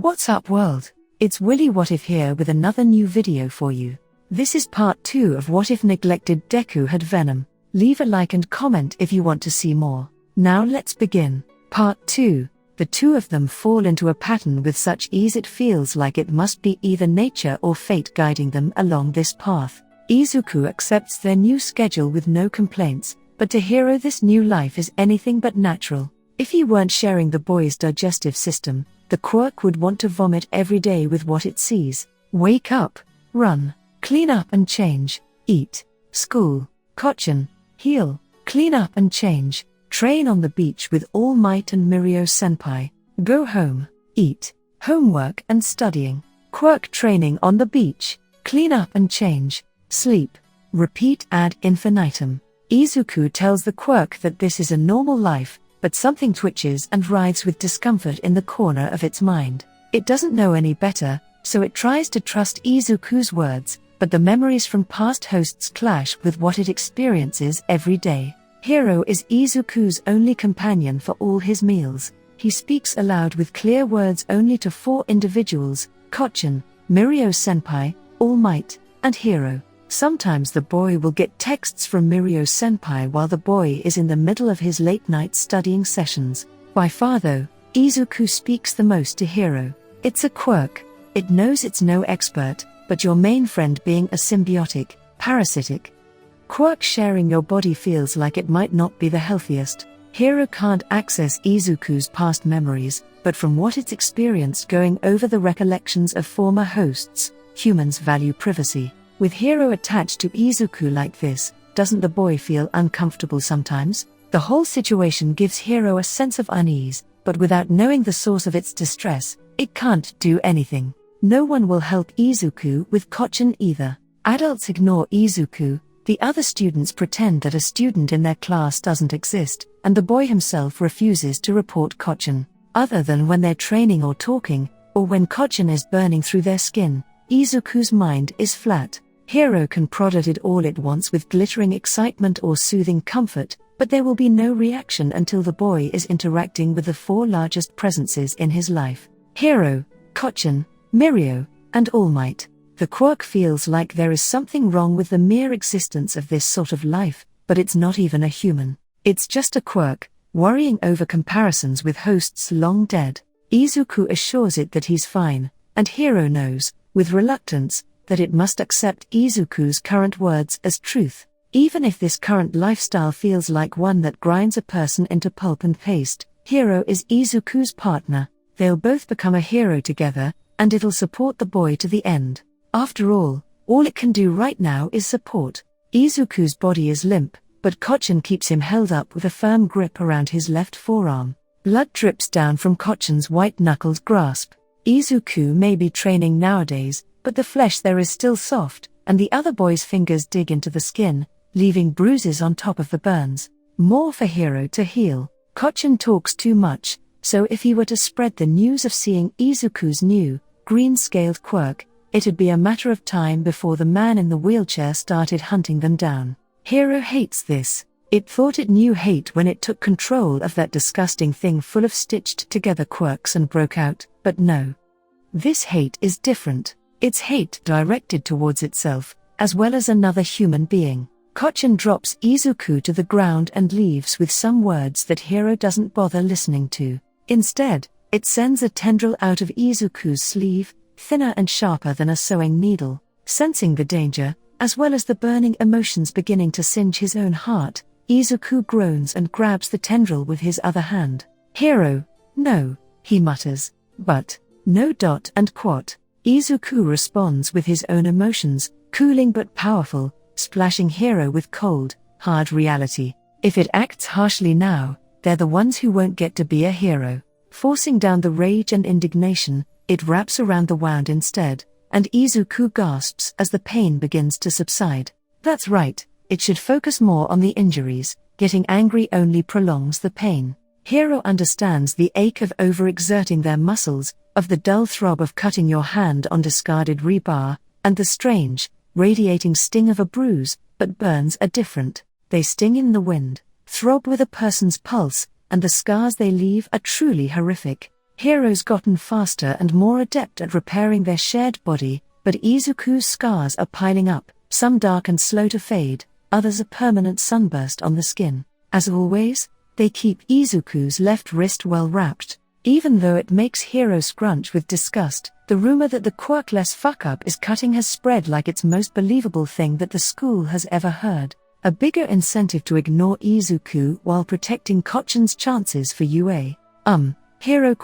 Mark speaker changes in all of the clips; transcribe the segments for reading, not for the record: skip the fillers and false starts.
Speaker 1: What's up world? It's Willy What If here with another new video for you. This is part 2 of What If Neglected Deku Had Venom. Leave a like and comment if you want to see more. Now let's begin. Part 2. The two of them fall into a pattern with such ease it feels like it must be either nature or fate guiding them along this path. Izuku accepts their new schedule with no complaints, but to Hiro this new life is anything but natural. If he weren't sharing the boy's digestive system, the Quirk would want to vomit every day with what it sees. Wake up, run, clean up and change, eat, school, kochen, heal, clean up and change, train on the beach with All Might and Mirio-senpai, go home, eat, homework and studying, Quirk training on the beach, clean up and change, sleep, repeat ad infinitum. Izuku tells the Quirk that this is a normal life, but something twitches and writhes with discomfort in the corner of its mind. It doesn't know any better, so it tries to trust Izuku's words, but the memories from past hosts clash with what it experiences every day. Hiro is Izuku's only companion for all his meals. He speaks aloud with clear words only to 4 individuals: Kochen, Mirio-senpai, All Might, and Hiro. Sometimes the boy will get texts from Mirio-senpai while the boy is in the middle of his late-night studying sessions. By far though, Izuku speaks the most to Hiro. It's a Quirk. It knows it's no expert, but your main friend being a symbiotic, parasitic Quirk sharing your body feels like it might not be the healthiest. Hiro can't access Izuku's past memories, but from what it's experienced going over the recollections of former hosts, humans value privacy. With Hiro attached to Izuku like this, doesn't the boy feel uncomfortable sometimes? The whole situation gives Hiro a sense of unease, but without knowing the source of its distress, it can't do anything. No one will help Izuku with kochen either. Adults ignore Izuku, the other students pretend that a student in their class doesn't exist, and the boy himself refuses to report kochen. Other than when they're training or talking, or when kochen is burning through their skin, Izuku's mind is flat. Hiro can prod at it all it wants with glittering excitement or soothing comfort, but there will be no reaction until the boy is interacting with the 4 largest presences in his life: Hiro, Kochen, Mirio, and All Might. The Quirk feels like there is something wrong with the mere existence of this sort of life, but it's not even a human. It's just a Quirk, worrying over comparisons with hosts long dead. Izuku assures it that he's fine, and Hiro knows, with reluctance, that it must accept Izuku's current words as truth. Even if this current lifestyle feels like one that grinds a person into pulp and paste, Hiro is Izuku's partner. They'll both become a hero together, and it'll support the boy to the end. After all it can do right now is support. Izuku's body is limp, but Kochen keeps him held up with a firm grip around his left forearm. Blood drips down from Kochen's white-knuckled grasp. Izuku may be training nowadays, but the flesh there is still soft, and the other boy's fingers dig into the skin, leaving bruises on top of the burns. More for Hiro to heal. Kochen talks too much, so if he were to spread the news of seeing Izuku's new, green-scaled Quirk, it'd be a matter of time before the man in the wheelchair started hunting them down. Hiro hates this. It thought it knew hate when it took control of that disgusting thing full of stitched-together quirks and broke out, but no. This hate is different. It's hate directed towards itself, as well as another human being. Kochen drops Izuku to the ground and leaves with some words that Hiro doesn't bother listening to. Instead, it sends a tendril out of Izuku's sleeve, thinner and sharper than a sewing needle. Sensing the danger, as well as the burning emotions beginning to singe his own heart, Izuku groans and grabs the tendril with his other hand. Hiro, no, he mutters. But, no dot and quat. Izuku responds with his own emotions, cooling but powerful, splashing Hiro with cold, hard reality. If it acts harshly now, they're the ones who won't get to be a hero. Forcing down the rage and indignation, it wraps around the wound instead, and Izuku gasps as the pain begins to subside. That's right, it should focus more on the injuries. Getting angry only prolongs the pain. Hiro understands the ache of overexerting their muscles, of the dull throb of cutting your hand on discarded rebar, and the strange, radiating sting of a bruise, but burns are different. They sting in the wind, throb with a person's pulse, and the scars they leave are truly horrific. Hiro's gotten faster and more adept at repairing their shared body, but Izuku's scars are piling up, some dark and slow to fade, others a permanent sunburst on the skin. As always, they keep Izuku's left wrist well wrapped. Even though it makes Hiro scrunch with disgust, the rumor that the quirkless fuck-up is cutting has spread like it's most believable thing that the school has ever heard. A bigger incentive to ignore Izuku while protecting Kochan's chances for UA. Hiro ?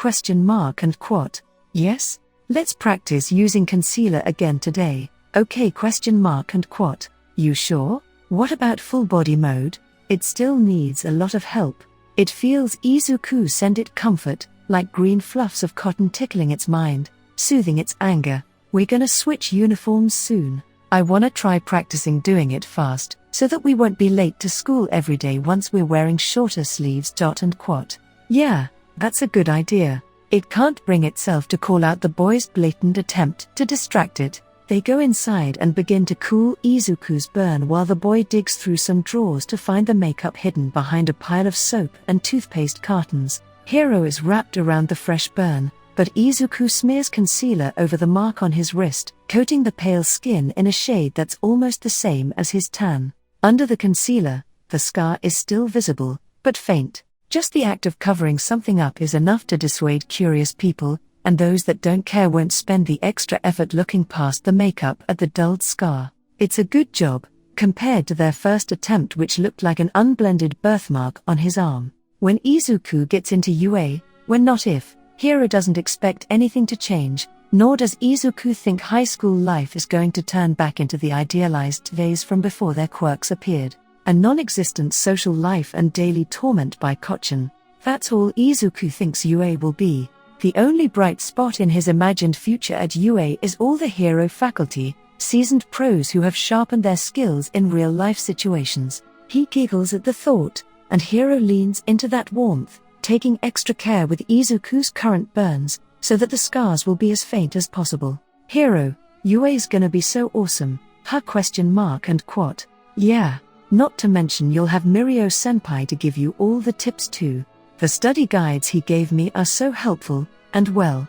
Speaker 1: And quat. Yes? Let's practice using concealer again today. Okay ? And quat. You sure? What about full body mode? It still needs a lot of help. It feels Izuku send it comfort, like green fluffs of cotton tickling its mind, soothing its anger. We're gonna switch uniforms soon. I wanna try practicing doing it fast, so that we won't be late to school every day once we're wearing shorter sleeves. And quat. Yeah, that's a good idea. It can't bring itself to call out the boy's blatant attempt to distract it. They go inside and begin to cool Izuku's burn while the boy digs through some drawers to find the makeup hidden behind a pile of soap and toothpaste cartons. Hiro is wrapped around the fresh burn, but Izuku smears concealer over the mark on his wrist, coating the pale skin in a shade that's almost the same as his tan. Under the concealer, the scar is still visible, but faint. Just the act of covering something up is enough to dissuade curious people, and those that don't care won't spend the extra effort looking past the makeup at the dulled scar. It's a good job, compared to their first attempt which looked like an unblended birthmark on his arm. When Izuku gets into UA, when not if, Hiro doesn't expect anything to change, nor does Izuku think high school life is going to turn back into the idealized days from before their quirks appeared. A non-existent social life and daily torment by Kochan. That's all Izuku thinks UA will be. The only bright spot in his imagined future at UA is all the Hiro faculty, seasoned pros who have sharpened their skills in real-life situations. He giggles at the thought, and Hiro leans into that warmth, taking extra care with Izuku's current burns, so that the scars will be as faint as possible. Hiro, UA's gonna be so awesome, ? And quat. Yeah, not to mention you'll have Mirio-senpai to give you all the tips too. The study guides he gave me are so helpful, and well.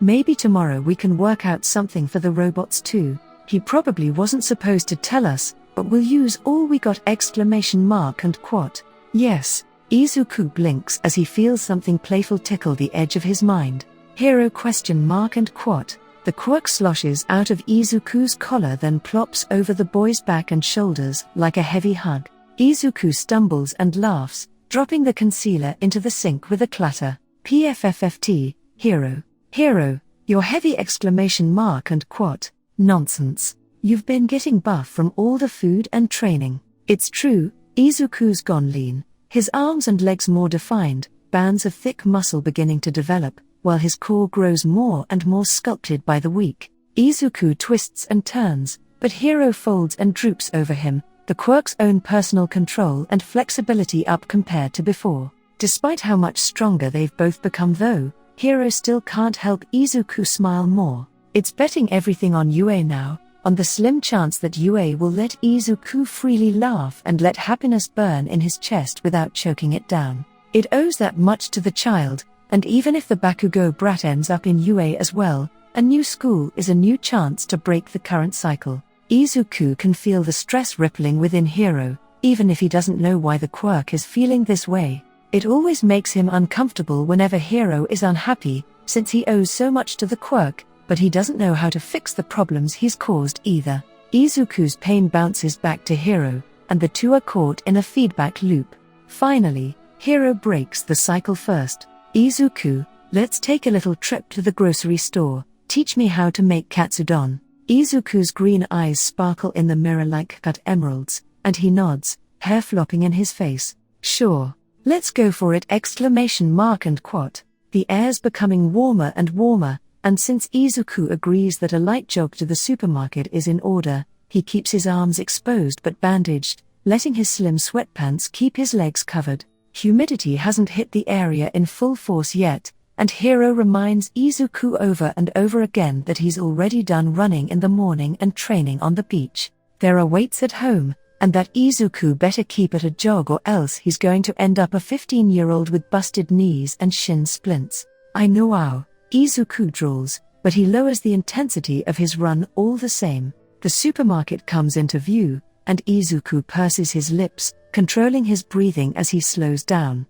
Speaker 1: Maybe tomorrow we can work out something for the robots too. He probably wasn't supposed to tell us, but we'll use all we got ! And quat. Yes. Izuku blinks as he feels something playful tickle the edge of his mind. Hiro ? And quat. The quirk sloshes out of Izuku's collar then plops over the boy's back and shoulders like a heavy hug. Izuku stumbles and laughs, dropping the concealer into the sink with a clatter. PFFFT, Hiro. Hiro, you're heavy! And quat. Nonsense. You've been getting buff from all the food and training. It's true, Izuku's gone lean, his arms and legs more defined, bands of thick muscle beginning to develop, while his core grows more and more sculpted by the week. Izuku twists and turns, but Hiro folds and droops over him, the quirk's own personal control and flexibility up compared to before. Despite how much stronger they've both become though, Hiro still can't help Izuku smile more. It's betting everything on UA now, on the slim chance that UA will let Izuku freely laugh and let happiness burn in his chest without choking it down. It owes that much to the child, and even if the Bakugo brat ends up in UA as well, a new school is a new chance to break the current cycle. Izuku can feel the stress rippling within Hiro, even if he doesn't know why the quirk is feeling this way. It always makes him uncomfortable whenever Hiro is unhappy, since he owes so much to the quirk, but he doesn't know how to fix the problems he's caused either. Izuku's pain bounces back to Hiro, and the two are caught in a feedback loop. Finally, Hiro breaks the cycle first. Izuku, let's take a little trip to the grocery store. Teach me how to make katsudon. Izuku's green eyes sparkle in the mirror like cut emeralds, and he nods, hair flopping in his face. Sure. Let's go for it! And quat. The air's becoming warmer and warmer, and since Izuku agrees that a light jog to the supermarket is in order, he keeps his arms exposed but bandaged, letting his slim sweatpants keep his legs covered. Humidity hasn't hit the area in full force yet, and Hiro reminds Izuku over and over again that he's already done running in the morning and training on the beach. There are weights at home, and that Izuku better keep at a jog or else he's going to end up a 15-year-old with busted knees and shin splints. I know how, Izuku drawls, but he lowers the intensity of his run all the same. The supermarket comes into view, and Izuku purses his lips, controlling his breathing as he slows down.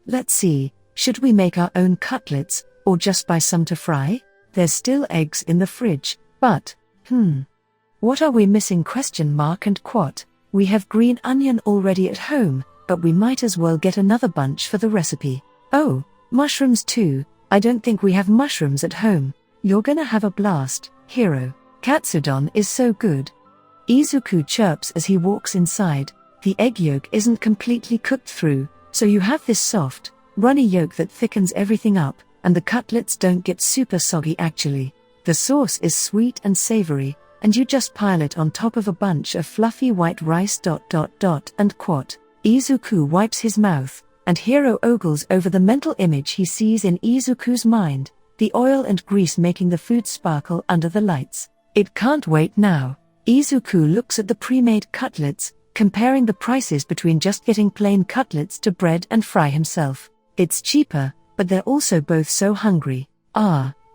Speaker 1: Let's see, should we make our own cutlets, or just buy some to fry? There's still eggs in the fridge, but, what are we missing? ? And quat. We have green onion already at home, but we might as well get another bunch for the recipe. Oh, mushrooms too. I don't think we have mushrooms at home. You're gonna have a blast, Hiro. Katsudon is so good. Izuku chirps as he walks inside. The egg yolk isn't completely cooked through, so you have this soft, runny yolk that thickens everything up, and the cutlets don't get super soggy actually. The sauce is sweet and savory, and you just pile it on top of a bunch of fluffy white rice. And quat. Izuku wipes his mouth, and Hiro ogles over the mental image he sees in Izuku's mind, the oil and grease making the food sparkle under the lights. It can't wait now. Izuku looks at the pre-made cutlets, comparing the prices between just getting plain cutlets to bread and fry himself. It's cheaper, but they're also both so hungry.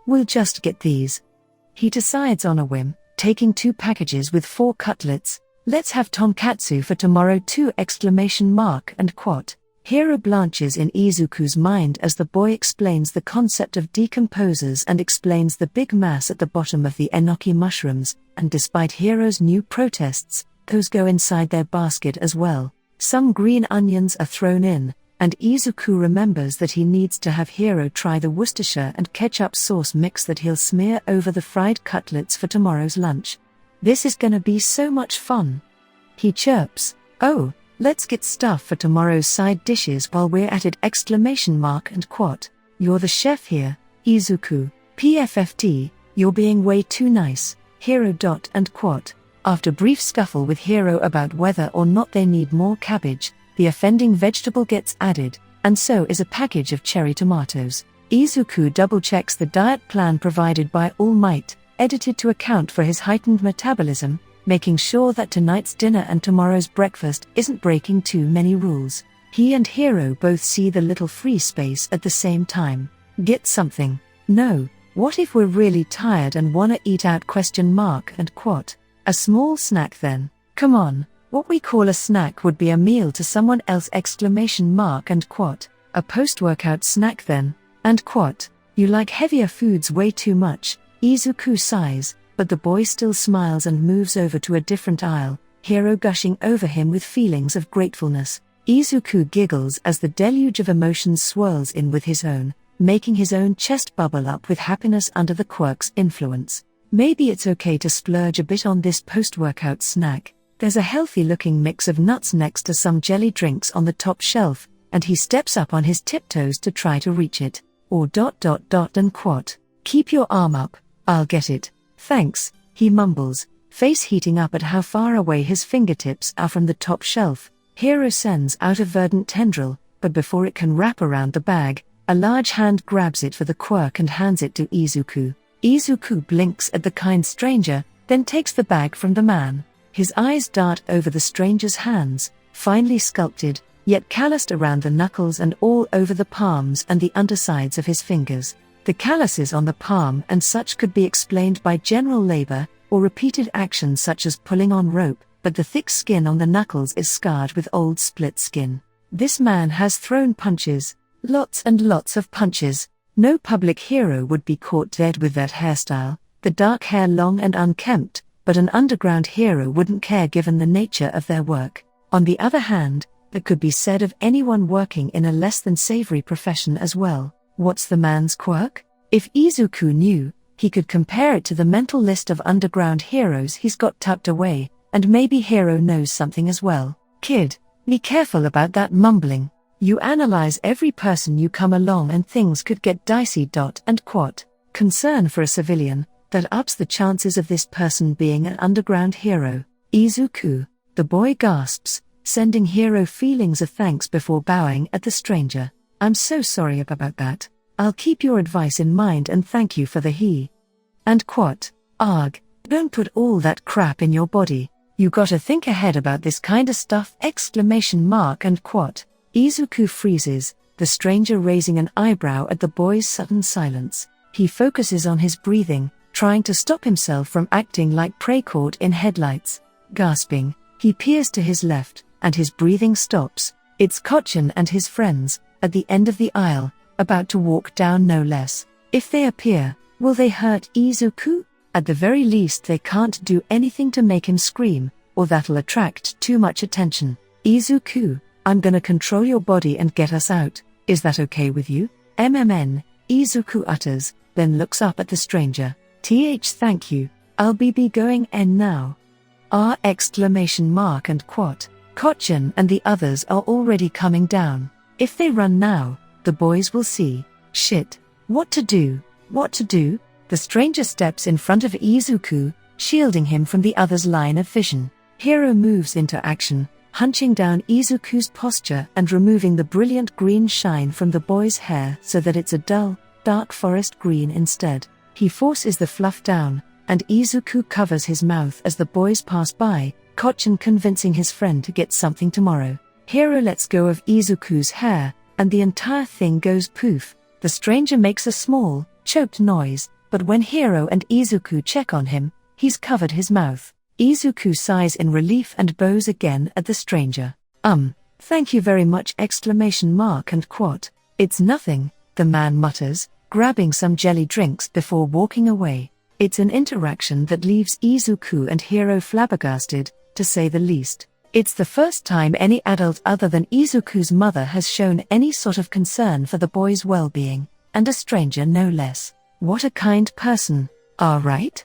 Speaker 1: We'll just get these. He decides on a whim, taking 2 packages with 4 cutlets. Let's have tonkatsu for tomorrow too! And quat. Hiro blanches in Izuku's mind as the boy explains the concept of decomposers and explains the big mass at the bottom of the enoki mushrooms, and despite Hiro's new protests, those go inside their basket as well. Some green onions are thrown in, and Izuku remembers that he needs to have Hiro try the Worcestershire and ketchup sauce mix that he'll smear over the fried cutlets for tomorrow's lunch. This is gonna be so much fun. He chirps, "Oh, let's get stuff for tomorrow's side dishes while we're at it!" And quat. You're the chef here, Izuku. PFFT, you're being way too nice, Hiro. And quat. After brief scuffle with Hiro about whether or not they need more cabbage, the offending vegetable gets added, and so is a package of cherry tomatoes. Izuku double-checks the diet plan provided by All Might, edited to account for his heightened metabolism, making sure that tonight's dinner and tomorrow's breakfast isn't breaking too many rules. He and Hiro both see the little free space at the same time. Get something. No, what if we're really tired and wanna eat out? ? And quat. A small snack then. Come on, what we call a snack would be a meal to someone else! And quat. A post-workout snack then. And quat. You like heavier foods way too much, Izuku sighs, but the boy still smiles and moves over to a different aisle, Hiro gushing over him with feelings of gratefulness. Izuku giggles as the deluge of emotions swirls in with his own, making his own chest bubble up with happiness under the Quirk's influence. Maybe it's okay to splurge a bit on this post-workout snack. There's a healthy-looking mix of nuts next to some jelly drinks on the top shelf, and he steps up on his tiptoes to try to reach it. And quat. Keep your arm up, I'll get it. Thanks, he mumbles, face heating up at how far away his fingertips are from the top shelf. Hiro sends out a verdant tendril, but before it can wrap around the bag, a large hand grabs it for the Quirk and hands it to Izuku. Izuku blinks at the kind stranger, then takes the bag from the man. His eyes dart over the stranger's hands, finely sculpted, yet calloused around the knuckles and all over the palms and the undersides of his fingers. The calluses on the palm and such could be explained by general labor, or repeated actions such as pulling on rope, but the thick skin on the knuckles is scarred with old split skin. This man has thrown punches, lots and lots of punches. No public hero would be caught dead with that hairstyle, the dark hair long and unkempt, but an underground hero wouldn't care given the nature of their work. On the other hand, that could be said of anyone working in a less than savory profession as well. What's the man's quirk? If Izuku knew, he could compare it to the mental list of underground heroes he's got tucked away, and maybe Hiro knows something as well. Kid, be careful about that mumbling. You analyze every person you come along and things could get dicey. And quat. Concern for a civilian, that ups the chances of this person being an underground hero. Izuku, the boy gasps, sending Hiro feelings of thanks before bowing at the stranger. I'm so sorry about that. I'll keep your advice in mind and thank you for the he. And quat. Arg, don't put all that crap in your body. You gotta think ahead about this kinda stuff! And quat. Izuku freezes, the stranger raising an eyebrow at the boy's sudden silence. He focuses on his breathing, trying to stop himself from acting like prey caught in headlights. Gasping, he peers to his left, and his breathing stops. It's Kochen and his friends, at the end of the aisle, about to walk down no less. If they appear, will they hurt Izuku? At the very least they can't do anything to make him scream, or that'll attract too much attention. Izuku, I'm gonna control your body and get us out. Is that okay with you? MMN, Izuku utters, then looks up at the stranger. Thank you, I'll be going N now. And quat. Kochen and the others are already coming down. If they run now, the boys will see. Shit. What to do? What to do? The stranger steps in front of Izuku, shielding him from the other's line of vision. Hiro moves into action, hunching down Izuku's posture and removing the brilliant green shine from the boy's hair so that it's a dull, dark forest green instead. He forces the fluff down, and Izuku covers his mouth as the boys pass by, Kochen convincing his friend to get something tomorrow. Hiro lets go of Izuku's hair, and the entire thing goes poof. The stranger makes a small, choked noise, but when Hiro and Izuku check on him, he's covered his mouth. Izuku sighs in relief and bows again at the stranger. Thank you very much! And quat. It's nothing, the man mutters, grabbing some jelly drinks before walking away. It's an interaction that leaves Izuku and Hiro flabbergasted, to say the least. It's the first time any adult other than Izuku's mother has shown any sort of concern for the boy's well-being, and a stranger no less. What a kind person, right?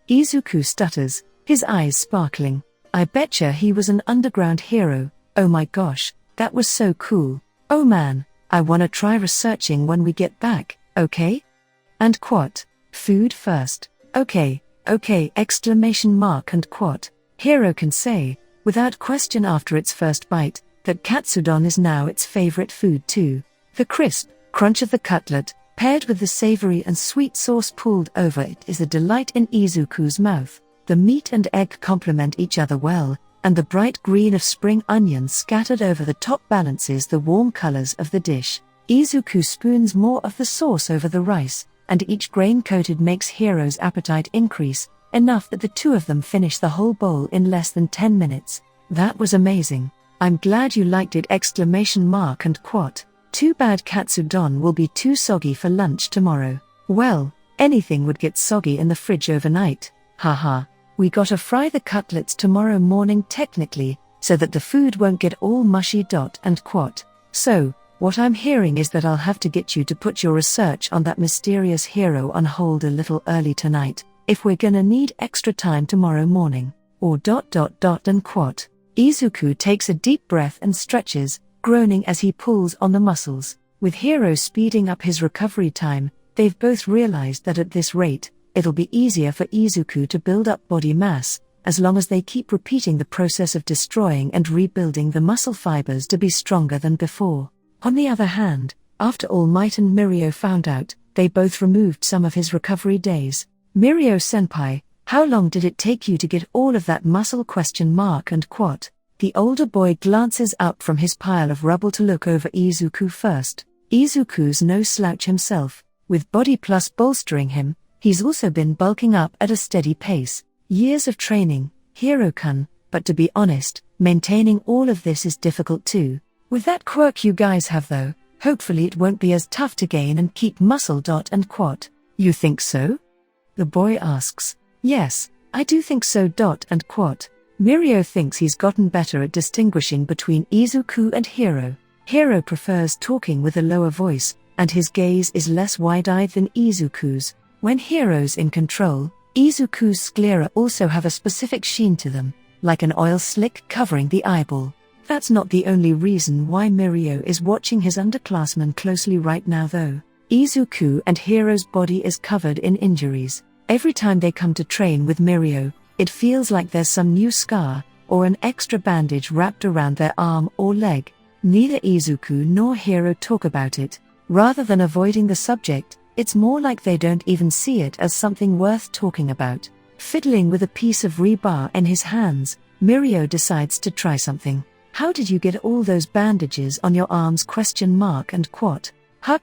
Speaker 1: Izuku stutters, his eyes sparkling. I betcha he was an underground hero. Oh my gosh, that was so cool. Oh man, I wanna try researching when we get back, okay? And quat. Food first. Okay. And quat. Hiro can say, without question after its first bite, that katsudon is now its favorite food too. The crisp crunch of the cutlet, paired with the savory and sweet sauce pooled over it, is a delight in Izuku's mouth. The meat and egg complement each other well, and the bright green of spring onions scattered over the top balances the warm colors of the dish. Izuku spoons more of the sauce over the rice, and each grain coated makes Hiro's appetite increase, enough that the two of them finish the whole bowl in less than 10 minutes. That was amazing. I'm glad you liked it! And quat. Too bad katsudon will be too soggy for lunch tomorrow. Well, anything would get soggy in the fridge overnight. Haha. We gotta fry the cutlets tomorrow morning technically, so that the food won't get all mushy. And quat. So, what I'm hearing is that I'll have to get you to put your research on that mysterious hero on hold a little early tonight, if we're gonna need extra time tomorrow morning. Or ... And quat. Izuku takes a deep breath and stretches, groaning as he pulls on the muscles. With Hiro speeding up his recovery time, they've both realized that at this rate, it'll be easier for Izuku to build up body mass, as long as they keep repeating the process of destroying and rebuilding the muscle fibers to be stronger than before. On the other hand, after All Might and Mirio found out, they both removed some of his recovery days. Mirio-senpai, how long did it take you to get all of that muscle? And quat. The older boy glances up from his pile of rubble to look over Izuku first. Izuku's no slouch himself, with body plus bolstering him, he's also been bulking up at a steady pace. Years of training, Hiro-kun, but to be honest, maintaining all of this is difficult too. With that quirk you guys have though, hopefully it won't be as tough to gain and keep muscle. And quat. You think so? The boy asks. Yes, I do think so. And quat. Mirio thinks he's gotten better at distinguishing between Izuku and Hiro. Hiro prefers talking with a lower voice, and his gaze is less wide-eyed than Izuku's. When Hiro's in control, Izuku's sclera also have a specific sheen to them, like an oil slick covering the eyeball. That's not the only reason why Mirio is watching his underclassmen closely right now though. Izuku and Hiro's body is covered in injuries. Every time they come to train with Mirio, it feels like there's some new scar, or an extra bandage wrapped around their arm or leg. Neither Izuku nor Hiro talk about it. Rather than avoiding the subject, it's more like they don't even see it as something worth talking about. Fiddling with a piece of rebar in his hands, Mirio decides to try something. How did you get all those bandages on your arms? ? And quote. Ha ?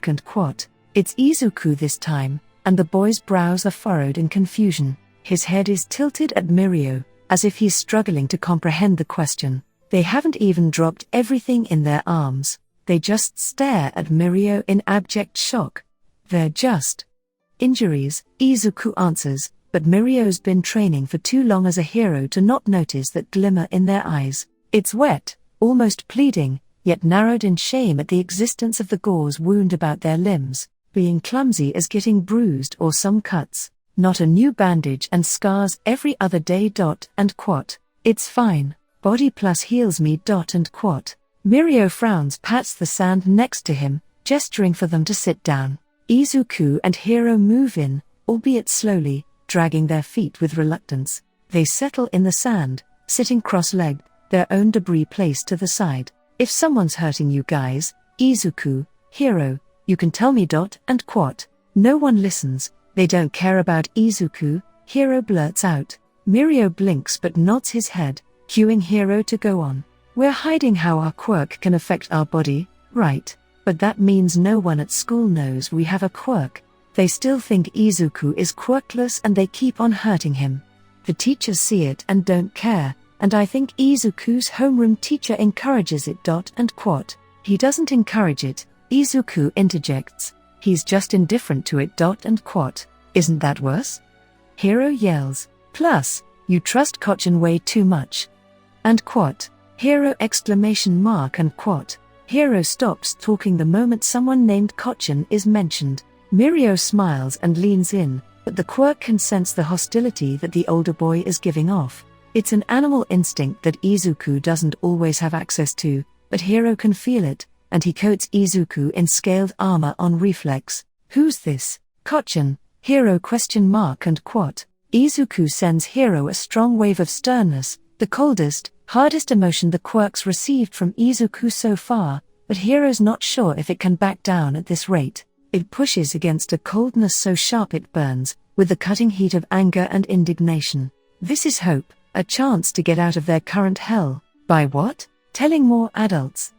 Speaker 1: And quote. It's Izuku this time, and the boy's brows are furrowed in confusion. His head is tilted at Mirio, as if he's struggling to comprehend the question. They haven't even dropped everything in their arms. They just stare at Mirio in abject shock. They're just injuries, Izuku answers, but Mirio's been training for too long as a hero to not notice that glimmer in their eyes. It's wet, almost pleading, yet narrowed in shame at the existence of the gauze wound about their limbs, being clumsy as getting bruised or some cuts. Not a new bandage and scars every other day. And quote. It's fine. Body plus heals me. And quote. Mirio frowns, pats the sand next to him, gesturing for them to sit down. Izuku and Hiro move in, albeit slowly, dragging their feet with reluctance. They settle in the sand, sitting cross-legged, their own debris placed to the side. If someone's hurting you guys, Izuku, Hiro, you can tell me. And quote. No one listens. They don't care about Izuku, Hiro blurts out. Mirio blinks but nods his head, cueing Hiro to go on. We're hiding how our quirk can affect our body, right? But that means no one at school knows we have a quirk. They still think Izuku is quirkless and they keep on hurting him. The teachers see it and don't care, and I think Izuku's homeroom teacher encourages it. And quote. He doesn't encourage it, Izuku interjects. He's just indifferent to it. And quote. Isn't that worse? Hiro yells. Plus, you trust Kochen way too much. And quote. Hiro ! And quote. Hiro stops talking the moment someone named Kochen is mentioned. Mirio smiles and leans in, but the quirk can sense the hostility that the older boy is giving off. It's an animal instinct that Izuku doesn't always have access to, but Hiro can feel it, and he coats Izuku in scaled armor on reflex. Who's this? Kochen, Hiro ? And quote. Izuku sends Hiro a strong wave of sternness, the coldest, hardest emotion the quirks received from Izuku so far, but Hiro's not sure if it can back down at this rate. It pushes against a coldness so sharp it burns, with the cutting heat of anger and indignation. This is hope, a chance to get out of their current hell. By what? Telling more adults.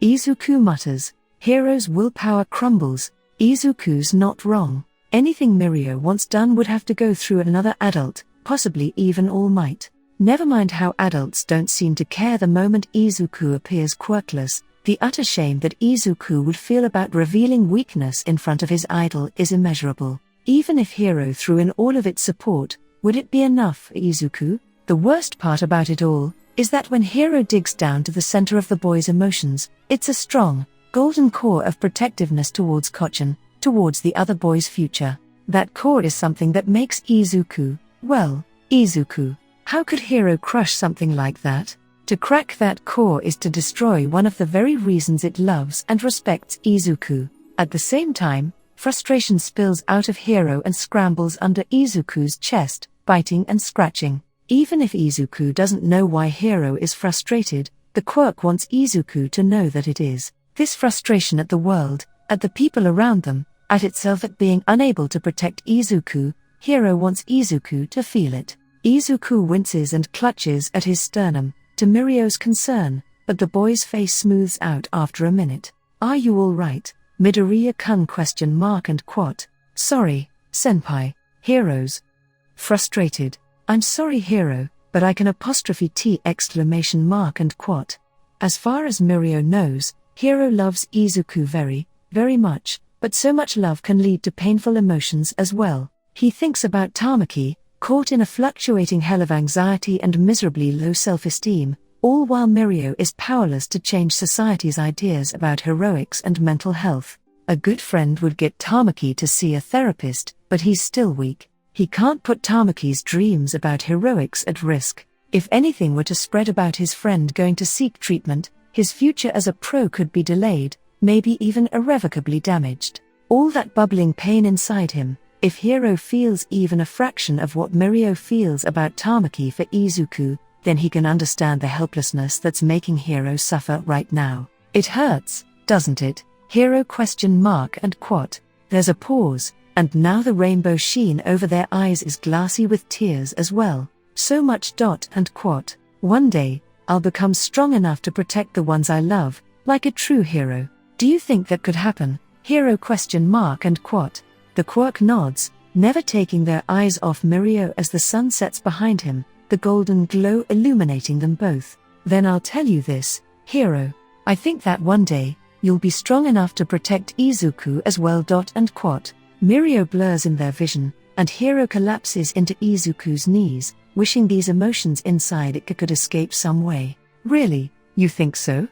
Speaker 1: Izuku mutters. Hiro's willpower crumbles. Izuku's not wrong. Anything Mirio wants done would have to go through another adult, possibly even All Might. Never mind how adults don't seem to care the moment Izuku appears quirkless. The utter shame that Izuku would feel about revealing weakness in front of his idol is immeasurable. Even if Hiro threw in all of its support, would it be enough for Izuku? The worst part about it all is that when Hiro digs down to the center of the boy's emotions, it's a strong, golden core of protectiveness towards Kochen, towards the other boy's future. That core is something that makes Izuku, well, Izuku. How could Hiro crush something like that? To crack that core is to destroy one of the very reasons it loves and respects Izuku. At the same time, frustration spills out of Hiro and scrambles under Izuku's chest, biting and scratching. Even if Izuku doesn't know why Hiro is frustrated, the quirk wants Izuku to know that it is. This frustration at the world, at the people around them, at itself at being unable to protect Izuku, Hiro wants Izuku to feel it. Izuku winces and clutches at his sternum, to Mirio's concern, but the boy's face smooths out after a minute. Are you all right, Midoriya-kun ? And quote. Sorry, senpai. Hiro's frustrated. I'm sorry Hiro, but I can T ! And quote. As far as Mirio knows, Hiro loves Izuku very, very much, but so much love can lead to painful emotions as well. He thinks about Tamaki, caught in a fluctuating hell of anxiety and miserably low self-esteem, all while Mirio is powerless to change society's ideas about heroics and mental health. A good friend would get Tamaki to see a therapist, but he's still weak. He can't put Tamaki's dreams about heroics at risk. If anything were to spread about his friend going to seek treatment, his future as a pro could be delayed, maybe even irrevocably damaged. All that bubbling pain inside him, if Hiro feels even a fraction of what Mirio feels about Tamaki for Izuku, then he can understand the helplessness that's making Hiro suffer right now. It hurts, doesn't it? Hiro ? And quote. There's a pause, and now the rainbow sheen over their eyes is glassy with tears as well. So much. And quote. One day, I'll become strong enough to protect the ones I love, like a true hero. Do you think that could happen? Hero ? And Quat. The Quirk nods, never taking their eyes off Mirio as the sun sets behind him, the golden glow illuminating them both. Then I'll tell you this, Hero. I think that one day, you'll be strong enough to protect Izuku as well. And Quat. Mirio blurs in their vision, and Hero collapses into Izuku's knees, wishing these emotions inside it could escape some way. Really, you think so?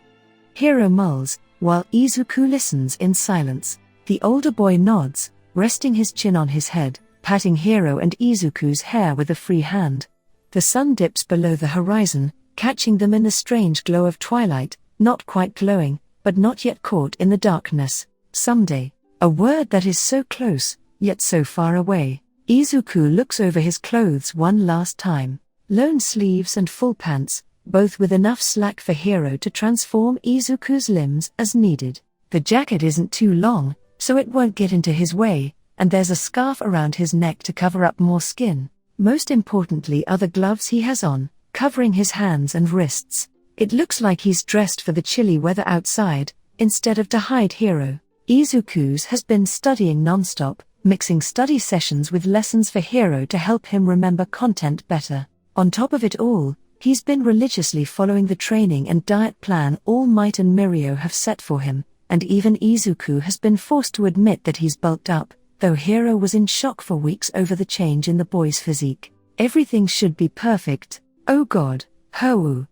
Speaker 1: Hero mulls, while Izuku listens in silence. The older boy nods, resting his chin on his head, patting Hero and Izuku's hair with a free hand. The sun dips below the horizon, catching them in the strange glow of twilight, not quite glowing, but not yet caught in the darkness. Someday. A word that is so close, yet so far away. Izuku looks over his clothes one last time. Lone sleeves and full pants, both with enough slack for Hero to transform Izuku's limbs as needed. The jacket isn't too long, so it won't get into his way, and there's a scarf around his neck to cover up more skin. Most importantly are the gloves he has on, covering his hands and wrists. It looks like he's dressed for the chilly weather outside, instead of to hide Hero. Izuku's has been studying non-stop, mixing study sessions with lessons for Hero to help him remember content better. On top of it all, he's been religiously following the training and diet plan All Might and Mirio have set for him, and even Izuku has been forced to admit that he's bulked up, though Hero was in shock for weeks over the change in the boy's physique. Everything should be perfect. Oh God, Hou.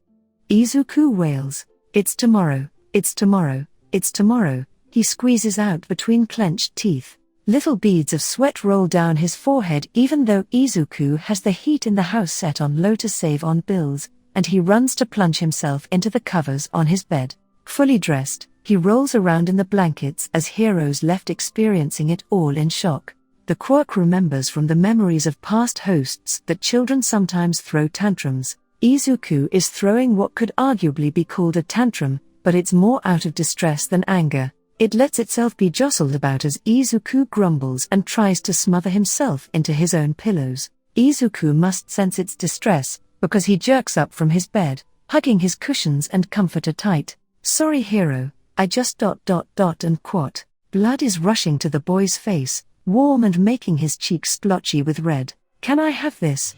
Speaker 1: Izuku wails. It's tomorrow, it's tomorrow, it's tomorrow. He squeezes out between clenched teeth. Little beads of sweat roll down his forehead even though Izuku has the heat in the house set on low to save on bills, and he runs to plunge himself into the covers on his bed. Fully dressed, he rolls around in the blankets as Hero's left experiencing it all in shock. The Quirk remembers from the memories of past hosts that children sometimes throw tantrums. Izuku is throwing what could arguably be called a tantrum, but it's more out of distress than anger. It lets itself be jostled about as Izuku grumbles and tries to smother himself into his own pillows. Izuku must sense its distress, because he jerks up from his bed, hugging his cushions and comforter tight. Sorry Hero, I just ... and Quat. Blood is rushing to the boy's face, warm and making his cheeks splotchy with red. Can I have this?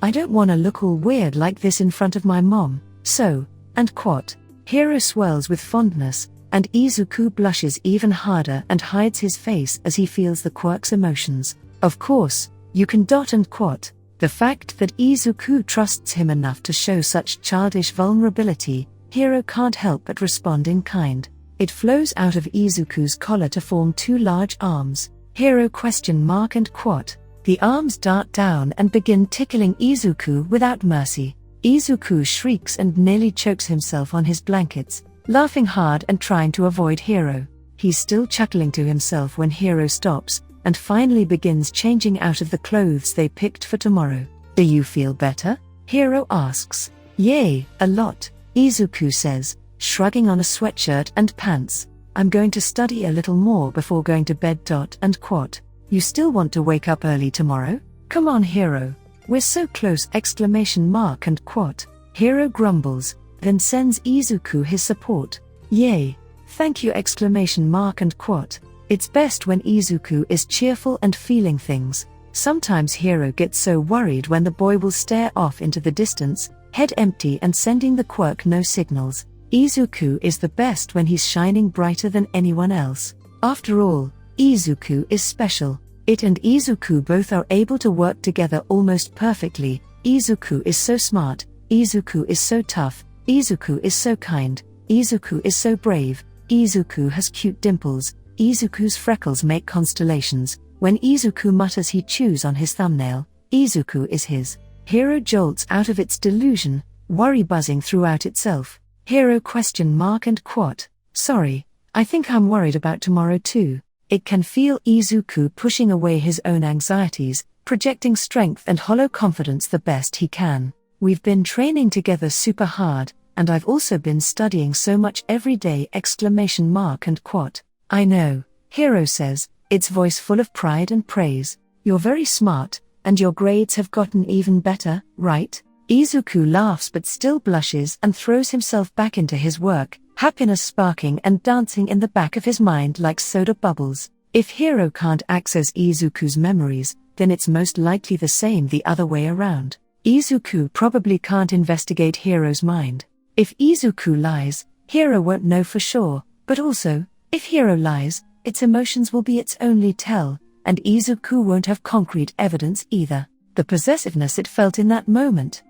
Speaker 1: I don't wanna look all weird like this in front of my mom, so, and Quat. Hero swells with fondness, and Izuku blushes even harder and hides his face as he feels the Quirk's emotions. Of course, you can ... and Quat. The fact that Izuku trusts him enough to show such childish vulnerability, Hero can't help but respond in kind. It flows out of Izuku's collar to form two large arms. Hero ? And Quat. The arms dart down and begin tickling Izuku without mercy. Izuku shrieks and nearly chokes himself on his blankets, laughing hard and trying to avoid Hero. He's still chuckling to himself when Hero stops, and finally begins changing out of the clothes they picked for tomorrow. Do you feel better? Hero asks. Yay, a lot, Izuku says, shrugging on a sweatshirt and pants. I'm going to study a little more before going to bed. And Quat. You still want to wake up early tomorrow? Come on Hero. We're so close! And Quat. Hero grumbles, then sends Izuku his support. Yay! Thank you! And Quat. It's best when Izuku is cheerful and feeling things. Sometimes Hero gets so worried when the boy will stare off into the distance, head empty and sending the Quirk no signals. Izuku is the best when he's shining brighter than anyone else. After all, Izuku is special. It and Izuku both are able to work together almost perfectly. Izuku is so smart, Izuku is so tough, Izuku is so kind, Izuku is so brave, Izuku has cute dimples, Izuku's freckles make constellations. When Izuku mutters he chews on his thumbnail, Izuku is his. Hero jolts out of its delusion, worry buzzing throughout itself. Hero ? And Quat. Sorry, I think I'm worried about tomorrow too. It can feel Izuku pushing away his own anxieties, projecting strength and hollow confidence the best he can. We've been training together super hard, and I've also been studying so much every day! And Quat. I know, Hero says, its voice full of pride and praise. You're very smart, and your grades have gotten even better, right? Izuku laughs but still blushes and throws himself back into his work, happiness sparking and dancing in the back of his mind like soda bubbles. If Hiro can't access Izuku's memories, then it's most likely the same the other way around. Izuku probably can't investigate Hiro's mind. If Izuku lies, Hiro won't know for sure, but also, if Hiro lies, its emotions will be its only tell, and Izuku won't have concrete evidence either. The possessiveness it felt in that moment.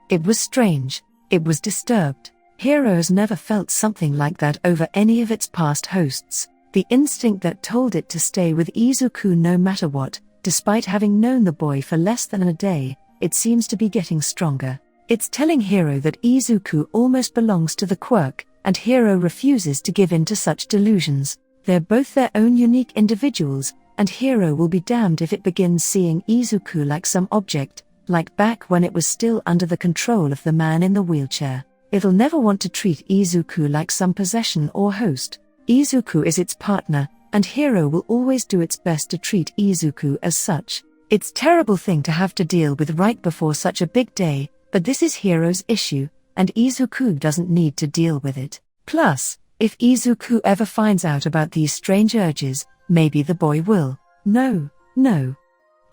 Speaker 1: It was strange, it was disturbed. Hiro has never felt something like that over any of its past hosts. The instinct that told it to stay with Izuku no matter what, despite having known the boy for less than a day, it seems to be getting stronger. It's telling Hiro that Izuku almost belongs to the Quirk, and Hiro refuses to give in to such delusions. They're both their own unique individuals, and Hiro will be damned if it begins seeing Izuku like some object, like back when it was still under the control of the man in the wheelchair. It'll never want to treat Izuku like some possession or host. Izuku is its partner, and Hiro will always do its best to treat Izuku as such. It's a terrible thing to have to deal with right before such a big day, but this is Hiro's issue, and Izuku doesn't need to deal with it. Plus, if Izuku ever finds out about these strange urges, maybe the boy will. No.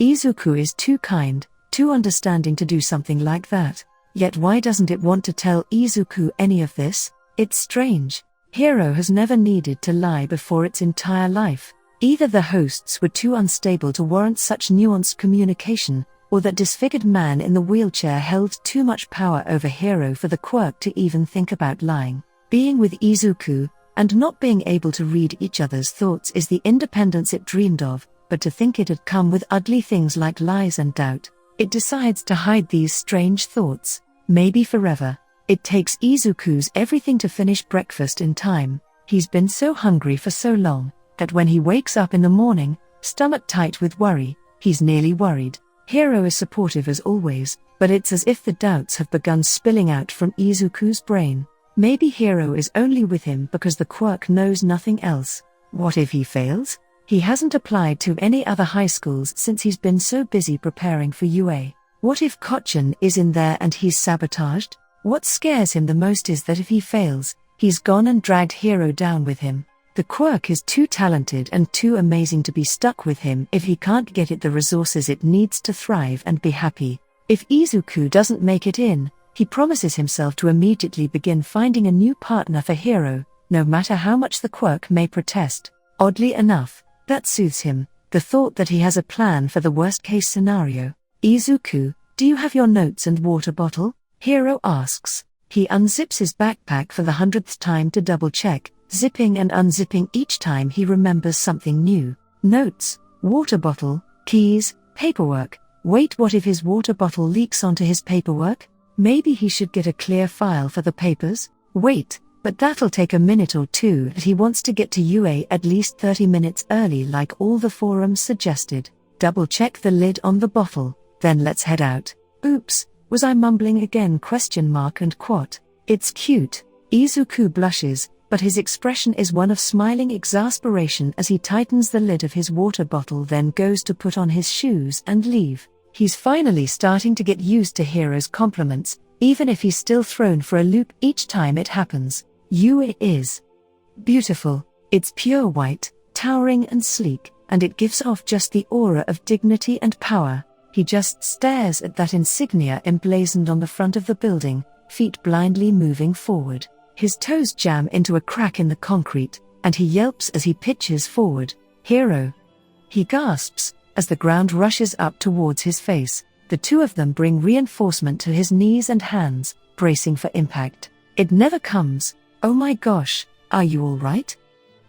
Speaker 1: Izuku is too kind, too understanding to do something like that. Yet why doesn't it want to tell Izuku any of this? It's strange. Hiro has never needed to lie before its entire life. Either the hosts were too unstable to warrant such nuanced communication, or that disfigured man in the wheelchair held too much power over Hiro for the Quirk to even think about lying. Being with Izuku, and not being able to read each other's thoughts is the independence it dreamed of, but to think it had come with ugly things like lies and doubt. It decides to hide these strange thoughts, maybe forever. It takes Izuku's everything to finish breakfast in time. He's been so hungry for so long, that when he wakes up in the morning, stomach tight with worry, he's nearly worried. Hiro is supportive as always, but it's as if the doubts have begun spilling out from Izuku's brain. Maybe Hiro is only with him because the Quirk knows nothing else. What if he fails? He hasn't applied to any other high schools since he's been so busy preparing for UA. What if Kochen is in there and he's sabotaged? What scares him the most is that if he fails, he's gone and dragged Hiro down with him. The Quirk is too talented and too amazing to be stuck with him if he can't get it the resources it needs to thrive and be happy. If Izuku doesn't make it in, he promises himself to immediately begin finding a new partner for Hiro, no matter how much the Quirk may protest. Oddly enough, that soothes him, the thought that he has a plan for the worst-case scenario. Izuku, do you have your notes and water bottle? Hiro asks. He unzips his backpack for the 100th time to double-check, zipping and unzipping each time he remembers something new. Notes, water bottle, keys, paperwork. Wait, what if his water bottle leaks onto his paperwork? Maybe he should get a clear file for the papers? Wait, but that'll take a minute or two, and he wants to get to UA at least 30 minutes early like all the forums suggested. Double-check the lid on the bottle, then let's head out. Oops, was I mumbling again? ? And quat. It's cute. Izuku blushes, but his expression is one of smiling exasperation as he tightens the lid of his water bottle, then goes to put on his shoes and leave. He's finally starting to get used to Hiro's compliments, even if he's still thrown for a loop each time it happens. UA is beautiful. It's pure white, towering and sleek, and it gives off just the aura of dignity and power. He just stares at that insignia emblazoned on the front of the building, feet blindly moving forward. His toes jam into a crack in the concrete, and he yelps as he pitches forward. Hiro! He gasps, as the ground rushes up towards his face. The two of them bring reinforcement to his knees and hands, bracing for impact. It never comes. Oh my gosh, are you all right?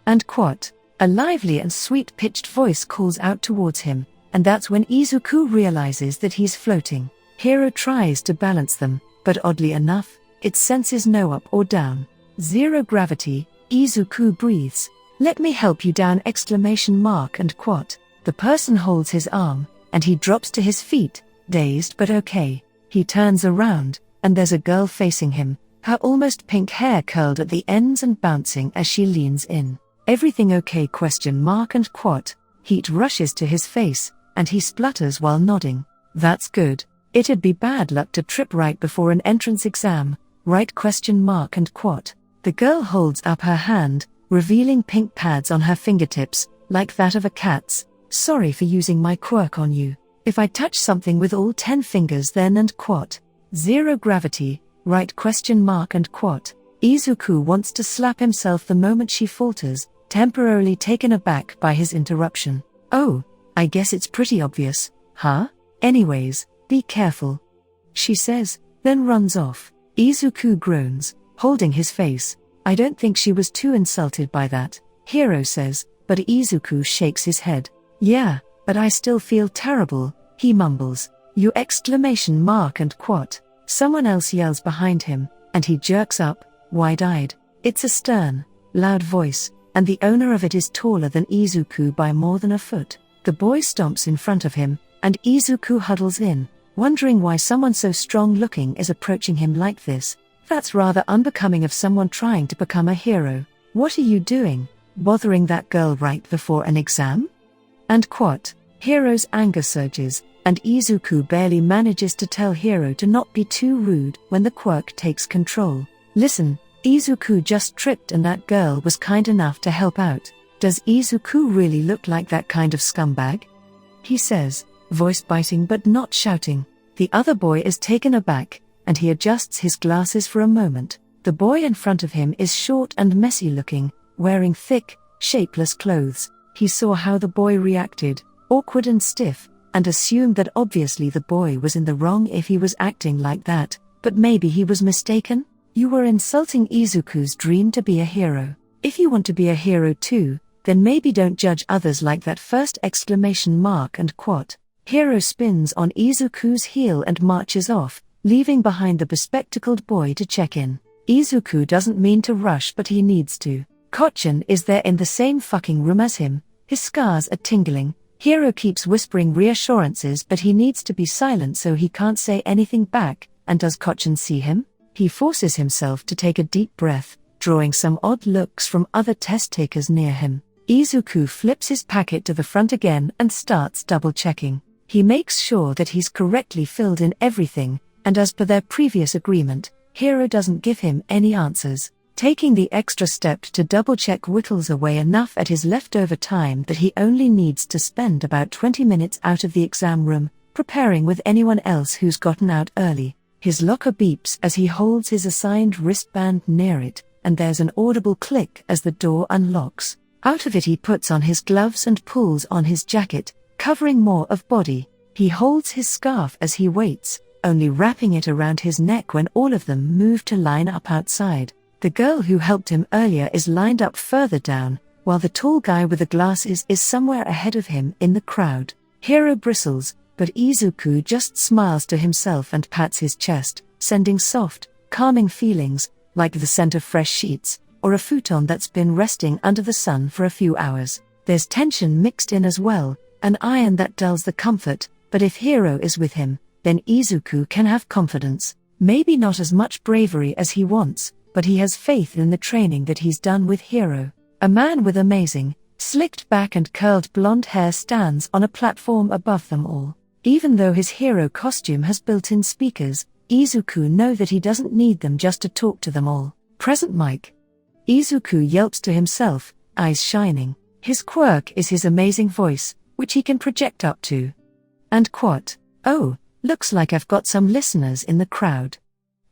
Speaker 1: And quat. A lively and sweet-pitched voice calls out towards him, and that's when Izuku realizes that he's floating. Hiro tries to balance them, but oddly enough, it senses no up or down. Zero gravity. Izuku breathes. Let me help you down! And quat. The person holds his arm, and he drops to his feet, dazed but okay. He turns around, and there's a girl facing him, her almost pink hair curled at the ends and bouncing as she leans in. Everything okay? And quat. Heat rushes to his face, and he splutters while nodding. That's good. It'd be bad luck to trip right before an entrance exam, right? And quote. The girl holds up her hand, revealing pink pads on her fingertips, like that of a cat's. Sorry for using my quirk on you. If I touch something with all 10 fingers then and quote. Zero gravity, right? And quote. Izuku wants to slap himself the moment she falters, temporarily taken aback by his interruption. Oh, I guess it's pretty obvious, huh? Anyways, be careful, she says, then runs off. Izuku groans, holding his face. I don't think she was too insulted by that, Hiro says, but Izuku shakes his head. Yeah, but I still feel terrible, he mumbles. You and quote. Someone else yells behind him, and he jerks up, wide-eyed. It's a stern, loud voice, and the owner of it is taller than Izuku by more than a foot. The boy stomps in front of him, and Izuku huddles in, wondering why someone so strong-looking is approaching him like this. That's rather unbecoming of someone trying to become a hero. What are you doing, bothering that girl right before an exam? And quote. Hiro's anger surges, and Izuku barely manages to tell Hiro to not be too rude when the quirk takes control. Listen, Izuku just tripped and that girl was kind enough to help out. Does Izuku really look like that kind of scumbag? He says, voice biting but not shouting. The other boy is taken aback, and he adjusts his glasses for a moment. The boy in front of him is short and messy looking, wearing thick, shapeless clothes. He saw how the boy reacted, awkward and stiff, and assumed that obviously the boy was in the wrong if he was acting like that, but maybe he was mistaken? You were insulting Izuku's dream to be a hero. If you want to be a hero too, then maybe don't judge others like that first! And quote. Hiro spins on Izuku's heel and marches off, leaving behind the bespectacled boy to check in. Izuku doesn't mean to rush but he needs to. Kochen is there in the same fucking room as him, his scars are tingling. Hiro keeps whispering reassurances but he needs to be silent so he can't say anything back, and does Kochen see him? He forces himself to take a deep breath, drawing some odd looks from other test-takers near him. Izuku flips his packet to the front again and starts double-checking. He makes sure that he's correctly filled in everything, and as per their previous agreement, Hiro doesn't give him any answers. Taking the extra step to double-check whittles away enough at his leftover time that he only needs to spend about 20 minutes out of the exam room, preparing with anyone else who's gotten out early. His locker beeps as he holds his assigned wristband near it, and there's an audible click as the door unlocks. Out of it he puts on his gloves and pulls on his jacket, covering more of body. He holds his scarf as he waits, only wrapping it around his neck when all of them move to line up outside. The girl who helped him earlier is lined up further down, while the tall guy with the glasses is somewhere ahead of him in the crowd. Hiro bristles, but Izuku just smiles to himself and pats his chest, sending soft, calming feelings, like the scent of fresh sheets, or a futon that's been resting under the sun for a few hours. There's tension mixed in as well, an iron that dulls the comfort, but if Hiro is with him, then Izuku can have confidence. Maybe not as much bravery as he wants, but he has faith in the training that he's done with Hiro. A man with amazing, slicked back and curled blonde hair stands on a platform above them all. Even though his hero costume has built-in speakers, Izuku knows that he doesn't need them just to talk to them all. Present mic. Izuku yelps to himself, eyes shining. His quirk is his amazing voice, which he can project up to. And quote. Oh, looks like I've got some listeners in the crowd.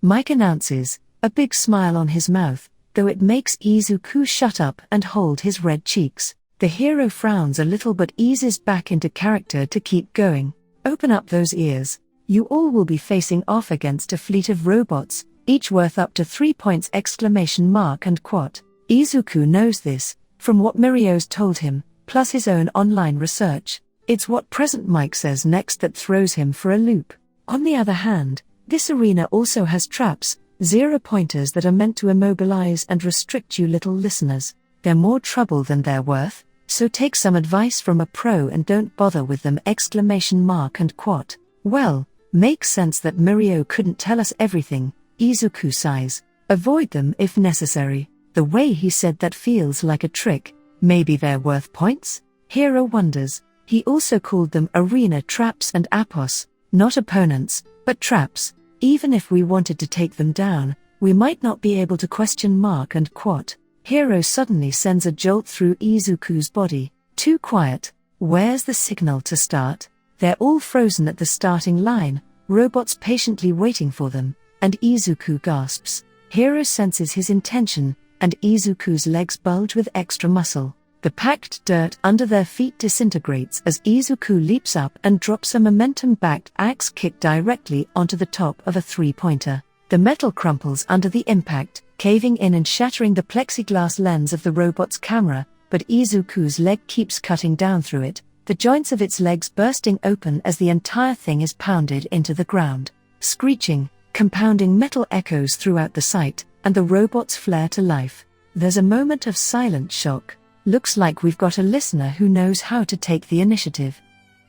Speaker 1: Mike announces, a big smile on his mouth, though it makes Izuku shut up and hold his red cheeks. The hero frowns a little but eases back into character to keep going. Open up those ears. You all will be facing off against a fleet of robots, each worth up to 3 points! And quote. Izuku knows this, from what Mirio's told him, plus his own online research. It's what Present Mike says next that throws him for a loop. On the other hand, this arena also has traps, 0-pointers that are meant to immobilize and restrict you little listeners. They're more trouble than they're worth, so take some advice from a pro and don't bother with them! And quote. Well, makes sense that Mirio couldn't tell us everything, Izuku sighs. Avoid them if necessary. The way he said that feels like a trick. Maybe they're worth points? Hiro wonders. He also called them arena traps and apos. Not opponents, but traps. Even if we wanted to take them down, we might not be able to question Mark and Quat. Hero suddenly sends a jolt through Izuku's body. Too quiet. Where's the signal to start? They're all frozen at the starting line, robots patiently waiting for them, and Izuku gasps. Hero senses his intention, and Izuku's legs bulge with extra muscle. The packed dirt under their feet disintegrates as Izuku leaps up and drops a momentum-backed axe kick directly onto the top of a three-pointer. The metal crumples under the impact, caving in and shattering the plexiglass lens of the robot's camera, but Izuku's leg keeps cutting down through it, the joints of its legs bursting open as the entire thing is pounded into the ground. Screeching, compounding metal echoes throughout the site, and the robots flare to life. There's a moment of silent shock. Looks like we've got a listener who knows how to take the initiative.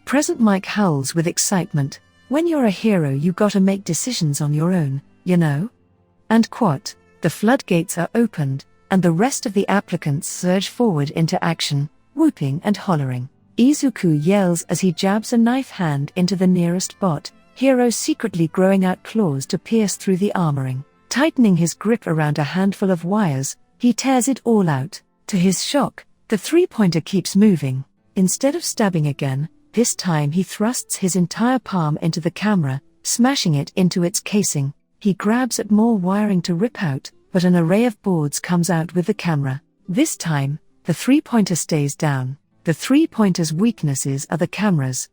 Speaker 1: Present Mike howls with excitement. When you're a hero, you gotta make decisions on your own, you know? And Quat, the floodgates are opened, and the rest of the applicants surge forward into action, whooping and hollering. Izuku yells as he jabs a knife hand into the nearest bot, Hero secretly growing out claws to pierce through the armoring. Tightening his grip around a handful of wires, he tears it all out. To his shock, the three-pointer keeps moving. Instead of stabbing again, this time he thrusts his entire palm into the camera, smashing it into its casing. He grabs at more wiring to rip out, but an array of boards comes out with the camera. This time, the three-pointer stays down. The three-pointer's weaknesses are the cameras.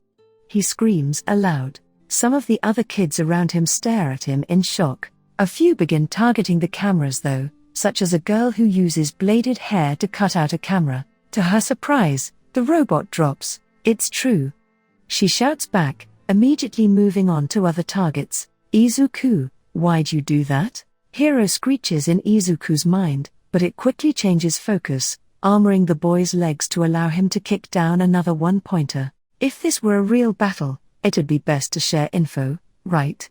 Speaker 1: He screams aloud. Some of the other kids around him stare at him in shock. A few begin targeting the cameras though, such as a girl who uses bladed hair to cut out a camera. To her surprise, the robot drops. It's true. She shouts back, immediately moving on to other targets. Izuku, why'd you do that? Hero screeches in Izuku's mind, but it quickly changes focus, armoring the boy's legs to allow him to kick down another one-pointer. If this were a real battle, it'd be best to share info, right?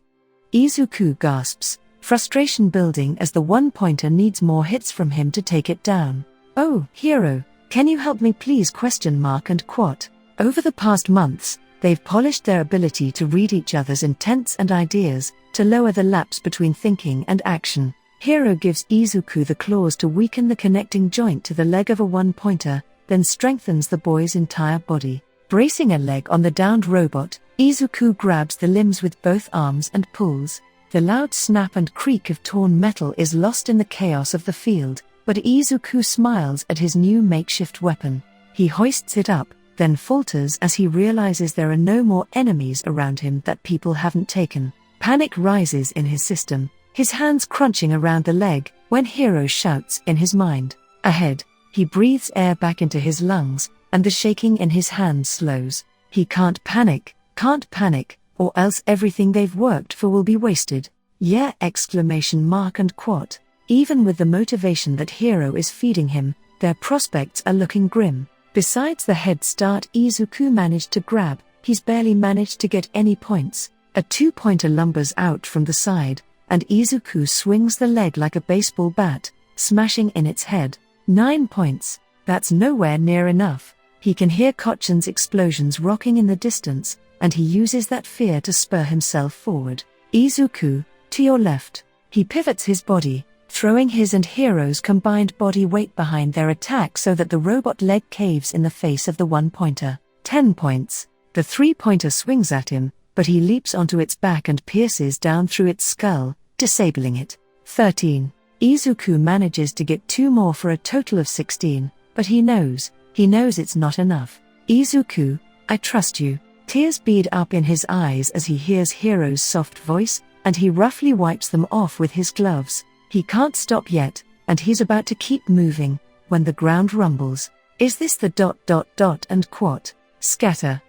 Speaker 1: Izuku gasps, frustration building as the one-pointer needs more hits from him to take it down. Oh, Hero, can you help me please? Question Mark and Quat. Over the past months, they've polished their ability to read each other's intents and ideas, to lower the lapse between thinking and action. Hero gives Izuku the claws to weaken the connecting joint to the leg of a one-pointer, then strengthens the boy's entire body. Bracing a leg on the downed robot, Izuku grabs the limbs with both arms and pulls. The loud snap and creak of torn metal is lost in the chaos of the field, but Izuku smiles at his new makeshift weapon. He hoists it up, then falters as he realizes there are no more enemies around him that people haven't taken. Panic rises in his system, his hands crunching around the leg, when Hero shouts in his mind. Ahead, he breathes air back into his lungs, and the shaking in his hands slows. He can't panic, or else everything they've worked for will be wasted. Yeah! Mark and Quat. Even with the motivation that Hero is feeding him, their prospects are looking grim. Besides the head start Izuku managed to grab, he's barely managed to get any points. A two-pointer lumbers out from the side, and Izuku swings the leg like a baseball bat, smashing in its head. 9 points. That's nowhere near enough. He can hear Kochan's explosions rocking in the distance, and he uses that fear to spur himself forward. Izuku, to your left. He pivots his body, throwing his and Hero's combined body weight behind their attack so that the robot leg caves in the face of the one-pointer. 10 points. The three-pointer swings at him, but he leaps onto its back and pierces down through its skull, disabling it. 13. Izuku manages to get 2 more for a total of 16, but he knows it's not enough. Izuku, I trust you. Tears bead up in his eyes as he hears Hero's soft voice, and he roughly wipes them off with his gloves. He can't stop yet, and he's about to keep moving, when the ground rumbles. Is this the ... and Quat? Scatter.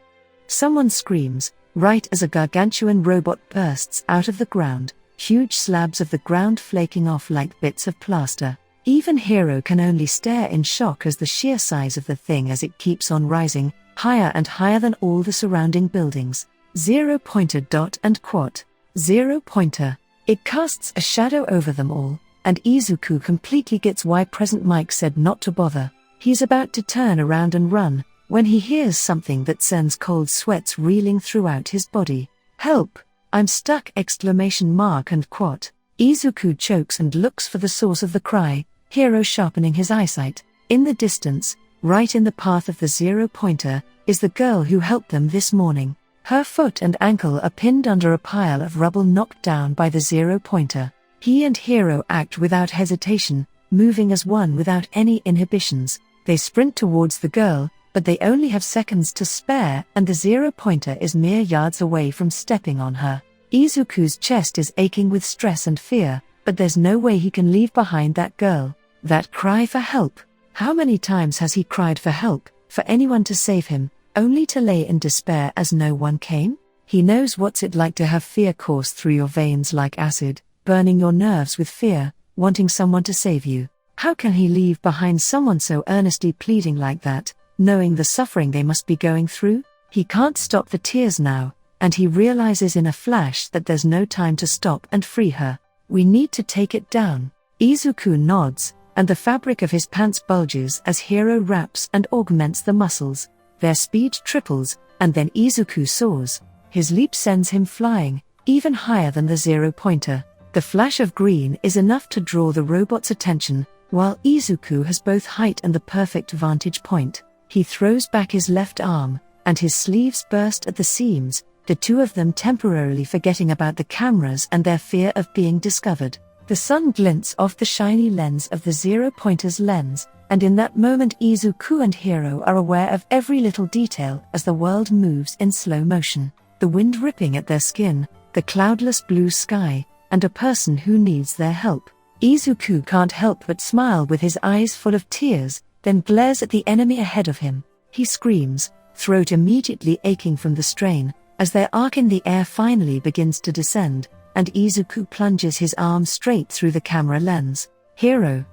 Speaker 1: Someone screams, right as a gargantuan robot bursts out of the ground, huge slabs of the ground flaking off like bits of plaster. Even Hero can only stare in shock as the sheer size of the thing as it keeps on rising, higher and higher than all the surrounding buildings. 0-pointer ... and Quat. 0-pointer. It casts a shadow over them all, and Izuku completely gets why Present Mike said not to bother. He's about to turn around and run, when he hears something that sends cold sweats reeling throughout his body. Help! I'm stuck! ! And quote. Izuku chokes and looks for the source of the cry, Hiro sharpening his eyesight. In the distance, right in the path of the 0-pointer, is the girl who helped them this morning. Her foot and ankle are pinned under a pile of rubble knocked down by the 0-pointer. He and Hiro act without hesitation, moving as one without any inhibitions. They sprint towards the girl, but they only have seconds to spare and the 0-pointer is mere yards away from stepping on her. Izuku's chest is aching with stress and fear, but there's no way he can leave behind that girl. That cry for help. How many times has he cried for help, for anyone to save him, only to lay in despair as no one came? He knows what's it like to have fear course through your veins like acid, burning your nerves with fear, wanting someone to save you. How can he leave behind someone so earnestly pleading like that, knowing the suffering they must be going through? He can't stop the tears now, and he realizes in a flash that there's no time to stop and free her. We need to take it down. Izuku nods, and the fabric of his pants bulges as Hiro wraps and augments the muscles. Their speed triples, and then Izuku soars. His leap sends him flying, even higher than the 0-pointer. The flash of green is enough to draw the robot's attention, while Izuku has both height and the perfect vantage point. He throws back his left arm, and his sleeves burst at the seams, the two of them temporarily forgetting about the cameras and their fear of being discovered. The sun glints off the shiny lens of the 0-pointer's lens, and in that moment Izuku and Hiro are aware of every little detail as the world moves in slow motion. The wind ripping at their skin, the cloudless blue sky, and a person who needs their help. Izuku can't help but smile with his eyes full of tears, then glares at the enemy ahead of him. He screams, throat immediately aching from the strain, as their arc in the air finally begins to descend, and Izuku plunges his arm straight through the camera lens. Hiro!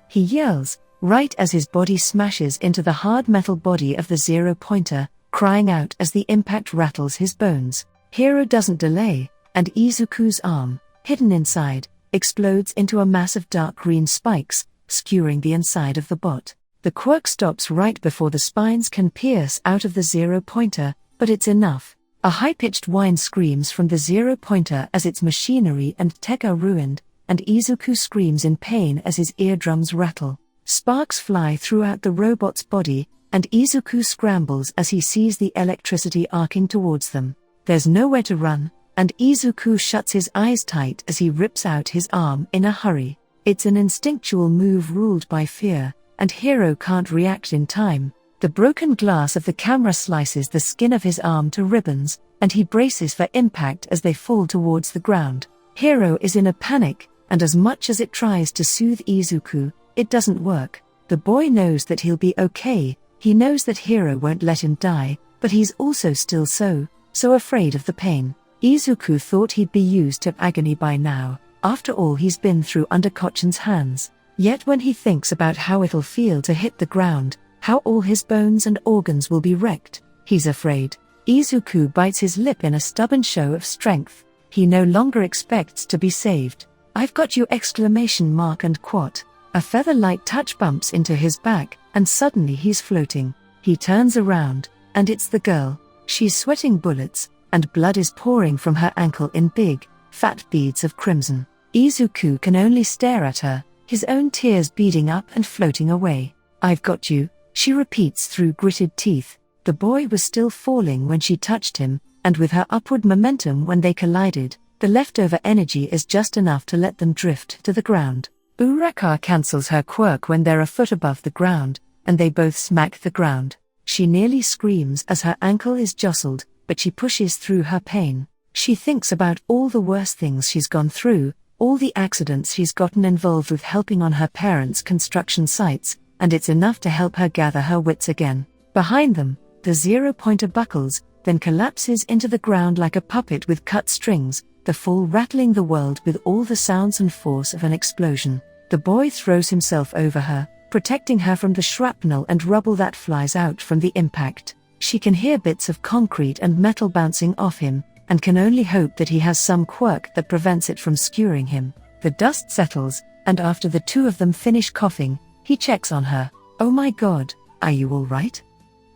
Speaker 1: He yells, right as his body smashes into the hard metal body of the 0-pointer, crying out as the impact rattles his bones. Hiro doesn't delay, and Izuku's arm, hidden inside, explodes into a mass of dark green spikes, skewering the inside of the bot. The quirk stops right before the spines can pierce out of the 0-pointer, but it's enough. A high-pitched whine screams from the 0-pointer as its machinery and tech are ruined, and Izuku screams in pain as his eardrums rattle. Sparks fly throughout the robot's body, and Izuku scrambles as he sees the electricity arcing towards them. There's nowhere to run, and Izuku shuts his eyes tight as he rips out his arm in a hurry. It's an instinctual move ruled by fear, and Hiro can't react in time. The broken glass of the camera slices the skin of his arm to ribbons, and he braces for impact as they fall towards the ground. Hiro is in a panic, and as much as it tries to soothe Izuku, it doesn't work. The boy knows that he'll be okay, he knows that Hiro won't let him die, but he's also still so afraid of the pain. Izuku thought he'd be used to agony by now, after all he's been through under Kochan's hands. Yet when he thinks about how it'll feel to hit the ground, how all his bones and organs will be wrecked, he's afraid. Izuku bites his lip in a stubborn show of strength. He no longer expects to be saved. "I've got you!" and quote. A feather-light touch bumps into his back, and suddenly he's floating. He turns around, and it's the girl. She's sweating bullets, and blood is pouring from her ankle in big, fat beads of crimson. Izuku can only stare at her, his own tears beading up and floating away. "I've got you," she repeats through gritted teeth. The boy was still falling when she touched him, and with her upward momentum when they collided, the leftover energy is just enough to let them drift to the ground. Uraka cancels her quirk when they're a foot above the ground, and they both smack the ground. She nearly screams as her ankle is jostled, but she pushes through her pain. She thinks about all the worst things she's gone through, all the accidents she's gotten involved with helping on her parents' construction sites, and it's enough to help her gather her wits again. Behind them, the 0-pointer buckles, then collapses into the ground like a puppet with cut strings, the fall rattling the world with all the sounds and force of an explosion. The boy throws himself over her, protecting her from the shrapnel and rubble that flies out from the impact. She can hear bits of concrete and metal bouncing off him, and can only hope that he has some quirk that prevents it from skewering him. The dust settles, and after the two of them finish coughing, he checks on her. "Oh my God, are you all right?"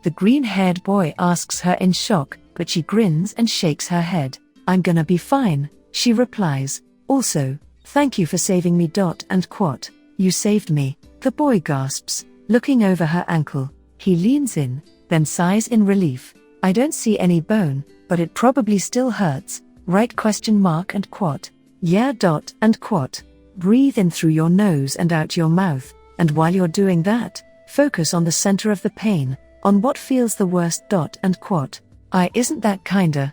Speaker 1: The green-haired boy asks her in shock, but she grins and shakes her head. I'm gonna be fine, she replies. Also, thank you for saving me. And quote, you saved me, the boy gasps, looking over her ankle. He leans in, then sighs in relief. I don't see any bone, but it probably still hurts, right? And quote, yeah. And quote, breathe in through your nose and out your mouth, and while you're doing that, focus on the center of the pain, on what feels the worst. And quote, isn't that kinda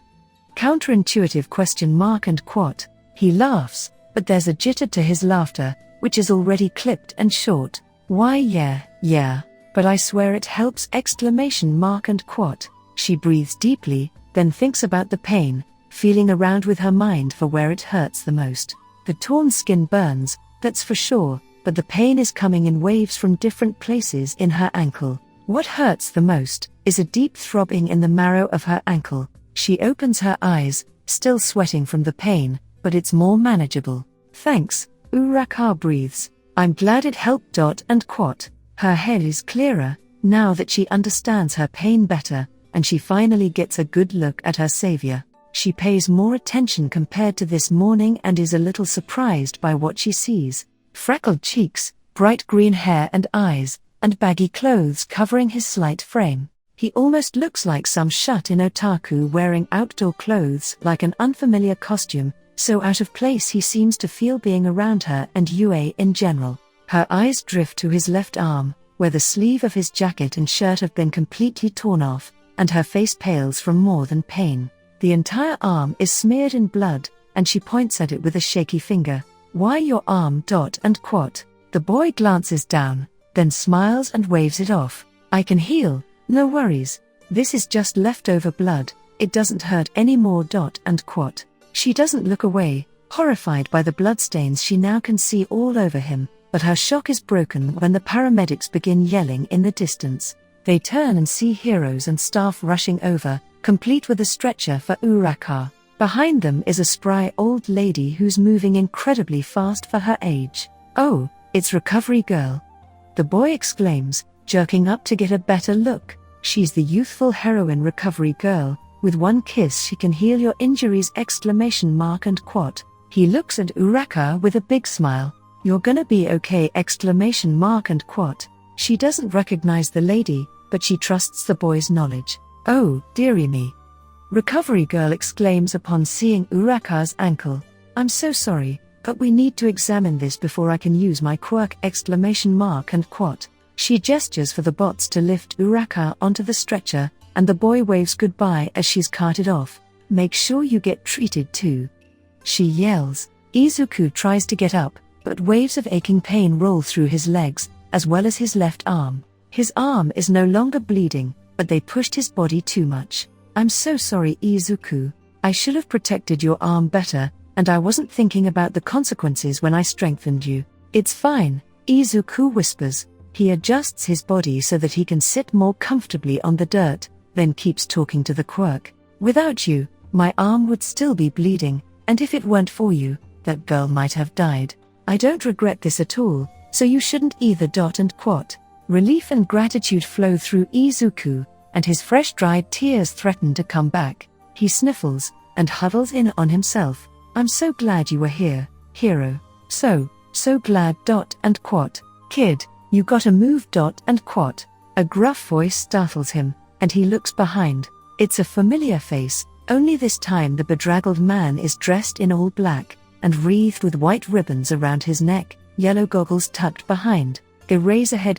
Speaker 1: counterintuitive? And quote, he laughs, but there's a jitter to his laughter, which is already clipped and short. Why yeah, but I swear it helps! And quote, she breathes deeply, then thinks about the pain, feeling around with her mind for where it hurts the most. The torn skin burns, that's for sure, but the pain is coming in waves from different places in her ankle. What hurts the most is a deep throbbing in the marrow of her ankle. She opens her eyes, still sweating from the pain, but it's more manageable. Thanks, Uraka breathes. I'm glad it helped. And quote, her head is clearer, now that she understands her pain better, and she finally gets a good look at her savior. She pays more attention compared to this morning and is a little surprised by what she sees. Freckled cheeks, bright green hair and eyes, and baggy clothes covering his slight frame. He almost looks like some shut-in otaku wearing outdoor clothes, like an unfamiliar costume, so out of place he seems to feel being around her and Yue in general. Her eyes drift to his left arm, where the sleeve of his jacket and shirt have been completely torn off, and her face pales from more than pain. The entire arm is smeared in blood, and she points at it with a shaky finger. Why your arm? And quote. The boy glances down, then smiles and waves it off. I can heal, no worries. This is just leftover blood, it doesn't hurt anymore. And quote. She doesn't look away, horrified by the bloodstains she now can see all over him, but her shock is broken when the paramedics begin yelling in the distance. They turn and see heroes and staff rushing over, complete with a stretcher for Uraka. Behind them is a spry old lady who's moving incredibly fast for her age. Oh, it's Recovery Girl, the boy exclaims, jerking up to get a better look. She's the youthful heroine Recovery Girl. With one kiss she can heal your injuries! And quote. He looks at Uraka with a big smile. You're gonna be okay! And quote. She doesn't recognize the lady, but she trusts the boy's knowledge. Oh, dearie me! Recovery Girl exclaims upon seeing Uraka's ankle. I'm so sorry, but we need to examine this before I can use my quirk! And quote. She gestures for the bots to lift Uraka onto the stretcher, and the boy waves goodbye as she's carted off. Make sure you get treated too, she yells. Izuku tries to get up, but waves of aching pain roll through his legs, as well as his left arm. His arm is no longer bleeding, but they pushed his body too much. I'm so sorry, Izuku. I should have protected your arm better, and I wasn't thinking about the consequences when I strengthened you. It's fine, Izuku whispers. He adjusts his body so that he can sit more comfortably on the dirt, then keeps talking to the quirk. Without you, my arm would still be bleeding, and if it weren't for you, that girl might have died. I don't regret this at all, so you shouldn't either. And quote. Relief and gratitude flow through Izuku, and his fresh-dried tears threaten to come back. He sniffles, and huddles in on himself. I'm so glad you were here, hero. So glad. And quote. Kid, you gotta move. And quote. A gruff voice startles him, and he looks behind. It's a familiar face, only this time the bedraggled man is dressed in all black, and wreathed with white ribbons around his neck, yellow goggles tucked behind. Eraserhead!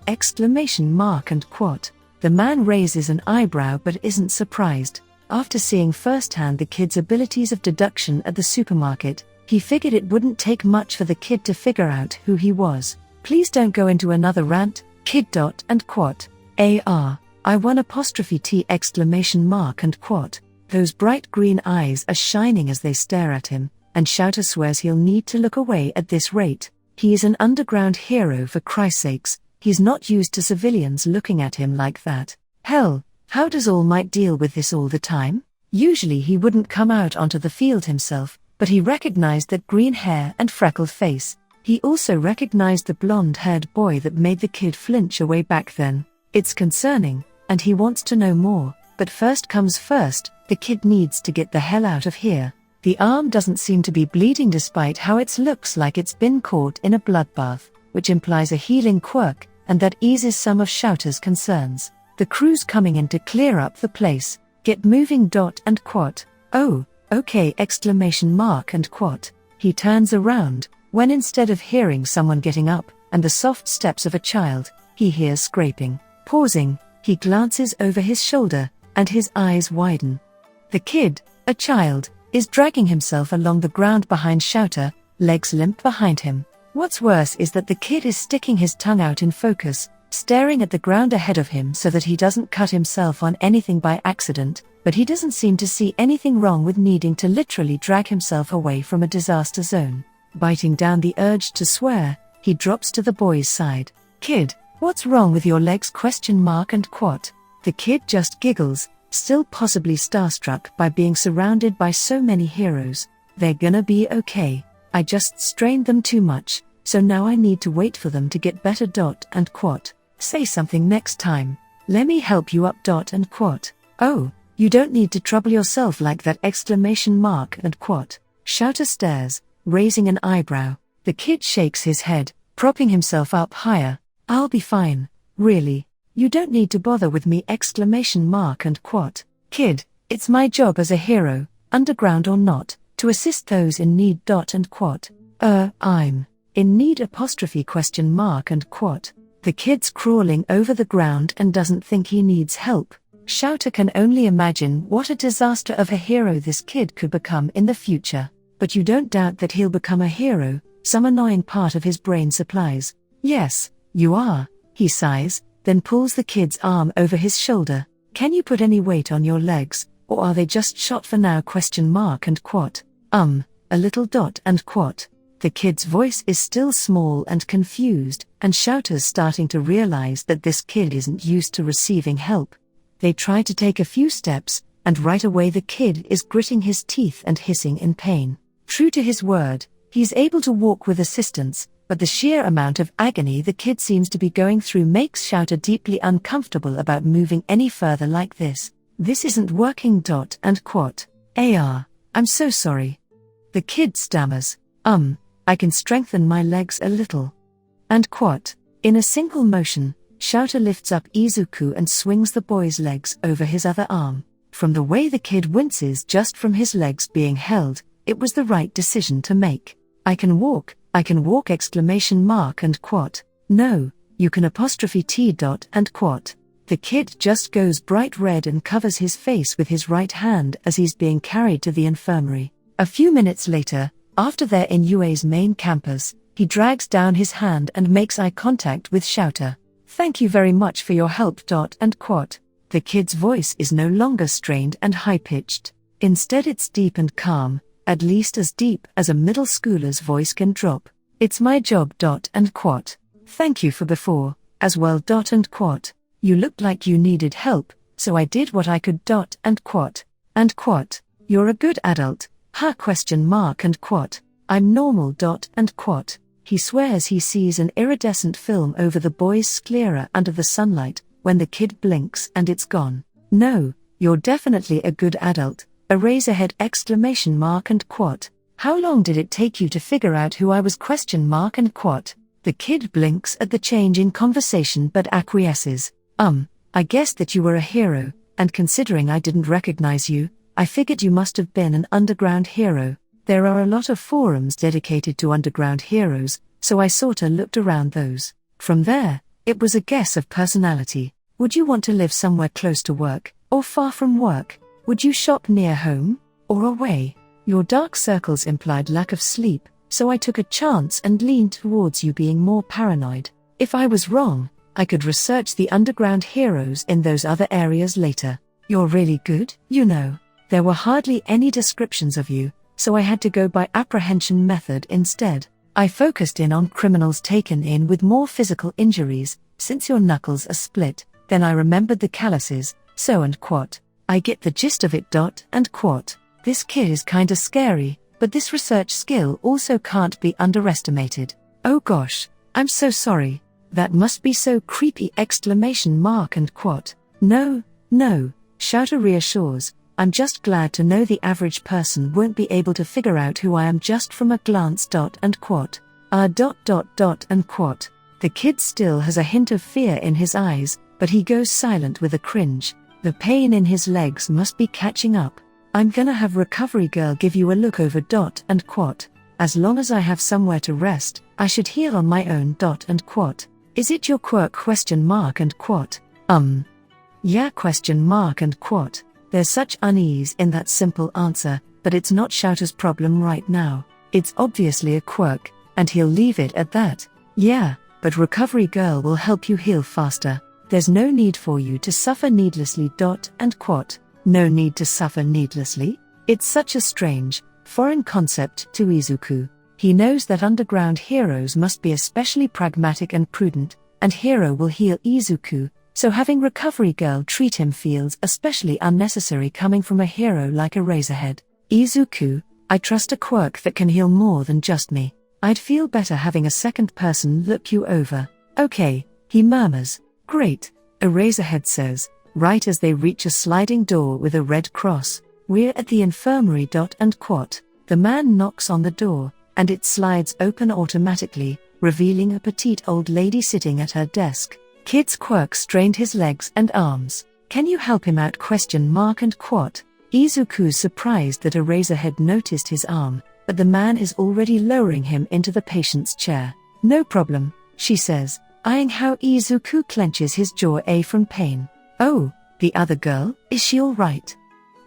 Speaker 1: And quote. The man raises an eyebrow but isn't surprised. After seeing firsthand the kid's abilities of deduction at the supermarket, he figured it wouldn't take much for the kid to figure out who he was. Please don't go into another rant, kid. And quote. I won! And quote. Those bright green eyes are shining as they stare at him, and Shouter swears he'll need to look away at this rate. He is an underground hero, for Christ's sakes. He's not used to civilians looking at him like that. Hell, how does All Might deal with this all the time? Usually he wouldn't come out onto the field himself, but he recognized that green hair and freckled face. He also recognized the blonde-haired boy that made the kid flinch away back then. It's concerning, and he wants to know more, but first comes first, the kid needs to get the hell out of here. The arm doesn't seem to be bleeding despite how it looks like it's been caught in a bloodbath, which implies a healing quirk, and that eases some of Shouter's concerns. The crew's coming in to clear up the place. Get moving. And quote. Oh, okay! And quote. He turns around, when instead of hearing someone getting up, and the soft steps of a child, he hears scraping. Pausing, he glances over his shoulder, and his eyes widen. The kid, a child, is dragging himself along the ground behind Shouter, legs limp behind him. What's worse is that the kid is sticking his tongue out in focus, staring at the ground ahead of him so that he doesn't cut himself on anything by accident, but he doesn't seem to see anything wrong with needing to literally drag himself away from a disaster zone. Biting down the urge to swear, he drops to the boy's side. Kid, what's wrong with your legs? And quote. The kid just giggles, still possibly starstruck by being surrounded by so many heroes. They're gonna be okay. I just strained them too much, so now I need to wait for them to get better. And quote. Say something next time. Let me help you up. And quote. Oh, you don't need to trouble yourself like that! And quote. Shouter stares, raising an eyebrow. The kid shakes his head, propping himself up higher. I'll be fine, really. You don't need to bother with me! And quote. Kid, it's my job as a hero, underground or not, to assist those in need. And quote. I'm in need! And quote. The kid's crawling over the ground and doesn't think he needs help. Shouter can only imagine what a disaster of a hero this kid could become in the future. But you don't doubt that he'll become a hero, some annoying part of his brain supplies. Yes, you are, he sighs, then pulls the kid's arm over his shoulder. Can you put any weight on your legs, or are they just shot for now? And quote. A little. And quote. The kid's voice is still small and confused, and Shouter's starting to realize that this kid isn't used to receiving help. They try to take a few steps, and right away the kid is gritting his teeth and hissing in pain. True to his word, he's able to walk with assistance, but the sheer amount of agony the kid seems to be going through makes Shouter deeply uncomfortable about moving any further like this. This isn't working. And quote. I'm so sorry. The kid stammers. I can strengthen my legs a little. And quote. In a single motion, Shouter lifts up Izuku and swings the boy's legs over his other arm. From the way the kid winces just from his legs being held, it was the right decision to make. I can walk! And quote. No, you can! And quote. The kid just goes bright red and covers his face with his right hand as he's being carried to the infirmary. A few minutes later, after they're in UA's main campus, he drags down his hand and makes eye contact with Shouter. Thank you very much for your help. And quote. The kid's voice is no longer strained and high-pitched. Instead it's deep and calm, at least as deep as a middle schooler's voice can drop. It's my job. And quote. Thank you for before, as well. And quote. You looked like you needed help, so I did what I could. And quote. And quote. You're a good adult, And quote. I'm normal. And quote. He swears he sees an iridescent film over the boy's sclera under the sunlight, when the kid blinks and it's gone. No, you're definitely a good adult, a razorhead! And quote. How long did it take you to figure out who I was? And quote. The kid blinks at the change in conversation but acquiesces. I guessed that you were a hero, and considering I didn't recognize you, I figured you must have been an underground hero. There are a lot of forums dedicated to underground heroes, so I sorta looked around those. From there, it was a guess of personality. Would you want to live somewhere close to work, or far from work? Would you shop near home, or away? Your dark circles implied lack of sleep, so I took a chance and leaned towards you being more paranoid. If I was wrong, I could research the underground heroes in those other areas later. You're really good, you know. There were hardly any descriptions of you, so I had to go by apprehension method instead. I focused in on criminals taken in with more physical injuries, since your knuckles are split. Then I remembered the calluses, so and quote. I get the gist of it. And quote. This kid is kinda scary, but this research skill also can't be underestimated. Oh gosh, I'm so sorry. That must be so creepy! And quote. No, Shouter reassures, I'm just glad to know the average person won't be able to figure out who I am just from a glance. And quote. And quote. The kid still has a hint of fear in his eyes, but he goes silent with a cringe. The pain in his legs must be catching up. I'm gonna have Recovery Girl give you a look over. And quote. As long as I have somewhere to rest, I should heal on my own. And quote. Is it your quirk? And quote. Yeah? And quote. There's such unease in that simple answer, but it's not Shouter's problem right now. It's obviously a quirk, and he'll leave it at that. Yeah, but Recovery Girl will help you heal faster. There's no need for you to suffer needlessly. And quote. No need to suffer needlessly? It's such a strange, foreign concept to Izuku. He knows that underground heroes must be especially pragmatic and prudent, and Hero will heal Izuku, so having Recovery Girl treat him feels especially unnecessary coming from a hero like Eraserhead. Izuku, I trust a quirk that can heal more than just me. I'd feel better having a second person look you over. Okay, he murmurs. Great, Eraserhead says, right as they reach a sliding door with a red cross. We're at the infirmary. And quote. The man knocks on the door, and it slides open automatically, revealing a petite old lady sitting at her desk. Kid's quirk strained his legs and arms. Can you help him out? And quote. Izuku's surprised that Eraserhead noticed his arm, but the man is already lowering him into the patient's chair. No problem, she says, eyeing how Izuku clenches his jaw from pain. Oh, the other girl, is she all right?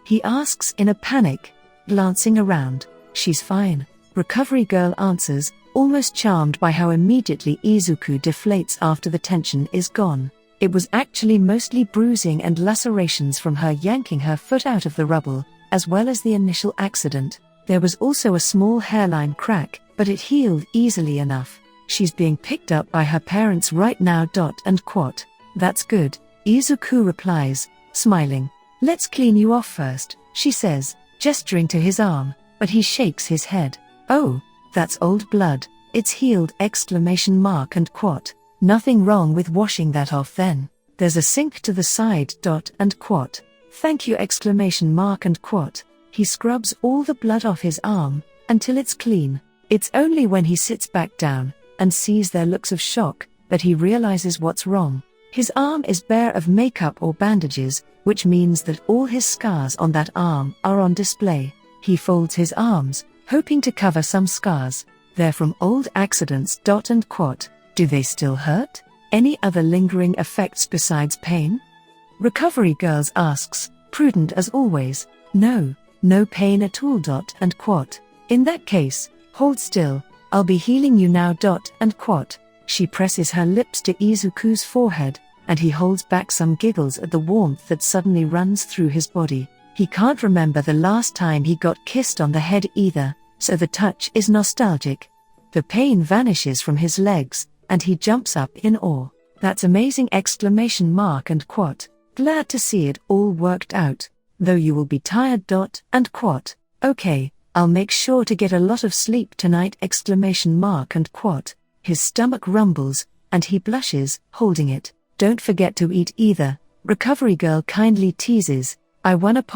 Speaker 1: He asks in a panic, glancing around. She's fine, Recovery Girl answers, almost charmed by how immediately Izuku deflates after the tension is gone. It was actually mostly bruising and lacerations from her yanking her foot out of the rubble, as well as the initial accident. There was also a small hairline crack, but it healed easily enough. She's being picked up by her parents right now. And quote. That's good, Izuku replies, smiling. Let's clean you off first, she says, gesturing to his arm, but he shakes his head. Oh, that's old blood, it's healed! And quote. Nothing wrong with washing that off then. There's a sink to the side. And quote. Thank you! And quote. He scrubs all the blood off his arm, until it's clean. It's only when he sits back down, and sees their looks of shock, that he realizes what's wrong. His arm is bare of makeup or bandages, which means that all his scars on that arm are on display. He folds his arms, hoping to cover some scars. They're from old accidents. And quote. Do they still hurt? Any other lingering effects besides pain? Recovery Girl asks, prudent as always. No pain at all. And quote. In that case, hold still, I'll be healing you now. And quote. She presses her lips to Izuku's forehead, and he holds back some giggles at the warmth that suddenly runs through his body. He can't remember the last time he got kissed on the head either, so the touch is nostalgic. The pain vanishes from his legs, and he jumps up in awe. That's amazing! And quote. Glad to see it all worked out, though you will be tired. And quote. Okay, I'll make sure to get a lot of sleep tonight! And quote. His stomach rumbles, and he blushes, holding it. Don't forget to eat either, Recovery Girl kindly teases. I won! And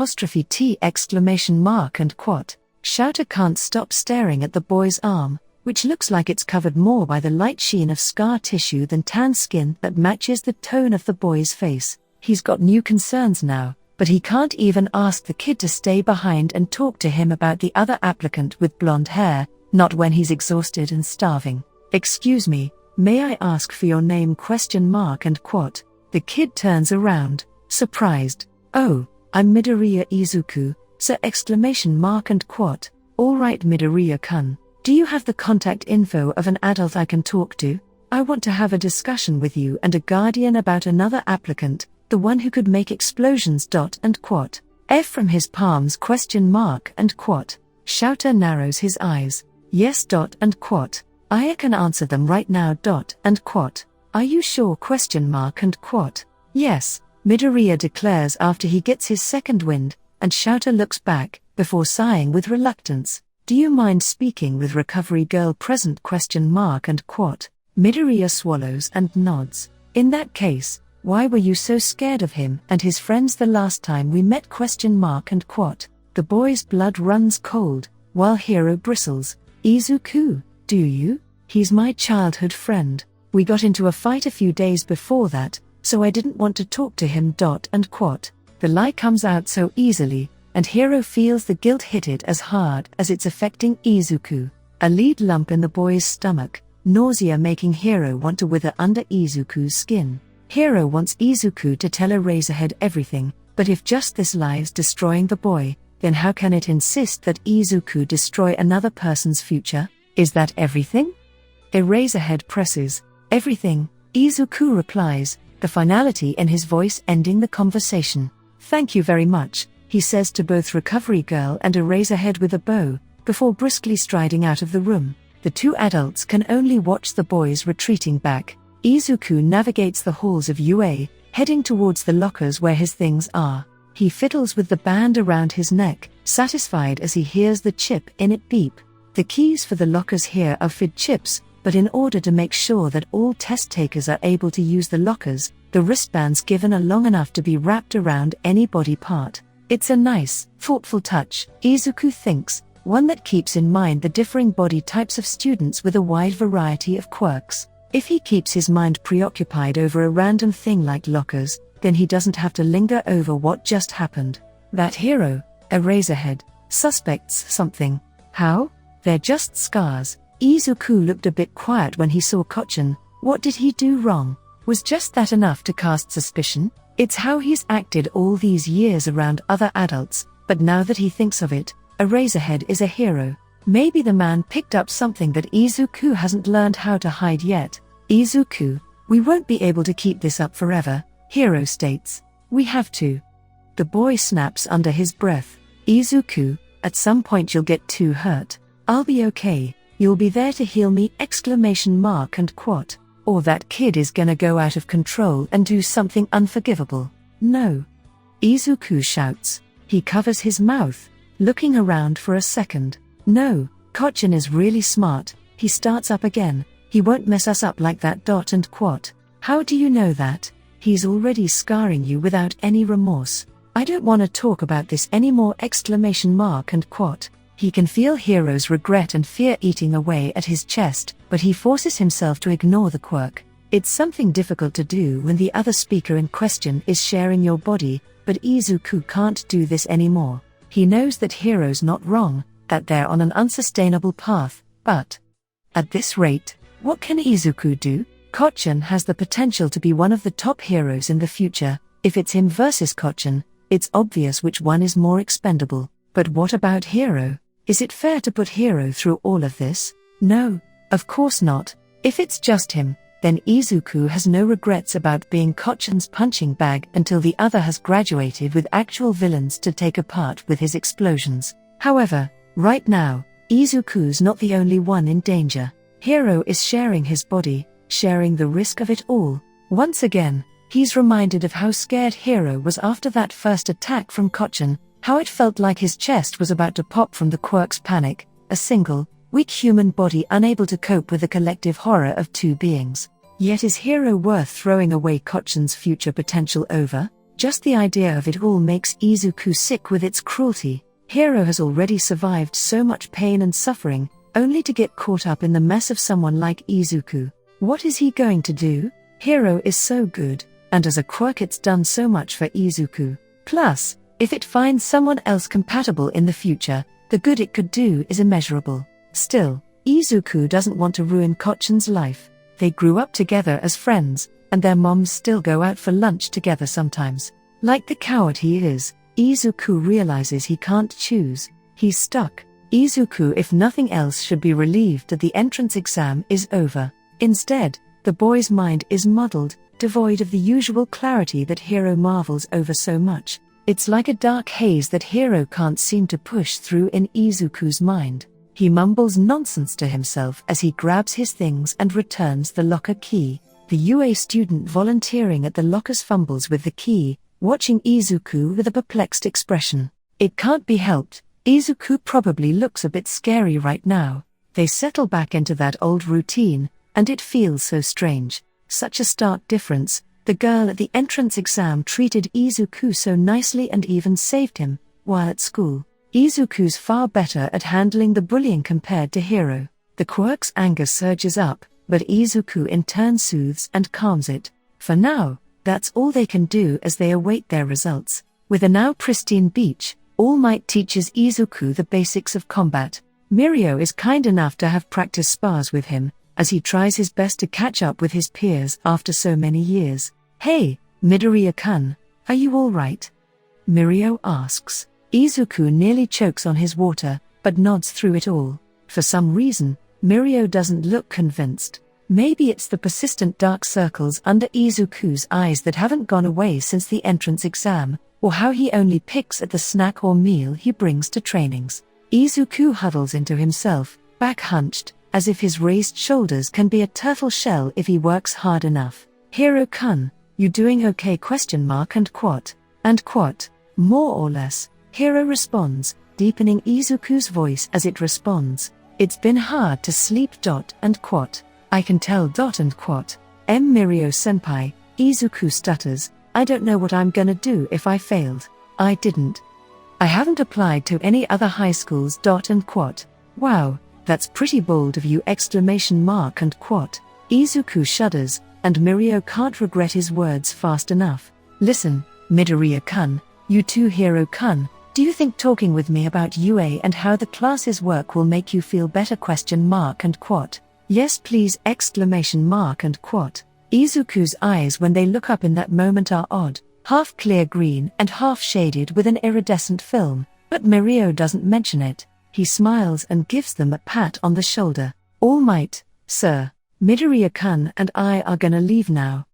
Speaker 1: quote. Shouter can't stop staring at the boy's arm, which looks like it's covered more by the light sheen of scar tissue than tan skin that matches the tone of the boy's face. He's got new concerns now, but he can't even ask the kid to stay behind and talk to him about the other applicant with blonde hair, not when he's exhausted and starving. Excuse me, may I ask for your name? And quote. The kid turns around, surprised. Oh, I'm Midoriya Izuku, sir! And quote. All right, Midoriya-kun. Do you have the contact info of an adult I can talk to? I want to have a discussion with you and a guardian about another applicant, the one who could make explosions. And quote. F from his palms? And quote. Shouter narrows his eyes. Yes. And quote. I can answer them right now. And quote. Are you sure? And quote. Yes, Midoriya declares after he gets his second wind, and Shouter looks back, before sighing with reluctance. Do you mind speaking with Recovery Girl present? And quote. Midoriya swallows and nods. In that case, Why were you so scared of him and his friends the last time we met? ? And quote. The boy's blood runs cold, while Hiro bristles. Izuku, do you? He's my childhood friend. We got into a fight a few days before that, so I didn't want to talk to him. And quote. The lie comes out so easily, and Hiro feels the guilt hit it as hard as it's affecting Izuku. A lead lump in the boy's stomach, nausea making Hiro want to wither under Izuku's skin. Hiro wants Izuku to tell Eraserhead everything, but if just this lie is destroying the boy, then how can it insist that Izuku destroy another person's future? Is that everything? Eraserhead presses. Everything, Izuku replies, the finality in his voice ending the conversation. Thank you very much, he says to both Recovery Girl and Eraserhead with a bow, before briskly striding out of the room. The two adults can only watch the boys retreating back. Izuku navigates the halls of UA, heading towards the lockers where his things are. He fiddles with the band around his neck, satisfied as he hears the chip in it beep. The keys for the lockers here are FID chips, but in order to make sure that all test takers are able to use the lockers, the wristbands given are long enough to be wrapped around any body part. It's a nice, thoughtful touch, Izuku thinks, one that keeps in mind the differing body types of students with a wide variety of quirks. If he keeps his mind preoccupied over a random thing like lockers, then he doesn't have to linger over what just happened. That hero, Eraserhead, suspects something. How? They're just scars. Izuku looked a bit quiet when he saw Kochen. What did he do wrong? Was just that enough to cast suspicion? It's how he's acted all these years around other adults, but now that he thinks of it, Eraserhead is a hero. Maybe the man picked up something that Izuku hasn't learned how to hide yet. Izuku, we won't be able to keep this up forever, Hiro states. We have to. The boy snaps under his breath. Izuku, at some point you'll get too hurt. I'll be okay, you'll be there to heal me! And quote. Or that kid is gonna go out of control and do something unforgivable. No. Izuku shouts. He covers his mouth, looking around for a second. No, Kochen is really smart, he starts up again. He won't mess us up like that. And quote. How do you know that? He's already scarring you without any remorse. I don't want to talk about this anymore! And quote. He can feel Hiro's regret and fear eating away at his chest, but he forces himself to ignore the quirk. It's something difficult to do when the other speaker in question is sharing your body, but Izuku can't do this anymore. He knows that Hiro's not wrong, that they're on an unsustainable path, but at this rate, what can Izuku do? Kochen has the potential to be one of the top heroes in the future. If it's him versus Kochen, it's obvious which one is more expendable. But what about Hiro? Is it fair to put Hiro through all of this? No, of course not. If it's just him, then Izuku has no regrets about being Kochen's punching bag until the other has graduated with actual villains to take apart with his explosions. However, right now, Izuku's not the only one in danger. Hiro is sharing his body, sharing the risk of it all. Once again, he's reminded of how scared Hiro was after that first attack from Kochen, how it felt like his chest was about to pop from the quirk's panic, a single, weak human body unable to cope with the collective horror of two beings. Yet is Hiro worth throwing away Kochen's future potential over? Just the idea of it all makes Izuku sick with its cruelty. Hiro has already survived so much pain and suffering, only to get caught up in the mess of someone like Izuku. What is he going to do? Hiro is so good, and as a quirk it's done so much for Izuku. Plus, if it finds someone else compatible in the future, the good it could do is immeasurable. Still, Izuku doesn't want to ruin Kochen's life. They grew up together as friends, and their moms still go out for lunch together sometimes. Like the coward he is, Izuku realizes he can't choose. He's stuck. Izuku, if nothing else, should be relieved that the entrance exam is over. Instead, the boy's mind is muddled, devoid of the usual clarity that Hiro marvels over so much. It's like a dark haze that Hiro can't seem to push through in Izuku's mind. He mumbles nonsense to himself as he grabs his things and returns the locker key. The UA student volunteering at the lockers fumbles with the key, watching Izuku with a perplexed expression. It can't be helped, Izuku probably looks a bit scary right now. They settle back into that old routine, and it feels so strange. Such a stark difference, The girl at the entrance exam treated Izuku so nicely and even saved him, while at school. Izuku's far better at handling the bullying compared to Hiro. The Quirk's anger surges up, but Izuku in turn soothes and calms it. For now, that's all they can do as they await their results. With a now pristine beach, All Might teaches Izuku the basics of combat. Mirio is kind enough to have practice spars with him, as he tries his best to catch up with his peers after so many years. "Hey, Midoriya-kun, are you alright?" Mirio asks. Izuku nearly chokes on his water, but nods through it all. For some reason, Mirio doesn't look convinced. Maybe it's the persistent dark circles under Izuku's eyes that haven't gone away since the entrance exam, or how he only picks at the snack or meal he brings to trainings. Izuku huddles into himself, back hunched, as if his raised shoulders can be a turtle shell if he works hard enough. "Hiro-kun, you doing okay?" And quat. More or less, Hiro responds, deepening Izuku's voice as it responds. "It's been hard to sleep. And quat. I can tell. And quat. Mirio-senpai," Izuku stutters, "I don't know what I'm gonna do if I failed. I haven't applied to any other high schools. And quat. Wow, that's pretty bold of you! And quat. Izuku shudders, and Mirio can't regret his words fast enough. "Listen, Midoriya-kun, you too, Hiro-kun, do you think talking with me about UA and how the classes work will make you feel better? And quat. "Yes please! And quat. Izuku's eyes when they look up in that moment are odd, half clear green and half shaded with an iridescent film, but Mirio doesn't mention it. He smiles and gives them a pat on the shoulder. "All Might, sir. Midoriya-kun and I are gonna leave now,"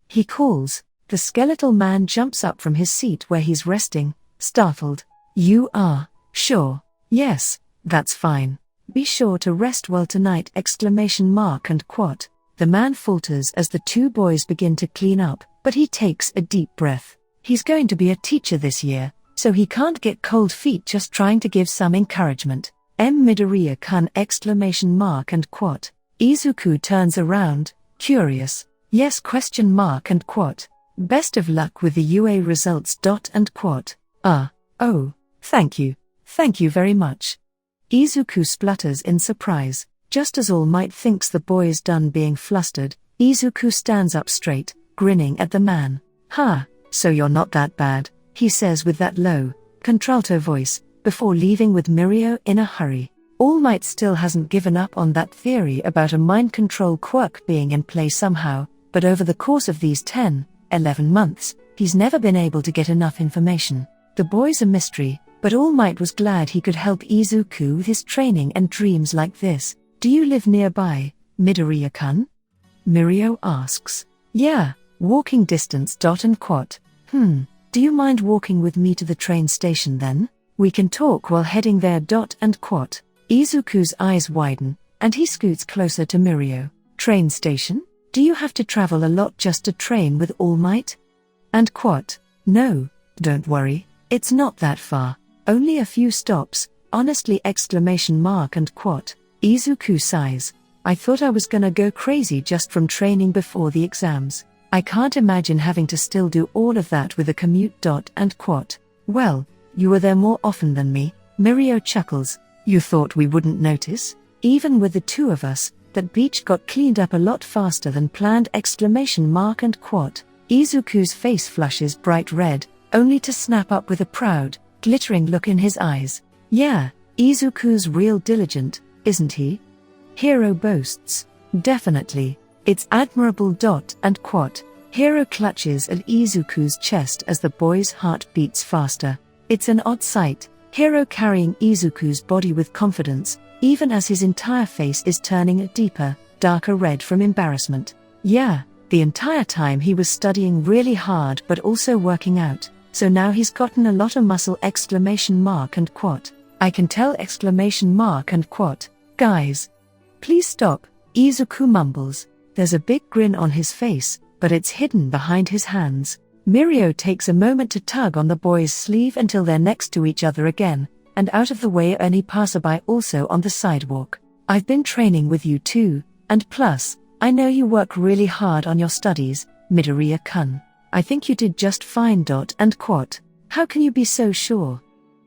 Speaker 1: he calls. The skeletal man jumps up from his seat where he's resting, startled. "You are sure?" "Yes, that's fine. Be sure to rest well tonight!" And quat. The man falters as the two boys begin to clean up, but he takes a deep breath. He's going to be a teacher this year, so he can't get cold feet just trying to give some encouragement. Midoriya-kun! And quat. Izuku turns around, curious. "Yes? And quat. Best of luck with the UA results. And quat. Oh, thank you very much." Izuku splutters in surprise. Just as All Might thinks the boy's done being flustered, Izuku stands up straight, grinning at the man. "Ha, so you're not that bad," he says with that low, contralto voice, before leaving with Mirio in a hurry. All Might still hasn't given up on that theory about a mind control quirk being in play somehow, but over the course of these 11 months, he's never been able to get enough information. The boy's a mystery, but All Might was glad he could help Izuku with his training and dreams like this. "Do you live nearby, Midoriya-kun?" Mirio asks. "Yeah, walking distance. And quat. Do you mind walking with me to the train station then? We can talk while heading there. And quat. Izuku's eyes widen, and he scoots closer to Mirio. "Train station? Do you have to travel a lot just to train with All Might?" And quat. "No, don't worry, it's not that far. Only a few stops, honestly! And quat. Izuku sighs. "I thought I was gonna go crazy just from training before the exams. I can't imagine having to still do all of that with a commute. And quat. "Well, you were there more often than me," Mirio chuckles. "You thought we wouldn't notice? Even with the two of us, that beach got cleaned up a lot faster than planned! And quat. Izuku's face flushes bright red, only to snap up with a proud, glittering look in his eyes. "Yeah, Izuku's real diligent, isn't he?" Hiro boasts. "Definitely. It's admirable. And quat. Hiro clutches at Izuku's chest as the boy's heart beats faster. It's an odd sight, Hiro carrying Izuku's body with confidence, even as his entire face is turning a deeper, darker red from embarrassment. Yeah, the entire time he was studying really hard but also working out, so now he's gotten a lot of muscle! And quat. "I can tell! And quat. "Guys, please stop," Izuku mumbles. There's a big grin on his face, but it's hidden behind his hands. Mirio takes a moment to tug on the boy's sleeve until they're next to each other again, and out of the way any passerby also on the sidewalk. "I've been training with you too, and plus, I know you work really hard on your studies," Midoriya-kun. I think you did just fine. And quote. How can you be so sure?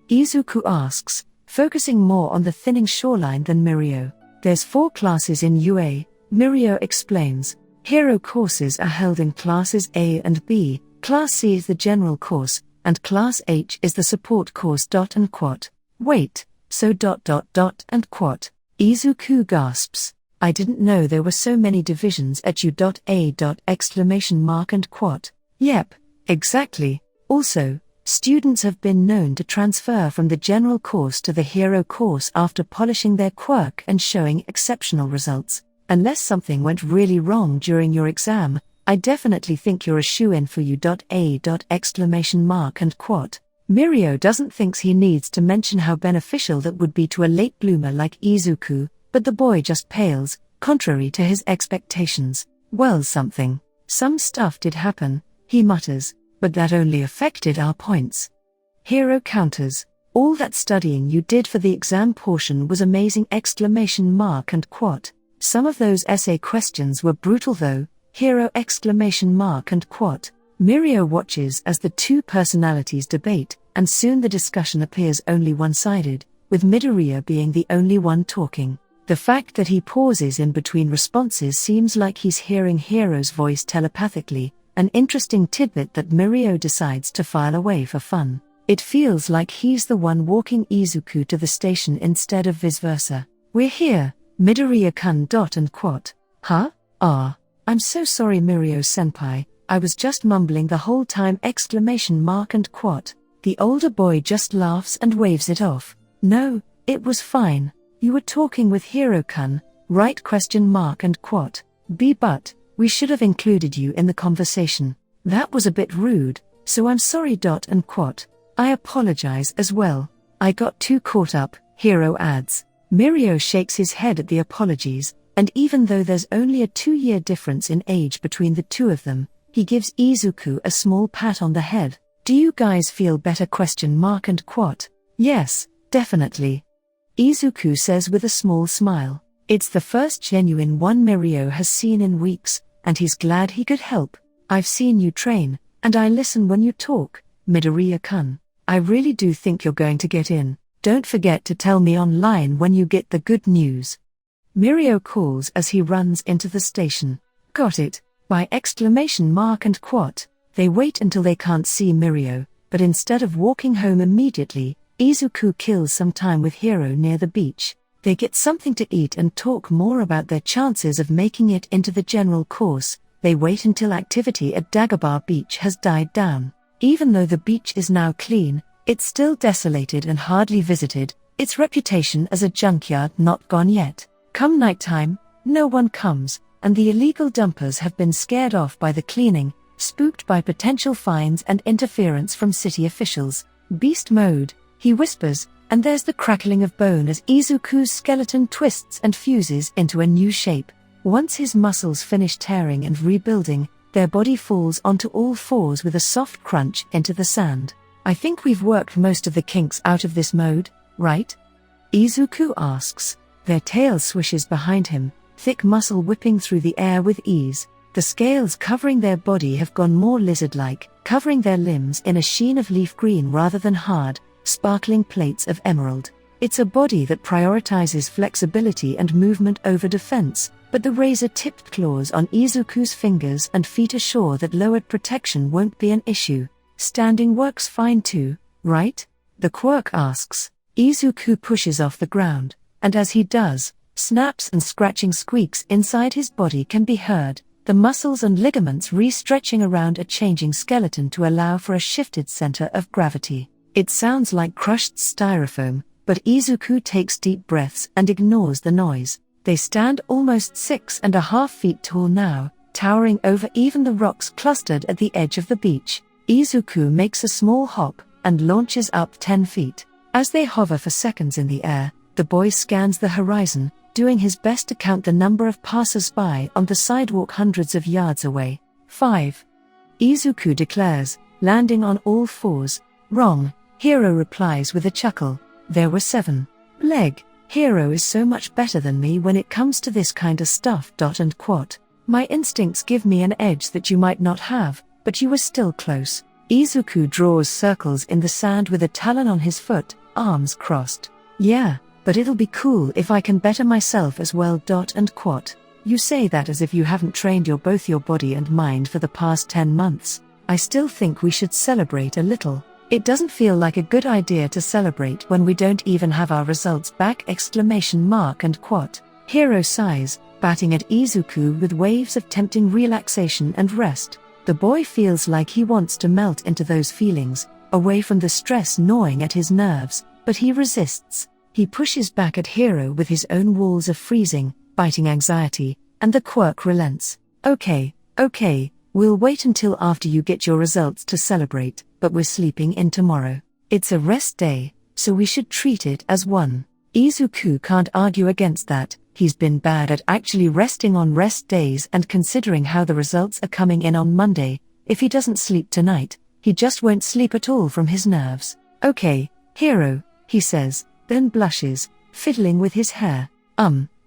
Speaker 1: Izuku asks, focusing more on the thinning shoreline than Mirio. There's 4 classes in UA, Mirio explains. Hero courses are held in classes A and B, Class C is the general course, and Class H is the support course. And quote. Wait, so ... and quote. Izuku gasps. I didn't know there were so many divisions at U. A. Exclamation mark and quote. Yep, exactly. Also, students have been known to transfer from the general course to the hero course after polishing their quirk and showing exceptional results. Unless something went really wrong during your exam, I definitely think you're a shoo-in for U. A. Exclamation mark and quote. Mirio doesn't think he needs to mention how beneficial that would be to a late bloomer like Izuku, but the boy just pales, contrary to his expectations. Well, some stuff did happen, he mutters, but that only affected our points. Hero counters. All that studying you did for the exam portion was amazing! Exclamation mark and quote. Some of those essay questions were brutal though, Hero! Exclamation mark and quote. Mirio watches as the 2 personalities debate, and soon the discussion appears only one-sided, with Midoriya being the only one talking. The fact that he pauses in between responses seems like he's hearing Hero's voice telepathically, an interesting tidbit that Mirio decides to file away for fun. It feels like he's the one walking Izuku to the station instead of vice versa. We're here, Midoriya-kun. And quote. Huh? I'm so sorry Mirio-senpai, I was just mumbling the whole time! Exclamation mark and quote. The older boy just laughs and waves it off. No, it was fine. You were talking with Hiro-kun, right? Question mark and quote. But we should have included you in the conversation. That was a bit rude, so I'm sorry. And quote. I apologize as well. I got too caught up, Hiro adds. Mirio shakes his head at the apologies, and even though there's only a 2-year difference in age between the 2 of them, he gives Izuku a small pat on the head. Do you guys feel better? Question mark and quote. Yes, definitely. Izuku says with a small smile. It's the first genuine one Mirio has seen in weeks, and he's glad he could help. I've seen you train, and I listen when you talk, Midoriya-kun. I really do think you're going to get in. Don't forget to tell me online when you get the good news. Mirio calls as he runs into the station. Got it! By exclamation mark and quote. They wait until they can't see Mirio, but instead of walking home immediately, Izuku kills some time with Hiro near the beach. They get something to eat and talk more about their chances of making it into the general course. They wait until activity at Dagobah Beach has died down. Even though the beach is now clean, it's still desolated and hardly visited, its reputation as a junkyard not gone yet. Come nighttime, no one comes, and the illegal dumpers have been scared off by the cleaning, spooked by potential fines and interference from city officials. Beast mode, he whispers, and there's the crackling of bone as Izuku's skeleton twists and fuses into a new shape. Once his muscles finish tearing and rebuilding, their body falls onto all fours with a soft crunch into the sand. I think we've worked most of the kinks out of this mode, right? Izuku asks. Their tail swishes behind him, thick muscle whipping through the air with ease. The scales covering their body have gone more lizard-like, covering their limbs in a sheen of leaf green rather than hard, sparkling plates of emerald. It's a body that prioritizes flexibility and movement over defense, but the razor-tipped claws on Izuku's fingers and feet assure that lowered protection won't be an issue. Standing works fine too, right? The Quirk asks. Izuku pushes off the ground, and as he does, snaps and scratching squeaks inside his body can be heard, the muscles and ligaments re-stretching around a changing skeleton to allow for a shifted center of gravity. It sounds like crushed styrofoam, but Izuku takes deep breaths and ignores the noise. They stand almost 6.5 feet tall now, towering over even the rocks clustered at the edge of the beach. Izuku makes a small hop and launches up 10 feet. As they hover for seconds in the air, the boy scans the horizon, doing his best to count the number of passers-by on the sidewalk hundreds of yards away. 5. Izuku declares, landing on all fours. Wrong, Hiro replies with a chuckle. There were 7. Hiro is so much better than me when it comes to this kinda stuff. And quote. My instincts give me an edge that you might not have, but you were still close. Izuku draws circles in the sand with a talon on his foot, arms crossed. Yeah, but it'll be cool if I can better myself as well. And quote. You say that as if you haven't trained both your body and mind for the past 10 months. I still think we should celebrate a little. It doesn't feel like a good idea to celebrate when we don't even have our results back! And quote. Hiro sighs, batting at Izuku with waves of tempting relaxation and rest. The boy feels like he wants to melt into those feelings, away from the stress gnawing at his nerves, but he resists. He pushes back at Hiro with his own walls of freezing, biting anxiety, and the quirk relents. Okay, we'll wait until after you get your results to celebrate, but we're sleeping in tomorrow. It's a rest day, so we should treat it as one. Izuku can't argue against that. He's been bad at actually resting on rest days, and considering how the results are coming in on Monday, if he doesn't sleep tonight, he just won't sleep at all from his nerves. Okay, Hiro, he says, then blushes, fiddling with his hair.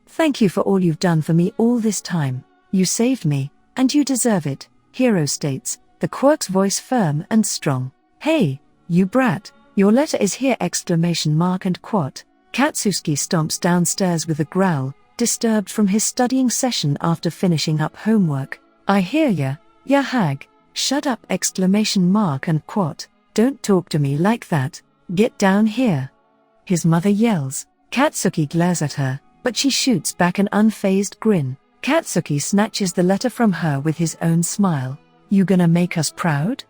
Speaker 1: Thank you for all you've done for me all this time. You saved me, and you deserve it, Hiro states, the quirk's voice firm and strong. Hey, you brat, your letter is here! And quote. Katsuki stomps downstairs with a growl, disturbed from his studying session after finishing up homework. I hear ya, ya hag. Shut up! And quote. Don't talk to me like that. Get down here. His mother yells. Katsuki glares at her, but she shoots back an unfazed grin. Katsuki snatches the letter from her with his own smile. You gonna make us proud?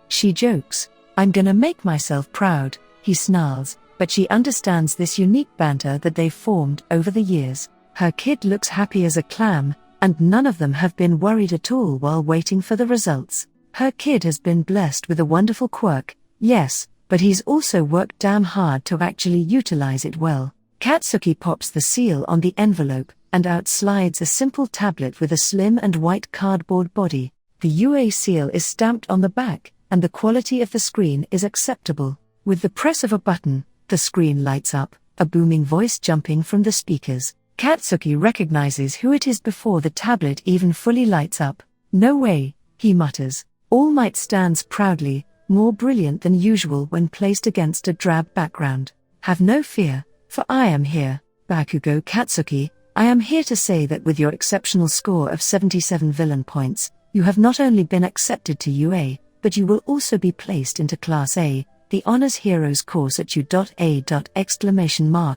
Speaker 1: She jokes. I'm gonna make myself proud, he snarls, but she understands this unique banter that they've formed over the years. Her kid looks happy as a clam, and none of them have been worried at all while waiting for the results. Her kid has been blessed with a wonderful quirk, yes, but he's also worked damn hard to actually utilize it well. Katsuki pops the seal on the envelope, and out slides a simple tablet with a slim and white cardboard body. The UA seal is stamped on the back, and the quality of the screen is acceptable. With the press of a button, the screen lights up, a booming voice jumping from the speakers. Katsuki recognizes who it is before the tablet even fully lights up. No way, he mutters. All Might stands proudly, more brilliant than usual when placed against a drab background. Have no fear, for I am here, Bakugo Katsuki. I am here to say that with your exceptional score of 77 villain points, you have not only been accepted to UA, but you will also be placed into Class A, the Honors Heroes course at U.A.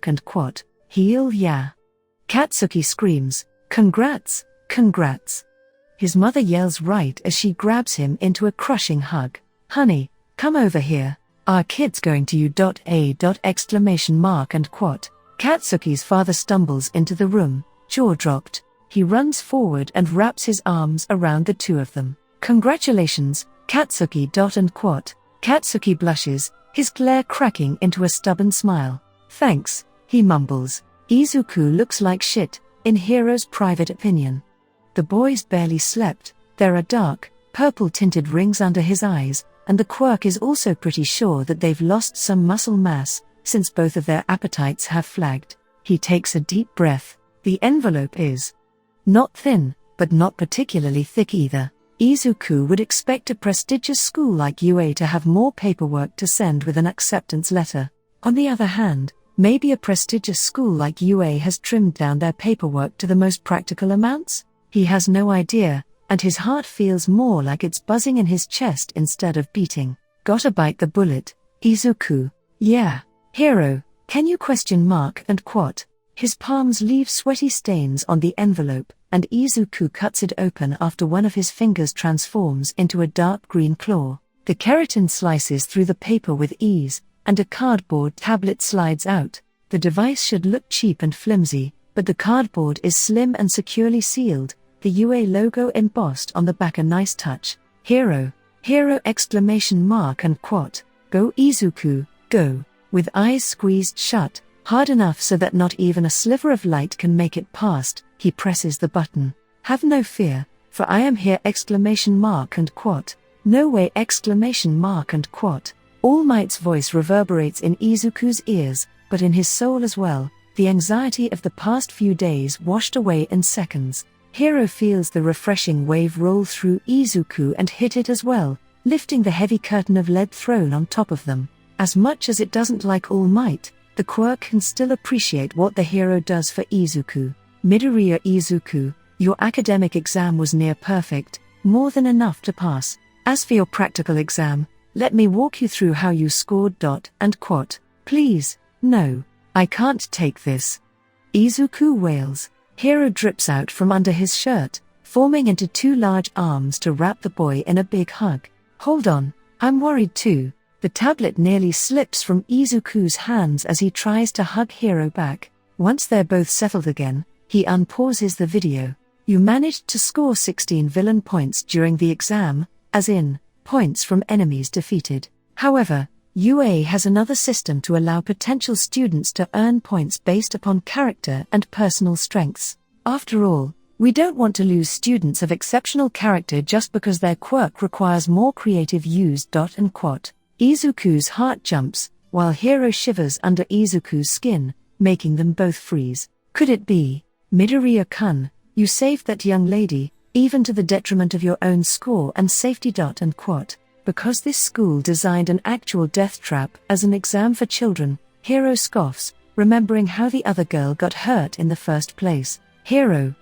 Speaker 1: And quote. Heel yeah. Katsuki screams, congrats, congrats. His mother yells right as she grabs him into a crushing hug. Honey, come over here. Our kid's going to U.A. And quote. Katsuki's father stumbles into the room, jaw dropped. He runs forward and wraps his arms around the two of them. Congratulations, Katsuki. And quote. Katsuki blushes, his glare cracking into a stubborn smile. Thanks, he mumbles. Izuku looks like shit, in Hiro's private opinion. The boys barely slept. There are dark, purple-tinted rings under his eyes, and the quirk is also pretty sure that they've lost some muscle mass, since both of their appetites have flagged. He takes a deep breath. The envelope is not thin, but not particularly thick either. Izuku would expect a prestigious school like UA to have more paperwork to send with an acceptance letter. On the other hand, maybe a prestigious school like UA has trimmed down their paperwork to the most practical amounts? He has no idea, and his heart feels more like it's buzzing in his chest instead of beating. Gotta bite the bullet, Izuku. Yeah. Hiro, can you ? And quote. His palms leave sweaty stains on the envelope, and Izuku cuts it open after one of his fingers transforms into a dark green claw. The keratin slices through the paper with ease, and a cardboard tablet slides out. The device should look cheap and flimsy, but the cardboard is slim and securely sealed, the UA logo embossed on the back a nice touch. Hiro! And quote. Go Izuku, go! With eyes squeezed shut, hard enough so that not even a sliver of light can make it past, he presses the button. Have no fear, for I am here! And quote. No way! And quote. All Might's voice reverberates in Izuku's ears, but in his soul as well. The anxiety of the past few days washed away in seconds. Hiro feels the refreshing wave roll through Izuku and hit it as well, lifting the heavy curtain of lead thrown on top of them. As much as it doesn't like All Might, the Quirk can still appreciate what the hero does for Izuku. Midoriya Izuku, your academic exam was near perfect, more than enough to pass. As for your practical exam, let me walk you through how you scored. And quote. Please, no, I can't take this. Izuku wails. Hiro drips out from under his shirt, forming into two large arms to wrap the boy in a big hug. Hold on, I'm worried too. The tablet nearly slips from Izuku's hands as he tries to hug Hiro back. Once they're both settled again, he unpauses the video. You managed to score 16 villain points during the exam, as in, points from enemies defeated. However, UA has another system to allow potential students to earn points based upon character and personal strengths. After all, we don't want to lose students of exceptional character just because their quirk requires more creative use. And quote. Izuku's heart jumps, while Hiro shivers under Izuku's skin, making them both freeze. Could it be? Midoriya-kun, you saved that young lady, even to the detriment of your own score and safety. And quote. Because this school designed an actual death trap as an exam for children, Hiro scoffs, remembering how the other girl got hurt in the first place. Hiro,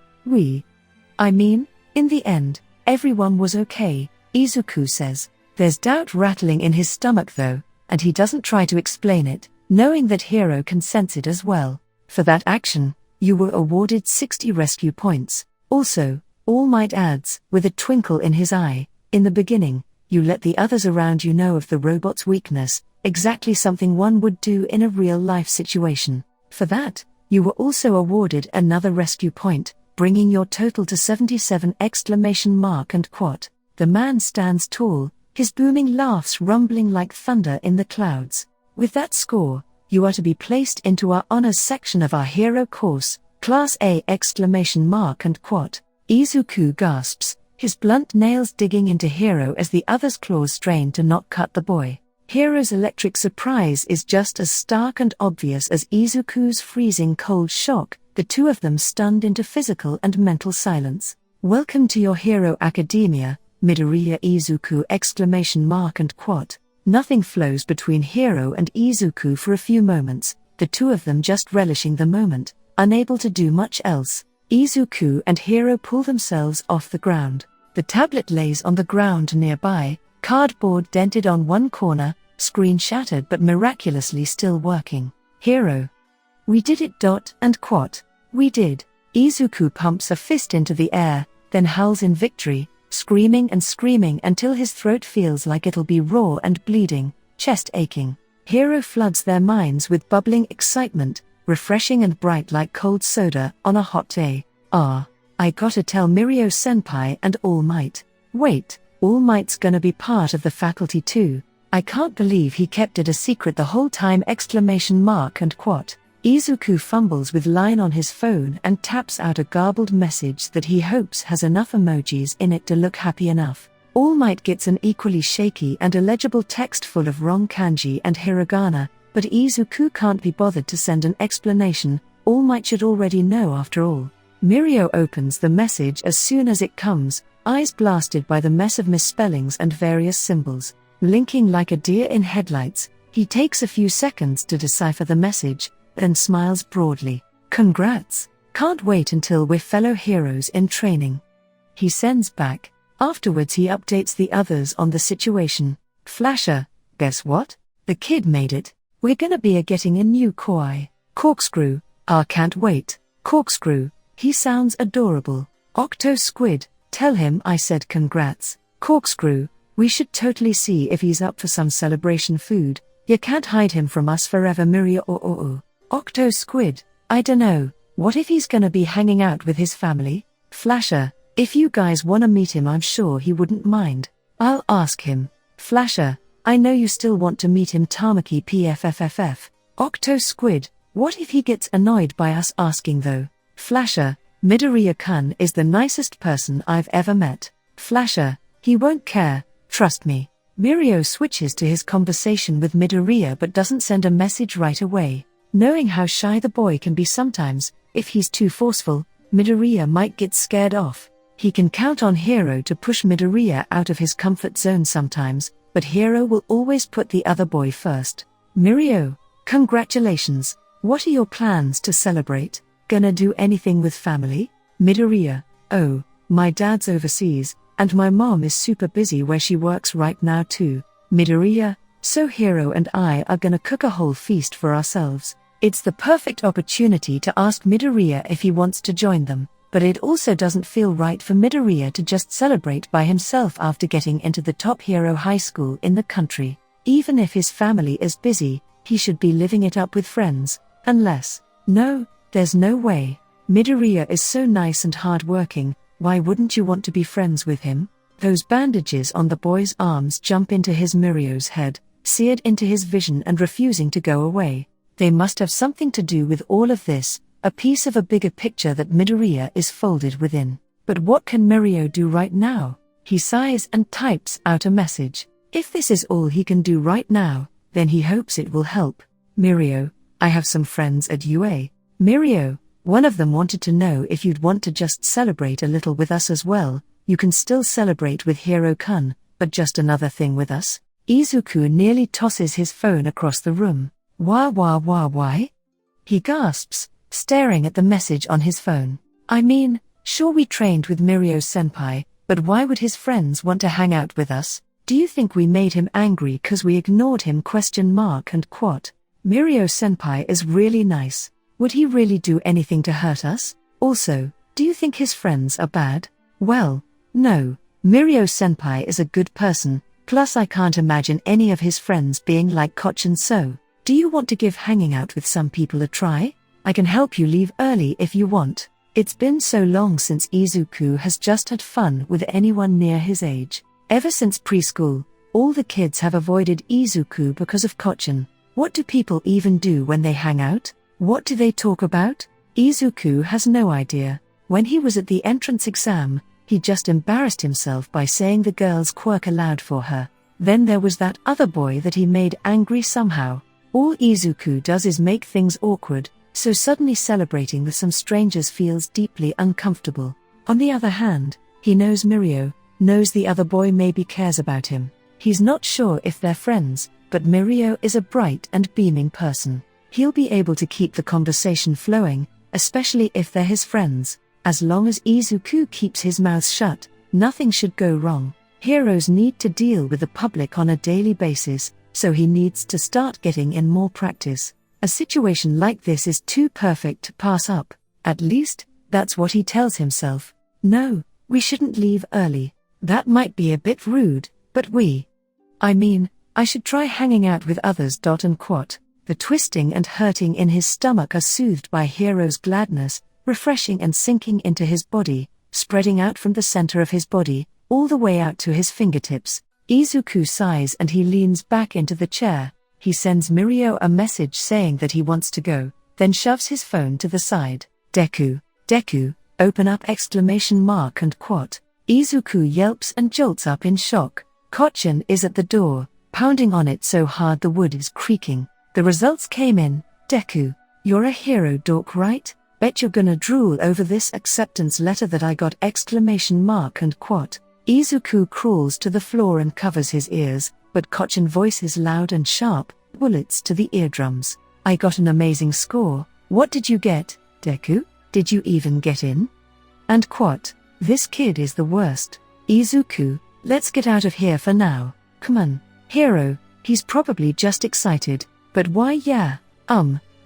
Speaker 1: I mean, in the end, everyone was okay, Izuku says. There's doubt rattling in his stomach though, and he doesn't try to explain it, knowing that Hiro can sense it as well. For that action, you were awarded 60 rescue points. Also, All Might adds, with a twinkle in his eye, in the beginning, you let the others around you know of the robot's weakness, exactly something one would do in a real-life situation. For that, you were also awarded another rescue point, bringing your total to 77! And quote. The man stands tall, his booming laughs rumbling like thunder in the clouds. With that score, you are to be placed into our honors section of our hero course, Class A! And quote. Izuku gasps, his blunt nails digging into Hiro as the other's claws strain to not cut the boy. Hiro's electric surprise is just as stark and obvious as Izuku's freezing cold shock, the two of them stunned into physical and mental silence. Welcome to your hero academia, Midoriya Izuku! And quote. Nothing flows between Hiro and Izuku for a few moments, the two of them just relishing the moment, unable to do much else. Izuku and Hiro pull themselves off the ground. The tablet lays on the ground nearby, cardboard dented on one corner, screen shattered but miraculously still working. Hiro. We did it. And quote. We did. Izuku pumps a fist into the air, then howls in victory, screaming and screaming until his throat feels like it'll be raw and bleeding, chest aching. Hiro floods their minds with bubbling excitement, refreshing and bright like cold soda on a hot day. I gotta tell Mirio-senpai and All Might. Wait, All Might's gonna be part of the faculty too. I can't believe he kept it a secret the whole time! And quote. Izuku fumbles with line on his phone and taps out a garbled message that he hopes has enough emojis in it to look happy enough. All Might gets an equally shaky and illegible text full of wrong kanji and hiragana, but Izuku can't be bothered to send an explanation. All Might should already know after all. Mirio opens the message as soon as it comes, eyes blasted by the mess of misspellings and various symbols. Blinking like a deer in headlights, he takes a few seconds to decipher the message, then smiles broadly. Congrats! Can't wait until we're fellow heroes in training. He sends back. Afterwards he updates the others on the situation. Flasher, guess what? The kid made it. We're gonna be getting a new kawaii. Corkscrew, can't wait. Corkscrew, he sounds adorable. Octo Squid, tell him I said congrats. Corkscrew, we should totally see if he's up for some celebration food. You can't hide him from us forever. Mirio. Octo Squid, I dunno, what if he's gonna be hanging out with his family? Flasher, if you guys wanna meet him I'm sure he wouldn't mind. I'll ask him. Flasher, I know you still want to meet him. Tamaki PFFFF. Octo Squid, what if he gets annoyed by us asking though? Flasher, Midoriya-kun is the nicest person I've ever met. Flasher, he won't care, trust me. Mirio switches to his conversation with Midoriya but doesn't send a message right away. Knowing how shy the boy can be sometimes, if he's too forceful, Midoriya might get scared off. He can count on Hiro to push Midoriya out of his comfort zone sometimes, but Hiro will always put the other boy first. Mirio, congratulations. What are your plans to celebrate? Gonna do anything with family? Midoriya, oh, my dad's overseas, and my mom is super busy where she works right now too. Midoriya, so Hiro and I are gonna cook a whole feast for ourselves. It's the perfect opportunity to ask Midoriya if he wants to join them, but it also doesn't feel right for Midoriya to just celebrate by himself after getting into the top hero high school in the country. Even if his family is busy, he should be living it up with friends, unless… No, there's no way. Midoriya is so nice and hardworking, why wouldn't you want to be friends with him? Those bandages on the boy's arms jump into his Mirio's head, seared into his vision and refusing to go away. They must have something to do with all of this, a piece of a bigger picture that Midoriya is folded within. But what can Mirio do right now? He sighs and types out a message. If this is all he can do right now, then he hopes it will help. Mirio, I have some friends at UA. Mirio, one of them wanted to know if you'd want to just celebrate a little with us as well. You can still celebrate with Hiro-kun, but just another thing with us. Izuku nearly tosses his phone across the room. Why? He gasps, staring at the message on his phone. I mean, sure we trained with Mirio-senpai, but why would his friends want to hang out with us? Do you think we made him angry cause we ignored him ? And quote. Mirio-senpai is really nice. Would he really do anything to hurt us? Also, do you think his friends are bad? Well, no. Mirio-senpai is a good person, plus I can't imagine any of his friends being like Kochen. So, do you want to give hanging out with some people a try? I can help you leave early if you want. It's been so long since Izuku has just had fun with anyone near his age. Ever since preschool, all the kids have avoided Izuku because of Kochen. What do people even do when they hang out? What do they talk about? Izuku has no idea. When he was at the entrance exam, he just embarrassed himself by saying the girl's quirk aloud for her. Then there was that other boy that he made angry somehow. All Izuku does is make things awkward, so suddenly celebrating with some strangers feels deeply uncomfortable. On the other hand, he knows Mirio, knows the other boy maybe cares about him. He's not sure if they're friends, but Mirio is a bright and beaming person. He'll be able to keep the conversation flowing, especially if they're his friends. As long as Izuku keeps his mouth shut, nothing should go wrong. Heroes need to deal with the public on a daily basis, so he needs to start getting in more practice. A situation like this is too perfect to pass up. At least, that's what he tells himself. No, we shouldn't leave early. That might be a bit rude, but I should try hanging out with others. And quote. The twisting and hurting in his stomach are soothed by Hiro's gladness, refreshing and sinking into his body, spreading out from the center of his body, all the way out to his fingertips. Izuku sighs and he leans back into the chair. He sends Mirio a message saying that he wants to go, then shoves his phone to the side. Deku, open up ! And quote. Izuku yelps and jolts up in shock. Kochen is at the door, pounding on it so hard the wood is creaking. The results came in. Deku, you're a hero dork, right? Bet you're gonna drool over this acceptance letter that I got! And quote. Izuku crawls to the floor and covers his ears, but Kochen voice is loud and sharp, bullets to the eardrums. I got an amazing score. What did you get, Deku? Did you even get in? And quote. This kid is the worst. Izuku, let's get out of here for now. Come on, hero. He's probably just excited. But why? Yeah,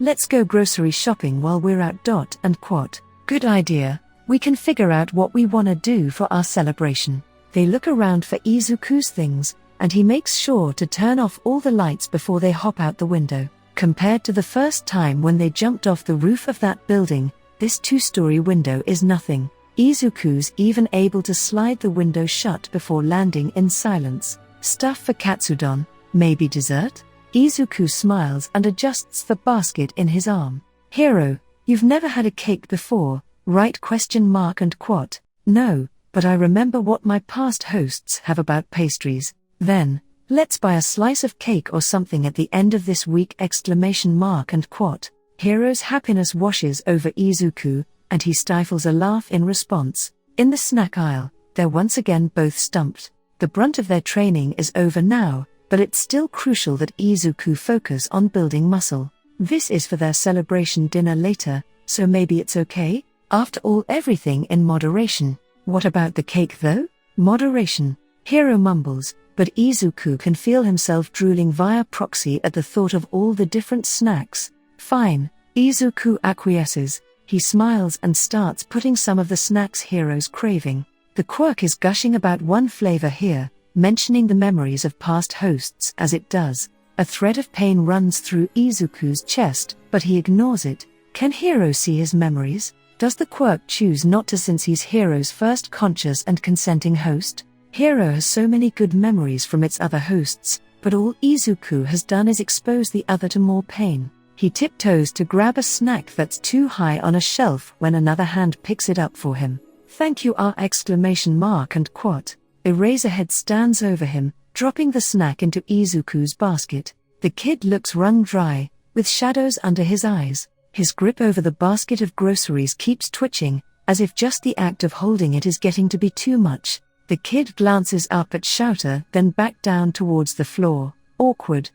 Speaker 1: let's go grocery shopping while we're out. And quote. Good idea. We can figure out what we wanna do for our celebration. They look around for Izuku's things, and he makes sure to turn off all the lights before they hop out the window. Compared to the first time when they jumped off the roof of that building, this 2-story window is nothing. Izuku's even able to slide the window shut before landing in silence. Stuff for Katsudon, maybe dessert? Izuku smiles and adjusts the basket in his arm. Hero, you've never had a cake before, right? And quote. No, but I remember what my past hosts have about pastries. Then, let's buy a slice of cake or something at the end of this week! And quote. Hero's happiness washes over Izuku, and he stifles a laugh in response. In the snack aisle, they're once again both stumped. The brunt of their training is over now, but it's still crucial that Izuku focus on building muscle. This is for their celebration dinner later, so maybe it's okay? After all, everything in moderation. What about the cake though? Moderation. Hiro mumbles, but Izuku can feel himself drooling via proxy at the thought of all the different snacks. Fine, Izuku acquiesces. He smiles and starts putting some of the snacks Hiro's craving. The Quirk is gushing about one flavor here, mentioning the memories of past hosts as it does. A thread of pain runs through Izuku's chest, but he ignores it. Can Hiro see his memories? Does the Quirk choose not to since he's Hiro's first conscious and consenting host? Hiro has so many good memories from its other hosts, but all Izuku has done is expose the other to more pain. He tiptoes to grab a snack that's too high on a shelf when another hand picks it up for him. Thank you! And quote. Eraserhead stands over him, dropping the snack into Izuku's basket. The kid looks wrung dry, with shadows under his eyes. His grip over the basket of groceries keeps twitching, as if just the act of holding it is getting to be too much. The kid glances up at Shouter, then back down towards the floor. Awkward.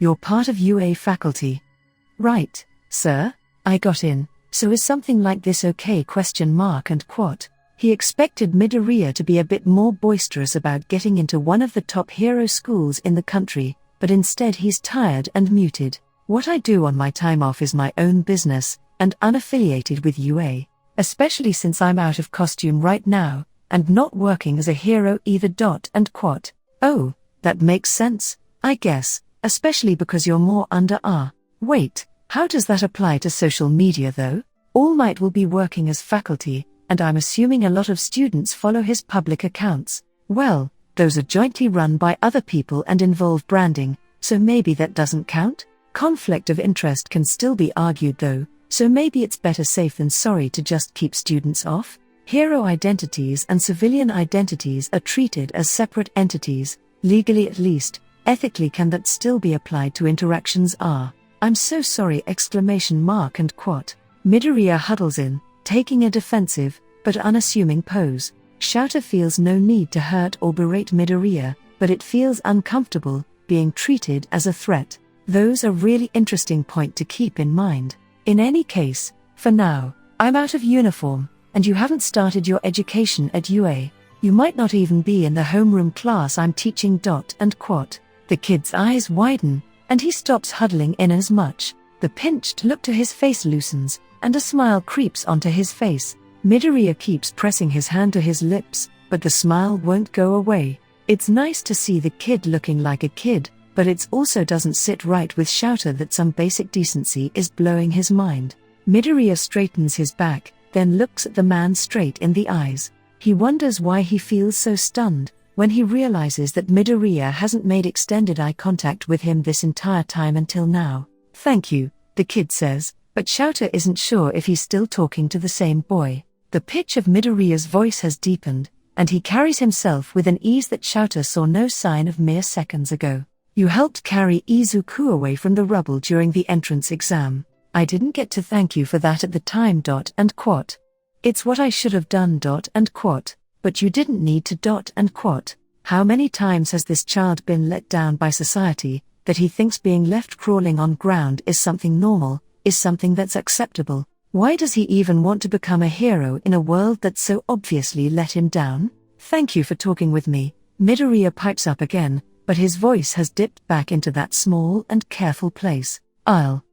Speaker 1: You're part of UA faculty. Right, sir. I got in, so is something like this okay? And quote. He expected Midoriya to be a bit more boisterous about getting into one of the top hero schools in the country, but instead he's tired and muted. What I do on my time off is my own business, and unaffiliated with UA, especially since I'm out of costume right now, and not working as a hero either. And quote. Oh, that makes sense, I guess, especially because you're more under R. Wait, how does that apply to social media though? All Might will be working as faculty, and I'm assuming a lot of students follow his public accounts. Well, those are jointly run by other people and involve branding, so maybe that doesn't count? Conflict of interest can still be argued though, so maybe it's better safe than sorry to just keep students off. Hero identities and civilian identities are treated as separate entities, legally at least. Ethically, can that still be applied to interactions? I'm so sorry! And quote. Midoriya huddles in, taking a defensive, but unassuming pose. Shouter feels no need to hurt or berate Midoriya, but it feels uncomfortable, being treated as a threat. Those are really interesting point to keep in mind. In any case, for now, I'm out of uniform, and you haven't started your education at UA. You might not even be in the homeroom class I'm teaching. And quote. The kid's eyes widen, and he stops huddling in as much. The pinched look to his face loosens, and a smile creeps onto his face. Midoriya keeps pressing his hand to his lips, but the smile won't go away. It's nice to see the kid looking like a kid, but it also doesn't sit right with Shouter that some basic decency is blowing his mind. Midoriya straightens his back, then looks at the man straight in the eyes. He wonders why he feels so stunned, when he realizes that Midoriya hasn't made extended eye contact with him this entire time until now. Thank you, the kid says, but Shouter isn't sure if he's still talking to the same boy. The pitch of Midoriya's voice has deepened, and he carries himself with an ease that Shouter saw no sign of mere seconds ago. You helped carry Izuku away from the rubble during the entrance exam. I didn't get to thank you for that at the time. And quote. It's what I should have done. And quote. But you didn't need to. And quote. How many times has this child been let down by society, that he thinks being left crawling on ground is something normal, is something that's acceptable? Why does he even want to become a hero in a world that so obviously let him down? Thank you for talking with me. Midoriya pipes up again, but his voice has dipped back into that small and careful place. I'll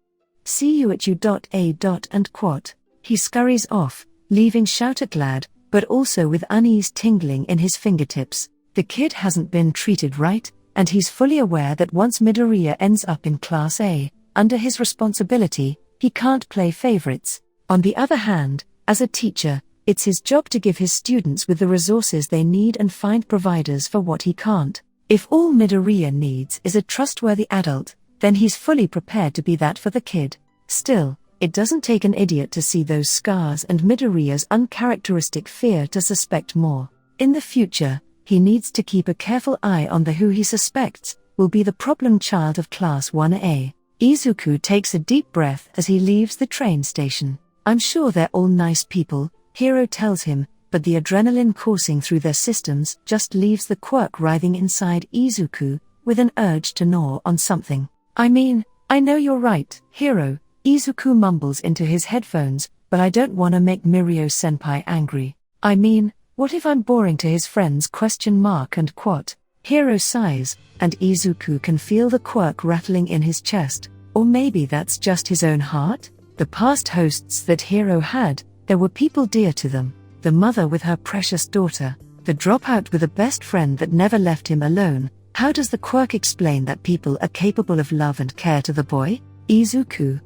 Speaker 1: see you at U.A. And quote. He scurries off, leaving Shouter glad, but also with unease tingling in his fingertips. The kid hasn't been treated right, and he's fully aware that once Midoriya ends up in Class A, under his responsibility, he can't play favorites. On the other hand, as a teacher, it's his job to give his students with the resources they need and find providers for what he can't. If all Midoriya needs is a trustworthy adult, then he's fully prepared to be that for the kid. Still, it doesn't take an idiot to see those scars and Midoriya's uncharacteristic fear to suspect more. In the future, he needs to keep a careful eye on the who he suspects will be the problem child of Class 1A. Izuku takes a deep breath as he leaves the train station. I'm sure they're all nice people, Hiro tells him, but the adrenaline coursing through their systems just leaves the Quirk writhing inside Izuku, with an urge to gnaw on something. I mean, I know you're right, Hiro, Izuku mumbles into his headphones, but I don't want to make Mirio-senpai angry. I mean, what if I'm boring to his friends ? And quat. Hiro sighs, and Izuku can feel the Quirk rattling in his chest. Or maybe that's just his own heart? The past hosts that Hiro had, there were people dear to them. The mother with her precious daughter, the dropout with a best friend that never left him alone. How does the Quirk explain that people are capable of love and care to the boy? Izuku.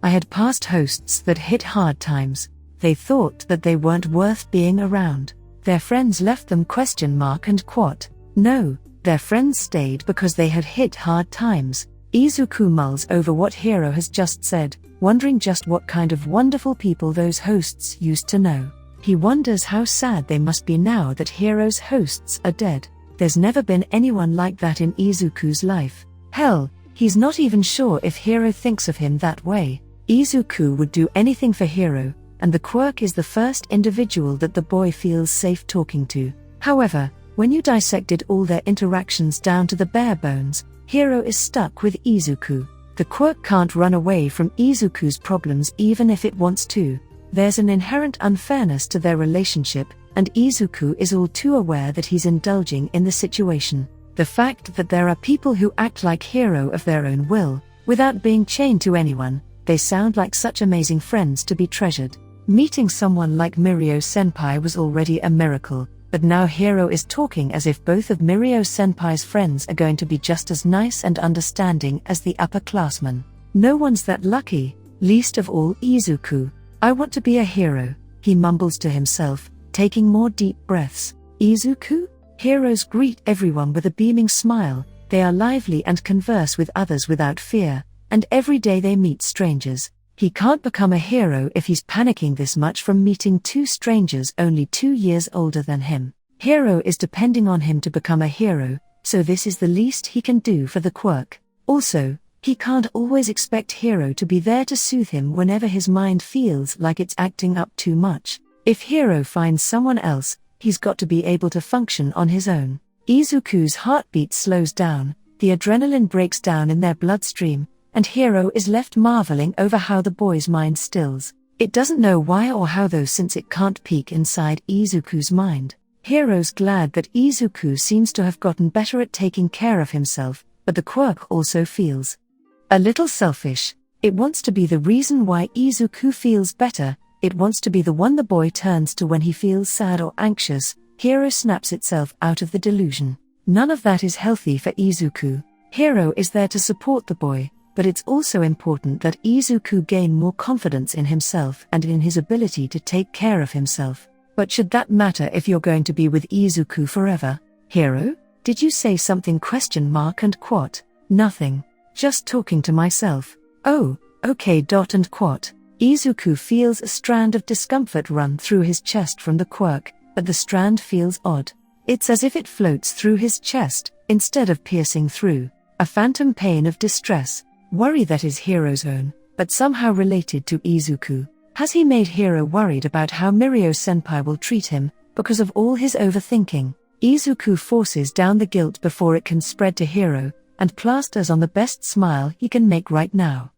Speaker 1: I had past hosts that hit hard times. They thought that they weren't worth being around. Their friends left them ? And quat. No, their friends stayed because they had hit hard times. Izuku mulls over what Hiro has just said, wondering just what kind of wonderful people those hosts used to know. He wonders how sad they must be now that Hiro's hosts are dead. There's never been anyone like that in Izuku's life. Hell, he's not even sure if Hiro thinks of him that way. Izuku would do anything for Hiro, and the Quirk is the first individual that the boy feels safe talking to. However, when you dissected all their interactions down to the bare bones, Hiro is stuck with Izuku. The Quirk can't run away from Izuku's problems even if it wants to. There's an inherent unfairness to their relationship, and Izuku is all too aware that he's indulging in the situation. The fact that there are people who act like Hiro of their own will, without being chained to anyone, they sound like such amazing friends to be treasured. Meeting someone like Mirio-senpai was already a miracle, but now Hiro is talking as if both of Mirio-senpai's friends are going to be just as nice and understanding as the upperclassmen. No one's that lucky, least of all Izuku. I want to be a hero, he mumbles to himself, taking more deep breaths. Izuku? Heroes greet everyone with a beaming smile, they are lively and converse with others without fear, and every day they meet strangers. He can't become a hero if he's panicking this much from meeting two strangers only 2 years older than him. Hiro is depending on him to become a hero, so this is the least he can do for the Quirk. Also, he can't always expect Hiro to be there to soothe him whenever his mind feels like it's acting up too much. If Hiro finds someone else, he's got to be able to function on his own. Izuku's heartbeat slows down, the adrenaline breaks down in their bloodstream, and Hiro is left marveling over how the boy's mind stills. It doesn't know why or how though, since it can't peek inside Izuku's mind. Hiro's glad that Izuku seems to have gotten better at taking care of himself, but the Quirk also feels a little selfish. It wants to be the reason why Izuku feels better, it wants to be the one the boy turns to when he feels sad or anxious. Hiro snaps itself out of the delusion. None of that is healthy for Izuku. Hiro is there to support the boy, but it's also important that Izuku gain more confidence in himself and in his ability to take care of himself. But should that matter if you're going to be with Izuku forever? Hiro? Did you say something ? And quat. Nothing. Just talking to myself. Oh, okay. And quat. Izuku feels a strand of discomfort run through his chest from the Quirk, but the strand feels odd. It's as if it floats through his chest, instead of piercing through. A phantom pain of distress. Worry that is Hiro's own, but somehow related to Izuku. Has he made Hiro worried about how Mirio-senpai will treat him, because of all his overthinking? Izuku forces down the guilt before it can spread to Hiro, and plasters on the best smile he can make right now.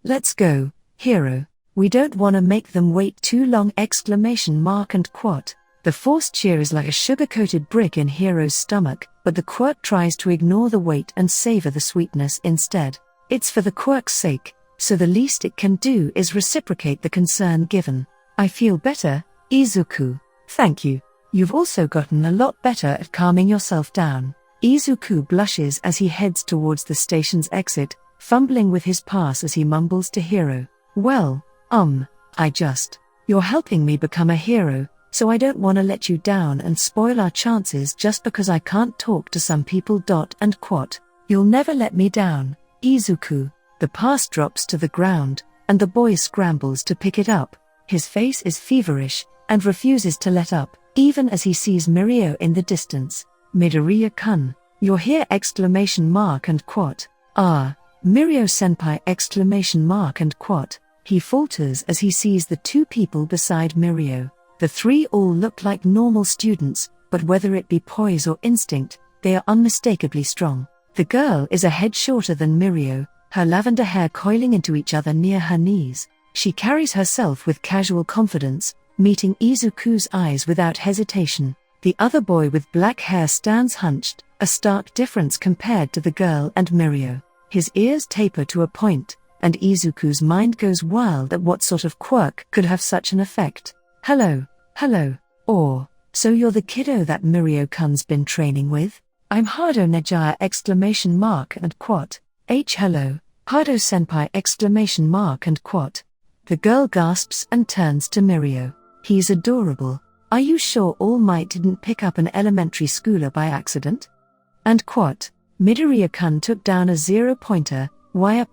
Speaker 1: Let's go, Hiro. We don't want to make them wait too long! And quat. The forced cheer is like a sugar-coated brick in Hiro's stomach, but the Quirk tries to ignore the weight and savor the sweetness instead. It's for the Quirk's sake, so the least it can do is reciprocate the concern given. I feel better, Izuku. Thank you. You've also gotten a lot better at calming yourself down. Izuku blushes as he heads towards the station's exit, fumbling with his pass as he mumbles to Hiro. Well, you're helping me become a hero, so I don't want to let you down and spoil our chances just because I can't talk to some people. And quat. You'll never let me down, Izuku. The pass drops to the ground, and the boy scrambles to pick it up. His face is feverish, and refuses to let up, even as he sees Mirio in the distance. Midoriya-kun, you're here! And quat. Ah, Mirio-senpai! And quat. He falters as he sees the two people beside Mirio. The three all look like normal students, but whether it be poise or instinct, they are unmistakably strong. The girl is a head shorter than Mirio, her lavender hair coiling into each other near her knees. She carries herself with casual confidence, meeting Izuku's eyes without hesitation. The other boy with black hair stands hunched, a stark difference compared to the girl and Mirio. His ears taper to a point, and Izuku's mind goes wild at what sort of quirk could have such an effect. Hello, or, so you're the kiddo that Mirio-kun's been training with? I'm Hado Nejaya and quat. Hello, Hado-senpai and quat. The girl gasps and turns to Mirio. He's adorable. Are you sure All Might didn't pick up an elementary schooler by accident? And quat. Midoriya-kun took down a 0-pointer, y'?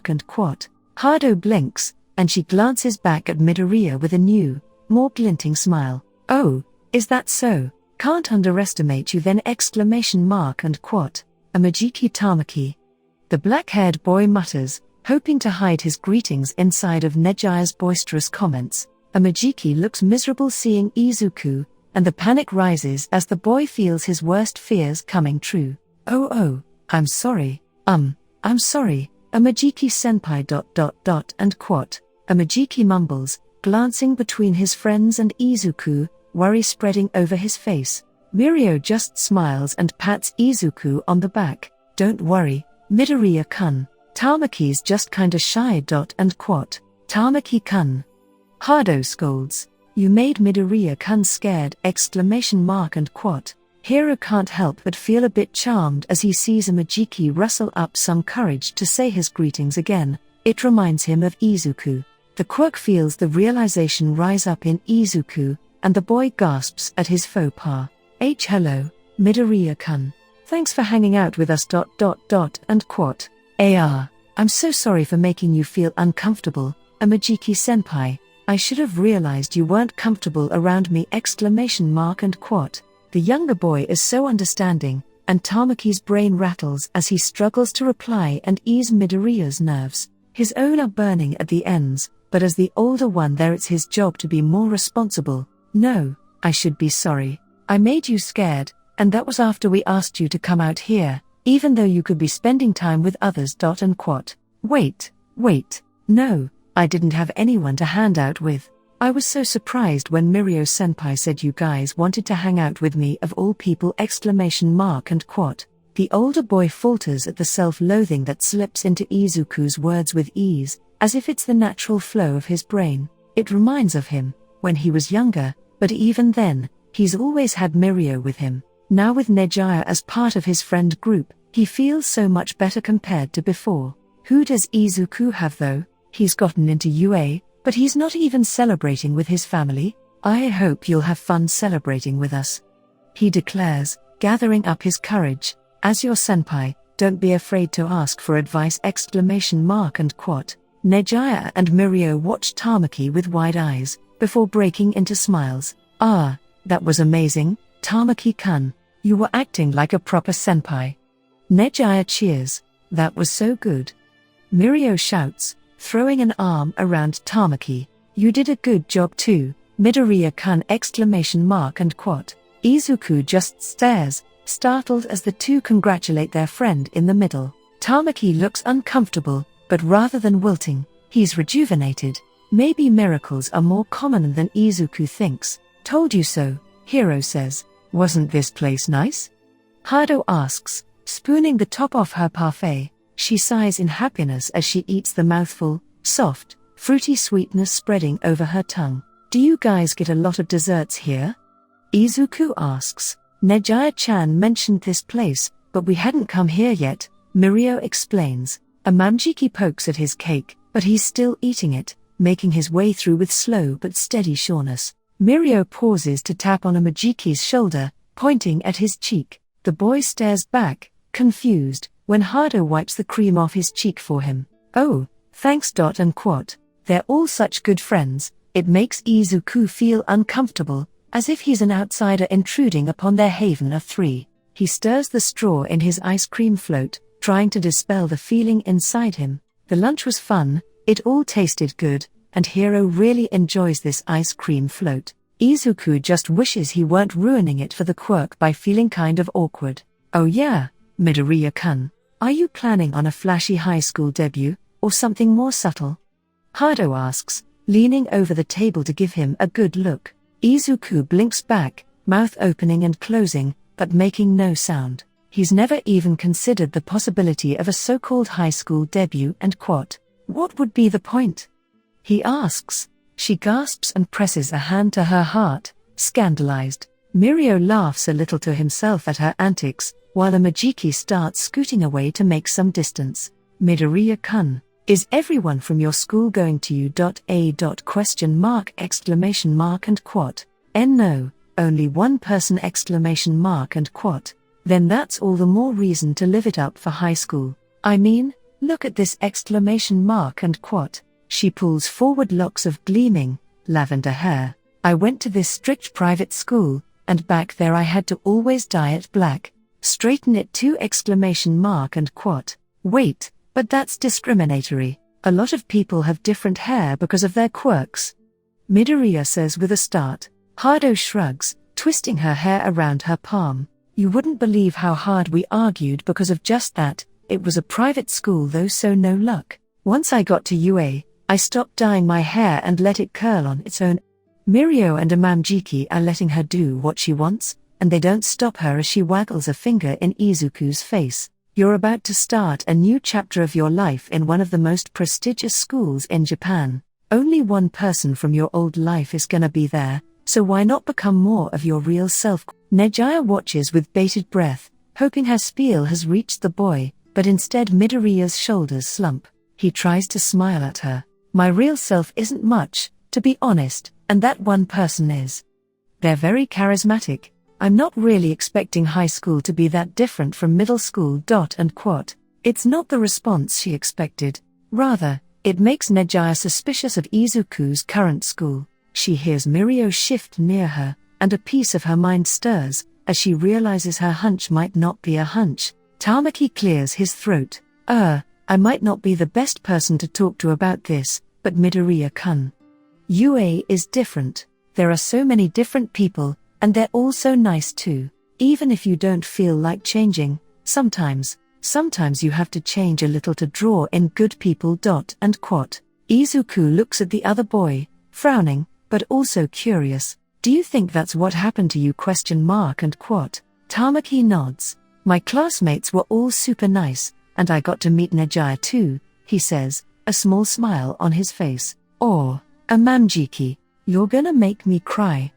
Speaker 1: And quat. Hado blinks, and she glances back at Midoriya with a new, more glinting smile. Oh, is that so? Can't underestimate you then! And quat. A Majiki Tamaki. The black-haired boy mutters, hoping to hide his greetings inside of Nejaya's boisterous comments. A Majiki looks miserable seeing Izuku, and the panic rises as the boy feels his worst fears coming true. Oh, I'm sorry. I'm sorry, a Majiki-senpai ... and quat. A Majiki mumbles, glancing between his friends and Izuku, worry spreading over his face. Mirio just smiles and pats Izuku on the back. Don't worry, Midoriya-kun. Tamaki's just kinda shy. And quat. Tamaki-kun. Hado scolds. You made Midoriya-kun scared! And quat. Hiro can't help but feel a bit charmed as he sees a Majiki rustle up some courage to say his greetings again. It reminds him of Izuku. The quirk feels the realization rise up in Izuku, and the boy gasps at his faux pas. Hello, Midoriya-kun. Thanks for hanging out with us. And quat. I'm so sorry for making you feel uncomfortable, a Majiki-senpai. I should have realized you weren't comfortable around me! And quat. The younger boy is so understanding, and Tamaki's brain rattles as he struggles to reply and ease Midoriya's nerves. His own are burning at the ends, but as the older one there it's his job to be more responsible. No, I should be sorry. I made you scared, and that was after we asked you to come out here, even though you could be spending time with others. And quat. Wait, no, I didn't have anyone to hand out with. I was so surprised when Mirio-senpai said you guys wanted to hang out with me of all people! And quat. The older boy falters at the self-loathing that slips into Izuku's words with ease, as if it's the natural flow of his brain. It reminds of him, when he was younger, but even then, he's always had Mirio with him. Now with Nejaya as part of his friend group, he feels so much better compared to before. Who does Izuku have though? He's gotten into UA, but he's not even celebrating with his family. I hope you'll have fun celebrating with us, he declares, gathering up his courage. As your senpai, don't be afraid to ask for advice! And quat. Nejaya and Mirio watch Tamaki with wide eyes, before breaking into smiles. That was amazing, Tamaki-kun. You were acting like a proper senpai. Nejaya cheers. That was so good. Mirio shouts, throwing an arm around Tamaki. You did a good job too, Midoriya-kun! And quat. Izuku just stares, startled as the two congratulate their friend in the middle. Tamaki looks uncomfortable, but rather than wilting, he's rejuvenated. Maybe miracles are more common than Izuku thinks. Told you so, Hiro says. Wasn't this place nice? Hado asks, spooning the top off her parfait. She sighs in happiness as she eats the mouthful, soft, fruity sweetness spreading over her tongue. Do you guys get a lot of desserts here? Izuku asks. Nejaya-chan mentioned this place, but we hadn't come here yet, Mirio explains. A Mamjiki pokes at his cake, but he's still eating it, making his way through with slow but steady sureness. Mirio pauses to tap on a Majiki's shoulder, pointing at his cheek. The boy stares back, confused, when Hado wipes the cream off his cheek for him. Oh, thanks. And quat. They're all such good friends. It makes Izuku feel uncomfortable, as if he's an outsider intruding upon their haven of three. He stirs the straw in his ice cream float, trying to dispel the feeling inside him. The lunch was fun, It all tasted good, and Hiro really enjoys this ice cream float. Izuku just wishes he weren't ruining it for the Quirk by feeling kind of awkward. Oh yeah, Midoriya-kun. Are you planning on a flashy high school debut, or something more subtle? Hado asks, leaning over the table to give him a good look. Izuku blinks back, mouth opening and closing, but making no sound. He's never even considered the possibility of a so-called high school debut and what would be the point? He asks. She gasps and presses a hand to her heart, scandalized. Mirio laughs a little to himself at her antics, while the Majiki starts scooting away to make some distance. Midoriya-kun, is everyone from your school going to you? Question mark exclamation mark and quat. No, only one person exclamation mark and quat. Then that's all the more reason to live it up for high school. I mean, look at this exclamation mark and quat. She pulls forward locks of gleaming, lavender hair. I went to this strict private school, and back there I had to always dye it black. Straighten it too exclamation mark and quat. Wait, but that's discriminatory. A lot of people have different hair because of their quirks. Midoriya says with a start. Hado shrugs, twisting her hair around her palm. You wouldn't believe how hard we argued because of just that. It was a private school though, so no luck. Once I got to UA, I stopped dyeing my hair and let it curl on its own. Mirio and Amamjiki are letting her do what she wants, and they don't stop her as she waggles a finger in Izuku's face. You're about to start a new chapter of your life in one of the most prestigious schools in Japan. Only one person from your old life is gonna be there, so why not become more of your real self? Nejaya watches with bated breath, hoping her spiel has reached the boy, but instead Midoriya's shoulders slump. He tries to smile at her. My real self isn't much, to be honest, and that one person is. They're very charismatic. I'm not really expecting high school to be that different from middle school. And quote. It's not the response she expected. Rather, it makes Nejaya suspicious of Izuku's current school. She hears Mirio shift near her, and a piece of her mind stirs, as she realizes her hunch might not be a hunch. Tamaki clears his throat. I might not be the best person to talk to about this, but Midoriya-kun. UA is different. There are so many different people, and they're all so nice too. Even if you don't feel like changing, sometimes you have to change a little to draw in good people. And quote. Izuku looks at the other boy, frowning, but also curious. Do you think that's what happened to you? Question mark and quote. Tamaki nods. My classmates were all super nice, and I got to meet Nejaya too, he says, a small smile on his face. Or, Amamjiki, you're gonna make me cry.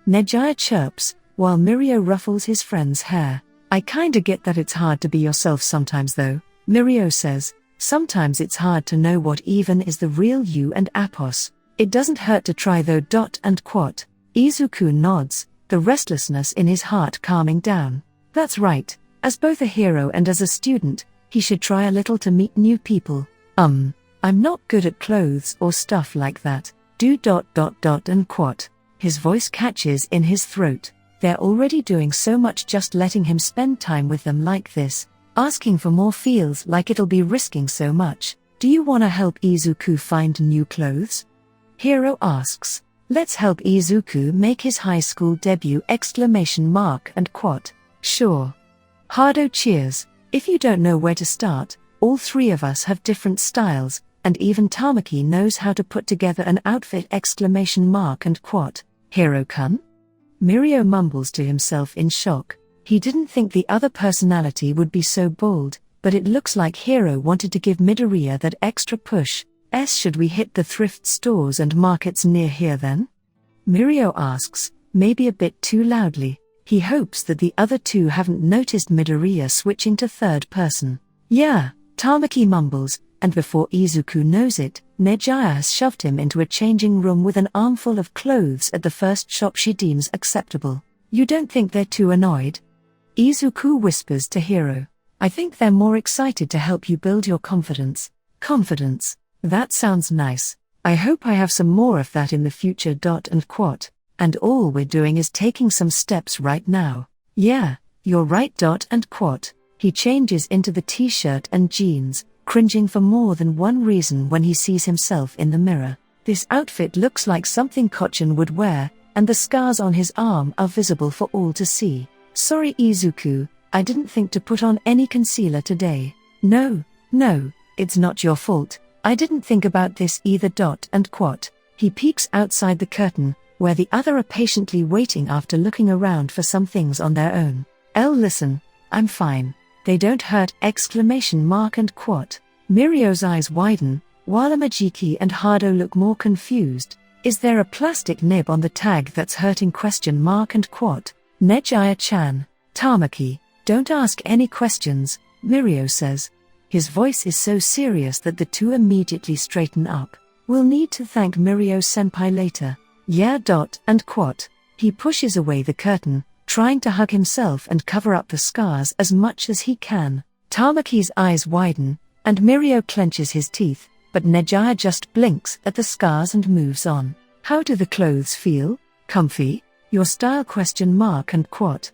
Speaker 1: Nejaya chirps, while Mirio ruffles his friend's hair. I kinda get that it's hard to be yourself sometimes though, Mirio says. Sometimes it's hard to know what even is the real you and Apos. It doesn't hurt to try though. And quote. Izuku nods, the restlessness in his heart calming down. That's right, as both a hero and as a student, he should try a little to meet new people. I'm not good at clothes or stuff like that. And quote. His voice catches in his throat. They're already doing so much, just letting him spend time with them like this. Asking for more feels like it'll be risking so much. Do you wanna help Izuku find new clothes? Hiro asks. Let's help Izuku make his high school debut! Exclamation mark and quote. Sure. Hado cheers. If you don't know where to start, all three of us have different styles, and even Tamaki knows how to put together an outfit! Exclamation mark and quote. Hiro-kun? Mirio mumbles to himself in shock. He didn't think the other personality would be so bold, but it looks like Hiro wanted to give Midoriya that extra push. Should we hit the thrift stores and markets near here then? Mirio asks, maybe a bit too loudly. He hopes that the other two haven't noticed Midoriya switching to third person. Yeah, Tamaki mumbles, and before Izuku knows it, Nejaya has shoved him into a changing room with an armful of clothes at the first shop she deems acceptable. You don't think they're too annoyed? Izuku whispers to Hiro. I think they're more excited to help you build your confidence. Confidence. That sounds nice. I hope I have some more of that in the future. And quote. And all we're doing is taking some steps right now. Yeah, you're right. And quote. He changes into the t-shirt and jeans, cringing for more than one reason when he sees himself in the mirror. This outfit looks like something Kochan would wear, and the scars on his arm are visible for all to see. Sorry Izuku, I didn't think to put on any concealer today. No, it's not your fault. I didn't think about this either. And quote. He peeks outside the curtain, where the other are patiently waiting after looking around for some things on their own. Listen, I'm fine. They don't hurt! And quote. Mirio's eyes widen, while Amajiki and Hado look more confused. Is there a plastic nib on the tag that's hurting? And quote. Nejaya-chan, Tamaki, don't ask any questions, Mirio says. His voice is so serious that the two immediately straighten up. We'll need to thank Mirio-senpai later. Yeah. And quote. He pushes away the curtain, trying to hug himself and cover up the scars as much as he can. Tamaki's eyes widen, and Mirio clenches his teeth, but Nejaya just blinks at the scars and moves on. How do the clothes feel? Comfy? Your style? And quote.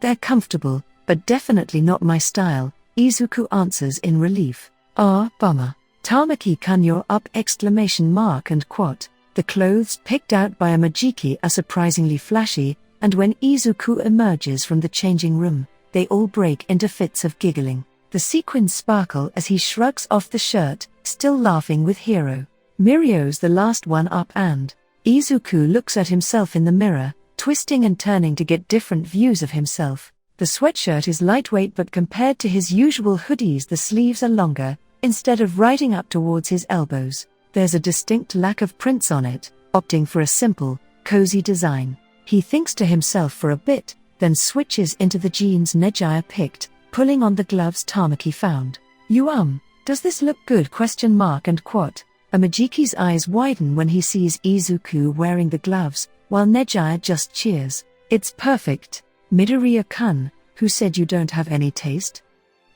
Speaker 1: They're comfortable, but definitely not my style, Izuku answers in relief. Bummer. Tamaki-kun, you're up! And quote. The clothes picked out by Amajiki are surprisingly flashy, and when Izuku emerges from the changing room, they all break into fits of giggling. The sequins sparkle as he shrugs off the shirt, still laughing with Hiro. Mirio's the last one up, and Izuku looks at himself in the mirror, twisting and turning to get different views of himself. The sweatshirt is lightweight, but compared to his usual hoodies the sleeves are longer, instead of riding up towards his elbows. There's a distinct lack of prints on it, opting for a simple, cozy design. He thinks to himself for a bit, then switches into the jeans Nejaya picked, pulling on the gloves Tamaki found. Does this look good? And quote. Amajiki's eyes widen when he sees Izuku wearing the gloves, while Nejaya just cheers. It's perfect. Midoriya-kun, who said you don't have any taste?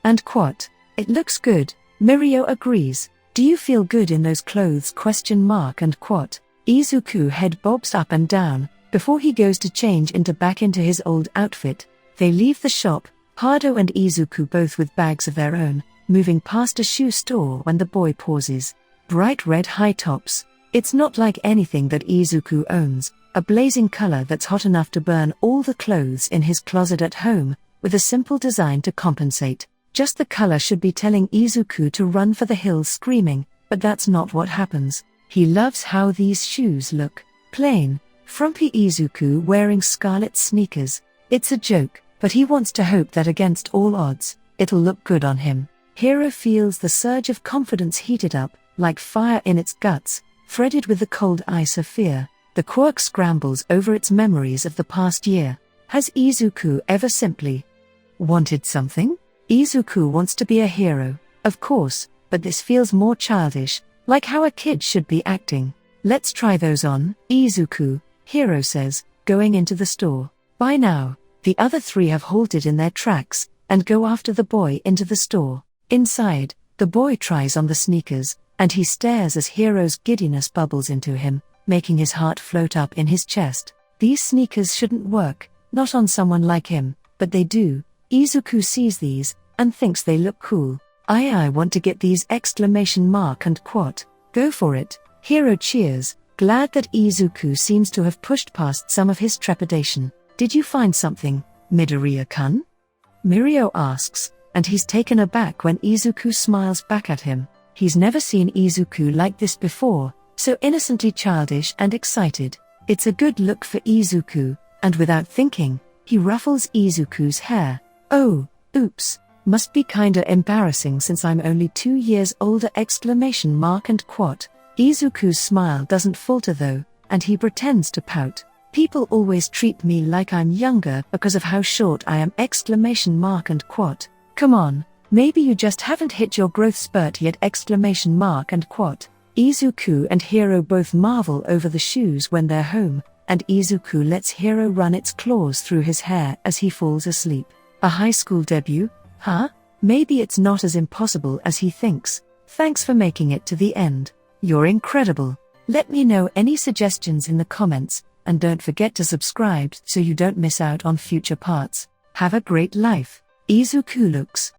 Speaker 1: And quote. It looks good, Mirio agrees. Do you feel good in those clothes? And quote. Izuku head bobs up and down, before he goes to change back into his old outfit. They leave the shop, Hado and Izuku both with bags of their own, moving past a shoe store when the boy pauses. Bright red high tops. It's not like anything that Izuku owns, a blazing color that's hot enough to burn all the clothes in his closet at home, with a simple design to compensate. Just the color should be telling Izuku to run for the hills screaming, but that's not what happens. He loves how these shoes look. Plain, frumpy Izuku wearing scarlet sneakers. It's a joke, but he wants to hope that against all odds, it'll look good on him. Hiro feels the surge of confidence heated up, like fire in its guts, threaded with the cold ice of fear. The Quirk scrambles over its memories of the past year. Has Izuku ever simply wanted something? Izuku wants to be a hero, of course, but this feels more childish, like how a kid should be acting. Let's try those on, Izuku, Hiro says, going into the store. By now, the other three have halted in their tracks, and go after the boy into the store. Inside, the boy tries on the sneakers, and he stares as Hiro's giddiness bubbles into him, making his heart float up in his chest. These sneakers shouldn't work, not on someone like him, but they do. Izuku sees these, and thinks they look cool. I want to get these! And quote. Go for it, Hiro cheers, glad that Izuku seems to have pushed past some of his trepidation. Did you find something, Midoriya-kun? Mirio asks, and he's taken aback when Izuku smiles back at him. He's never seen Izuku like this before, so innocently childish and excited. It's a good look for Izuku, and without thinking, he ruffles Izuku's hair. Oh, oops, must be kinda embarrassing since I'm only 2 years older! And quote. Izuku's smile doesn't falter though, and he pretends to pout. People always treat me like I'm younger because of how short I am! And quote. Come on, maybe you just haven't hit your growth spurt yet! And quote. Izuku and Hiro both marvel over the shoes when they're home, and Izuku lets Hiro run its claws through his hair as he falls asleep. A high school debut? Huh? Maybe it's not as impossible as he thinks. Thanks for making it to the end. You're incredible. Let me know any suggestions in the comments, and don't forget to subscribe so you don't miss out on future parts. Have a great life. Izuku looks